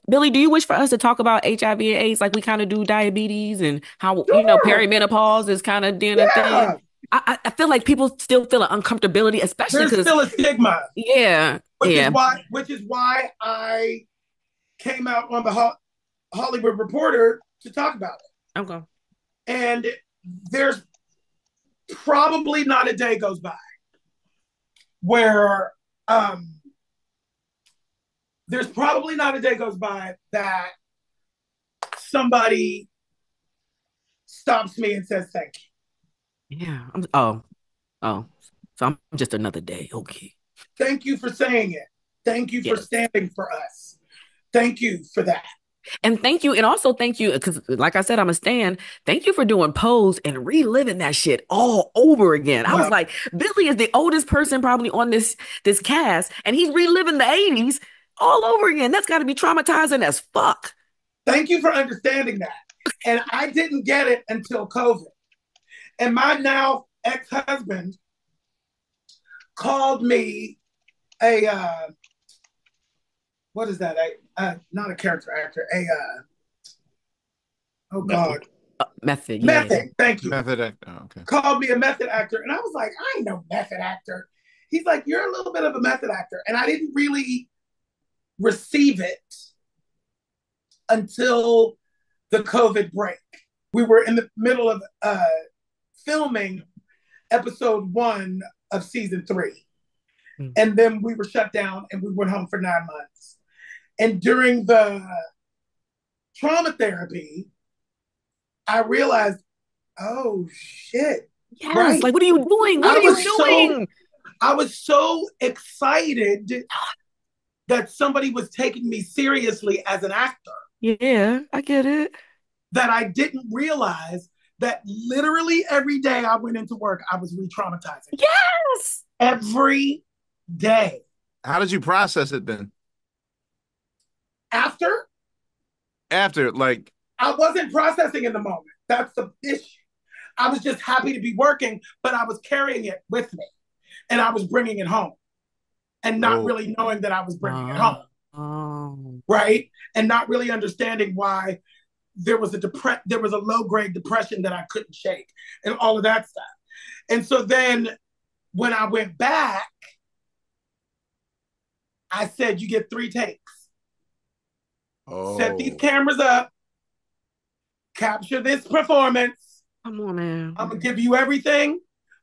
Billy, do you wish for us to talk about HIV and AIDS like we kind of do diabetes and how, perimenopause is kind of doing a thing? I feel like people still feel an uncomfortability, especially because there's still a stigma. Yeah. Which is why I came out on the Hollywood Reporter to talk about it. Okay. And there's probably not a day goes by where that somebody stops me and says thank you. Yeah. So I'm just another day. Okay. Thank you for saying it. Thank you for standing for us. Thank you for that. And thank you. And also thank you, because like I said, I'm a stan. Thank you for doing Pose and reliving that shit all over again. I was like, Billy is the oldest person probably on this cast, and he's reliving the 80s all over again. That's got to be traumatizing as fuck. Thank you for understanding that. And I didn't get it until COVID. And my now ex-husband called me what is that? Not a character actor. Method. Method. Thank you. Method actor. Oh, okay. Called me a method actor, and I was like, I ain't no method actor. He's like, you're a little bit of a method actor, and I didn't really receive it until the COVID break. We were in the middle of filming episode 1 of season 3. And then we were shut down and we went home for 9 months. And during the trauma therapy, I realized, oh shit. Yes, right? Like, what are you doing? What are you doing? I was so excited that somebody was taking me seriously as an actor. Yeah, I get it. That I didn't realize that literally every day I went into work, I was re-traumatizing. Yes! Every day. How did you process it then? After, like... I wasn't processing in the moment. That's the issue. I was just happy to be working, but I was carrying it with me. And I was bringing it home. And not really knowing that I was bringing it home. Right? And not really understanding why there was a low-grade depression that I couldn't shake. And all of that stuff. And so then when I went back, I said, you get 3 takes. set these Oh. cameras up, capture this performance. Come on, man. I'm gonna give you everything,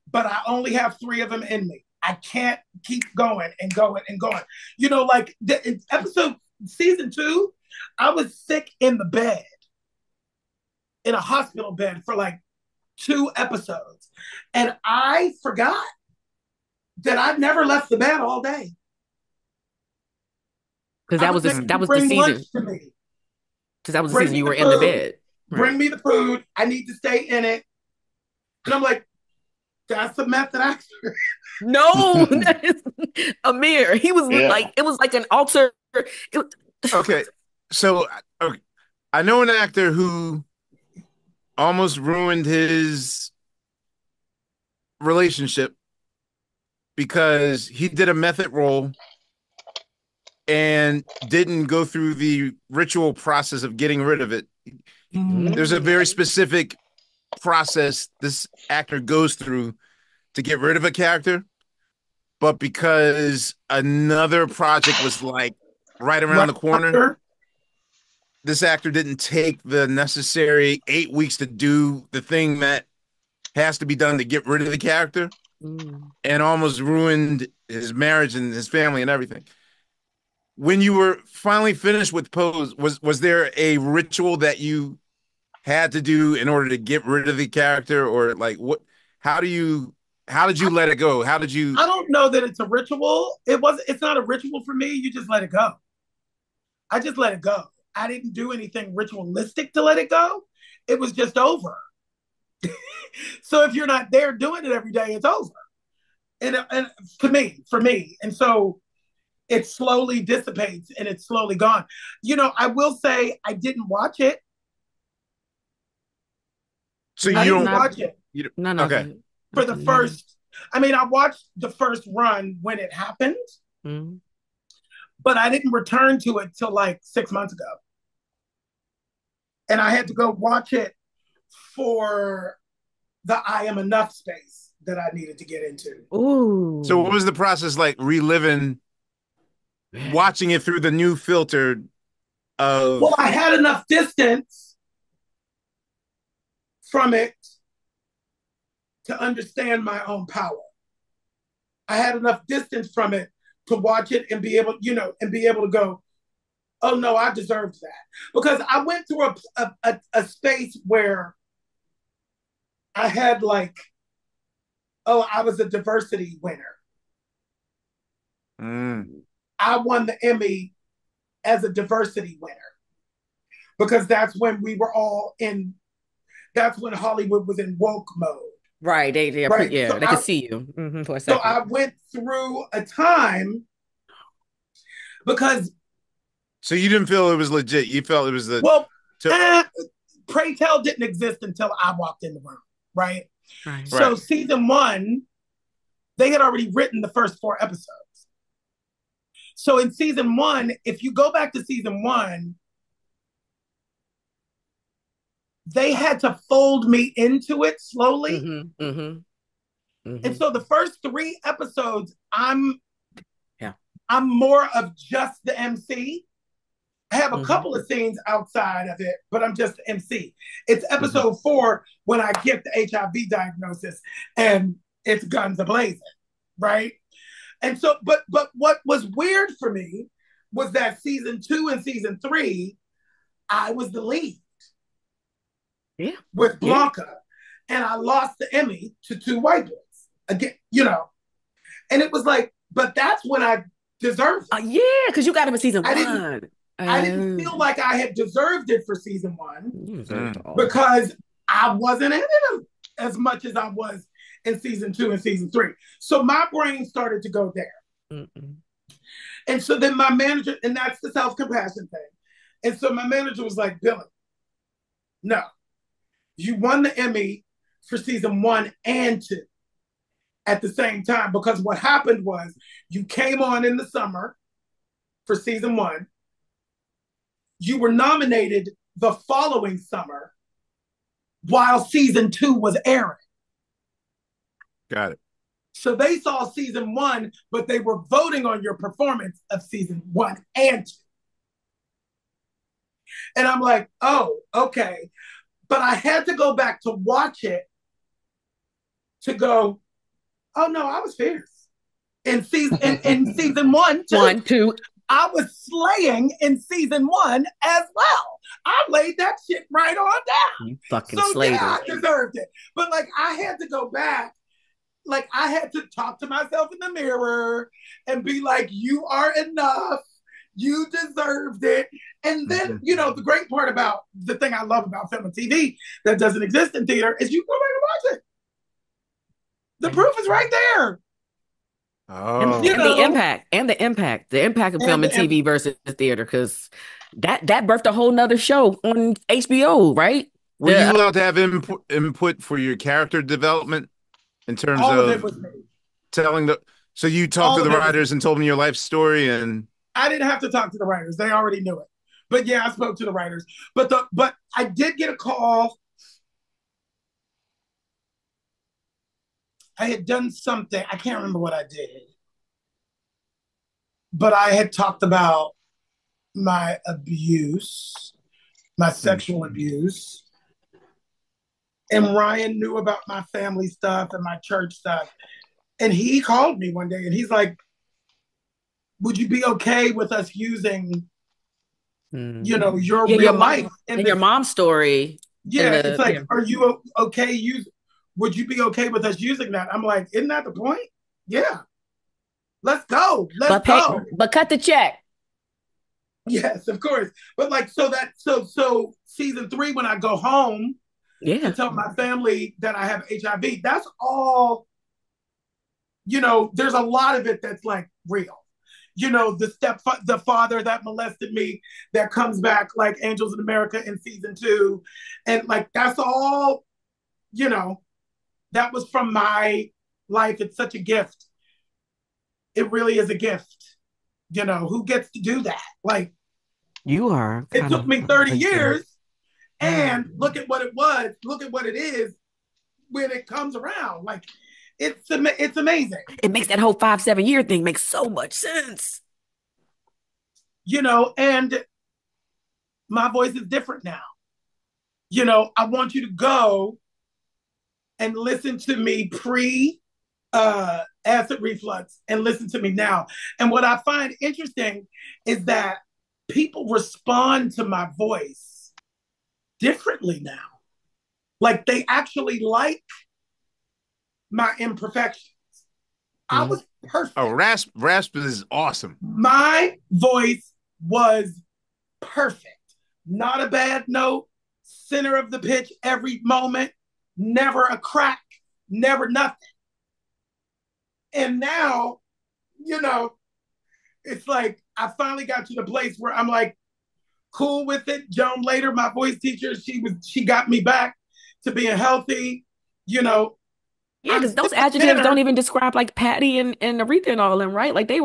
but I only have 3 of them in me. I can't keep going and going and going. You know, like the episode season 2, I was sick in the bed, in a hospital bed for like 2 episodes. And I forgot that I'd never left the bed all day. Because I was making that you was the bring season. lunch to me. Because that was the Bring season me you the were in the food. bed. Right. Bring me the food. I need to stay in it. And I'm like, that's a method actor. No, that is Ahmir. He was Yeah. like, it was like an alter. It, Okay. So okay. I know an actor who almost ruined his relationship because he did a method role and didn't go through the ritual process of getting rid of it. There's a very specific process this actor goes through to get rid of a character, but because another project was like right around Right the corner, after. this actor didn't take the necessary 8 weeks to do the thing that has to be done to get rid of the character and almost ruined his marriage and his family and everything. When you were finally finished with Pose, was there a ritual that you had to do in order to get rid of the character, or like what? How do you? How did you let it go? How did you? I don't know that it's a ritual. It's not a ritual for me. You just let it go. I just let it go. I didn't do anything ritualistic to let it go. It was just over. So if you're not there doing it every day, it's over. And for me. And so it slowly dissipates and it's slowly gone. You know, I will say I didn't watch it. So I you didn't don't. not watch it You none of okay? it. for the first. I mean, I watched the first run when it happened, Mm-hmm. but I didn't return to it till like 6 months ago. And I had to go watch it for the I am enough space that I needed to get into. Ooh. So what was the process like reliving, watching it through the new filter Well, of? I had enough distance from it to understand my own power. I had enough distance from it to watch it and be able, and be able to go, oh no, I deserved that. Because I went through a space where I had like, oh, I was a diversity winner. I won the Emmy as a diversity winner because that's when we were all in, that's when Hollywood was in woke mode. Right. Right. Yeah, they could see you for a So second. I went through a time because. So you didn't feel it was legit. You felt it was the. Well, So, Pray Tell didn't exist until I walked in the room. Right. Right. So right. season 1, they had already written the first 4 episodes. So in season 1, if you go back to season 1, they had to fold me into it slowly. And so the first 3 episodes, I'm more of just the MC. I have a couple of scenes outside of it, but I'm just the MC. It's episode 4 when I get the HIV diagnosis and it's guns a-blazing, right? And so, but what was weird for me was that season 2 and season 3, I was the lead. Yeah. With Blanca. And I lost the Emmy to 2 white boys. Again, And it was like, but that's when I deserved it. Yeah, because you got him in season 1. I didn't feel like I had deserved it for season 1 You deserved all. because I wasn't in it as much as I was in season 2 and season 3. So my brain started to go there. And so then my manager, and that's the self-compassion thing. And so my manager was like, Billy, no, you won the Emmy for season 1 and 2 at the same time, because what happened was you came on in the summer for season 1. You were nominated the following summer while season 2 was airing. Got it. So they saw season 1, but they were voting on your performance of season 1 and 2. And I'm like, oh, okay. But I had to go back to watch it to go, oh no, I was fierce. In season one, too. One, two. I was slaying in season one as well. I laid that shit right on down. You fucking So slayed yeah, it. I deserved it. But like I had to go back. Like I had to talk to myself in the mirror and be like, you are enough. You deserved it. And then, you know, the great part about the thing I love about film and TV that doesn't exist in theater is you go back and watch it. The proof is right there. Oh, And the impact of film and TV versus theater, because that birthed a whole nother show on HBO, right? Were you allowed to have input for your character development in terms all of of it was me. telling the? So you talked to the writers and told them your life story, and I didn't have to talk to the writers; they already knew it. But yeah, I spoke to the writers. But I did get a call. I had done something. I can't remember what I did. But I had talked about my abuse, my sexual abuse. And Ryan knew about my family stuff and my church stuff. And he called me one day and he's like, would you be okay with us using, you know, your real life? And your mom's story. Yeah, it's like, are you okay? Would you be okay with us using that? I'm like, isn't that the point? Yeah. Let's go. Let's go. But cut the check. Yes, of course. But like, so season 3, when I go home to tell my family that I have HIV, that's all, you know, there's a lot of it that's like real. You know, the father that molested me that comes back like Angels in America in season 2. And like, that's all, you know, that was from my life. It's such a gift. It really is a gift. You know, who gets to do that? Like, you are. It took me 30 years, and look at what it was. Look at what it is when it comes around. Like, it's amazing. It makes that whole 5-7 year thing make so much sense. You know, and my voice is different now. You know, I want you to go and listen to me pre acid reflux and listen to me now. And what I find interesting is that people respond to my voice differently now. Like they actually like my imperfections. I was perfect. Oh, rasp is awesome. My voice was perfect. Not a bad note, center of the pitch every moment, never a crack, never nothing. And now, you know, it's like I finally got to the place where I'm like cool with it. Joan later, my voice teacher, she got me back to being healthy, you know. Yeah, because those adjectives don't even describe like Patty and Aretha and all of them, right? Like they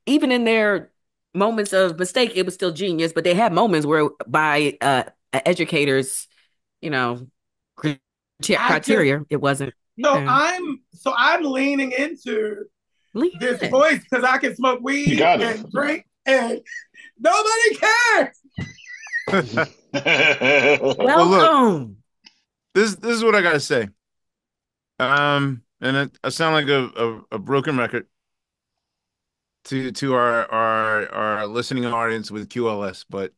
even in their moments of mistake, it was still genius, but they had moments where by educators, you know, criteria, it wasn't. So I'm leaning into this voice because I can smoke weed and drink and nobody cares. Well, look, this is what I gotta say. And I sound like a broken record to our listening audience with QLS, but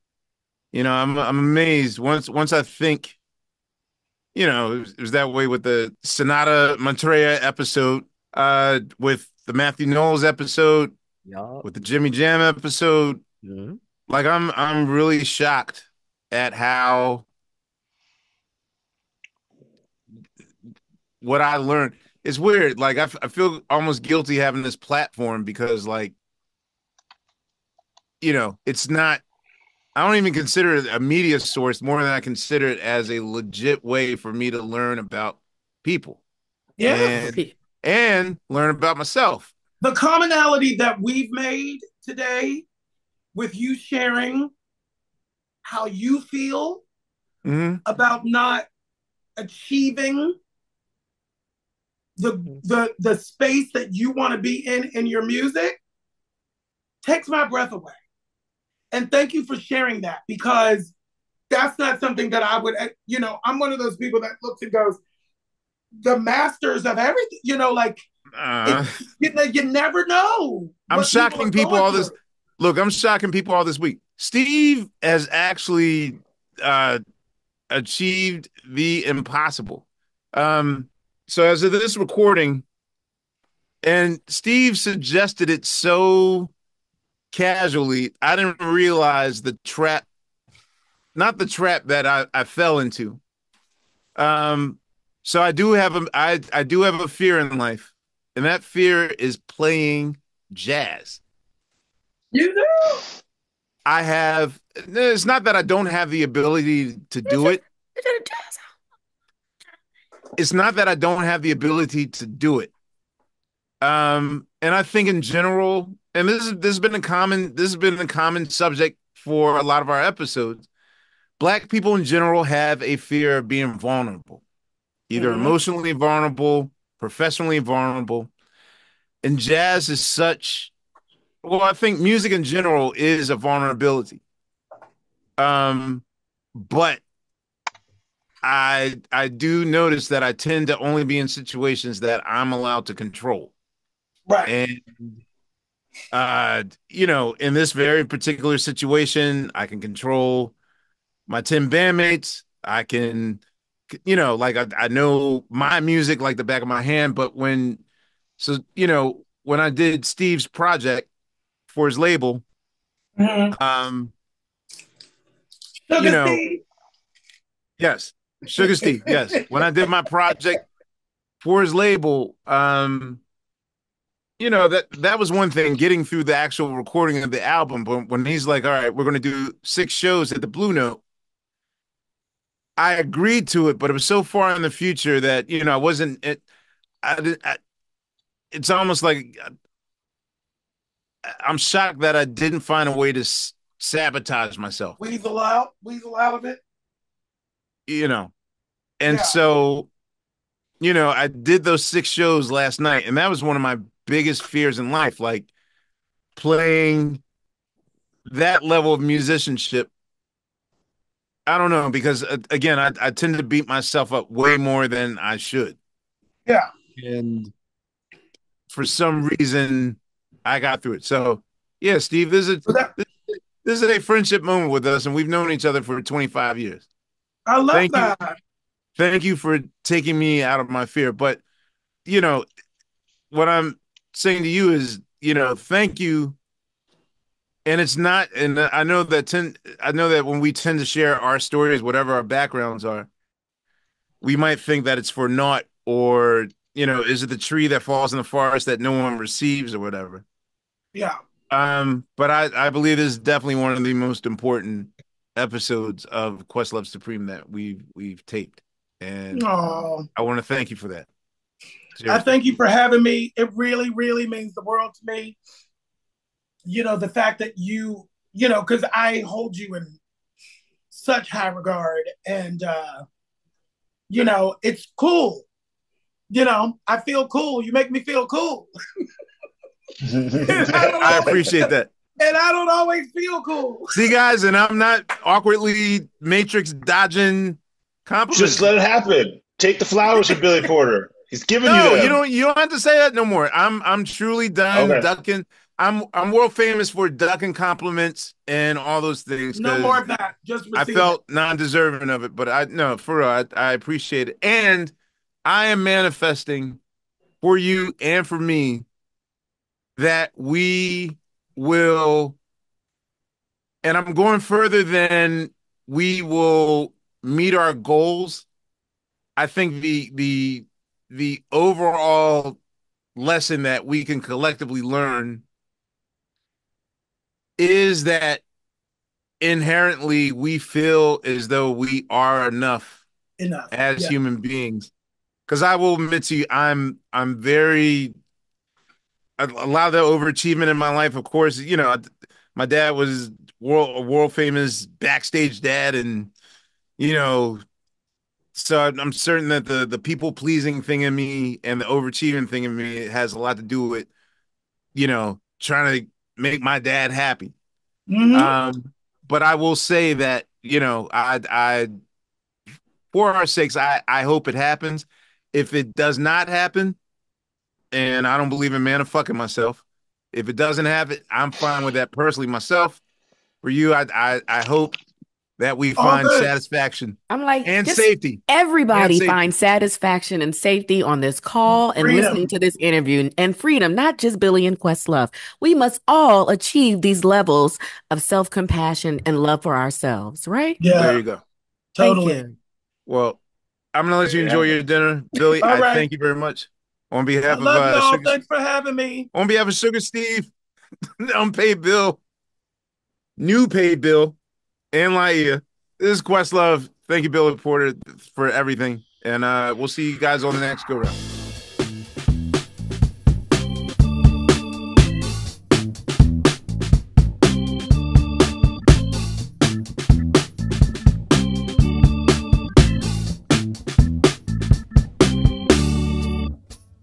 you know, I'm amazed once I think, you know, it was that way with the Sonata Montoya episode, with the Matthew Knowles episode, with the Jimmy Jam episode. Mm-hmm. Like I'm really shocked at how what I learned. It's weird. Like I feel almost guilty having this platform because, like, you know, it's not. I don't even consider it a media source more than I consider it as a legit way for me to learn about people. Yeah. And learn about myself. The commonality that we've made today with you sharing how you feel about not achieving the space that you want to be in your music takes my breath away. And thank you for sharing that, because that's not something that I would, I'm one of those people that looks and goes, the masters of everything, like it, Uh, you never know I'm what people shocking are people going all through. this. Look, I'm shocking people all this week. Steve has actually uh, achieved the impossible. Um, so as of this recording, and Steve suggested it so casually, I didn't realize the trap, not the trap that I fell into. Um, so I do have a fear in life, and that fear is playing jazz. You do. I have, it's not that I don't have the ability to do it. It's not that I don't have the ability to do it. And I think in general, and this has been a common subject for a lot of our episodes. Black people in general have a fear of being vulnerable, either Mhm. emotionally vulnerable, professionally vulnerable. And jazz is such, well, I think music in general is a vulnerability. Um, but I do notice that I tend to only be in situations that I'm allowed to control. Right. And in this very particular situation, I can control my 10 bandmates. I can, like I know my music like the back of my hand, but when I did Steve's project for his label, Mhm. um, you Sugar know, Steve. yes, Sugar Steve, yes. When I did my project for his label, that was one thing, getting through the actual recording of the album. But when he's like, all right, we're going to do 6 shows at the Blue Note, I agreed to it, but it was so far in the future that, I wasn't, it's almost like I'm shocked that I didn't find a way to sabotage myself, Weasel out of it. you know? And Yeah. so, I did those 6 shows last night, and that was one of my biggest fears in life, like playing that level of musicianship. I don't know, because again, I tend to beat myself up way more than I should. Yeah. And for some reason, I got through it. So, yeah, Steve, So that this is a friendship moment with us, and we've known each other for 25 years. I love Thank you. that. Thank you for taking me out of my fear. But, you know, what I'm saying to you is, thank you. And it's not, and I know that when we tend to share our stories, whatever our backgrounds are, we might think that it's for naught, or, is it the tree that falls in the forest that no one receives or whatever. Yeah. But I believe this is definitely one of the most important episodes of Questlove Supreme that we've taped. And Oh, I want to thank you for that. I Seriously. thank you for having me. It really, really means the world to me. The fact that because I hold you in such high regard, and it's cool. I feel cool. You make me feel cool. and I don't I always appreciate that. and I don't always feel cool. See, guys, and I'm not awkwardly matrix dodging Just compliments. let it happen. Take the flowers from Billy Porter. He's giving you No, them. you don't have to say that no more. I'm truly done Okay. ducking. I'm world famous for ducking compliments and all those things, No more because of that. Just I receive it. felt non-deserving of it. But I no, for real, I appreciate it. And I am manifesting for you and for me that we will, and I'm going further than we will meet our goals. I think the overall lesson that we can collectively learn is that inherently we feel as though we are enough Enough. as Yeah. human beings. Because I will admit to you, I'm very, a lot of the overachievement in my life, of course, my dad was world famous backstage dad, and you know so I'm certain that the people pleasing thing in me and the overachieving thing in me has a lot to do with trying to make my dad happy. But I will say that, for our sakes, I hope it happens. If it does not happen, and I don't believe in man of fucking myself, if it doesn't have it, I'm fine with that personally myself. For you, I hope that we All find good. satisfaction I'm like, and just safety. everybody find satisfaction and safety on this call and listening Freedom. to this interview and freedom, not just Billy and Questlove. We must all achieve these levels of self-compassion and love for ourselves, right? There Yeah, you go. Thank totally. you. Well, I'm gonna let There you you enjoy have your it. dinner, Billy. All I right. thank you very much on I behalf of love y'all. Sugar. Thanks for having me. On behalf of Sugar Steve, unpaid bill, new paid bill, and Laia. This is Questlove. Thank you, Billy Porter, for everything, and we'll see you guys on the next go round.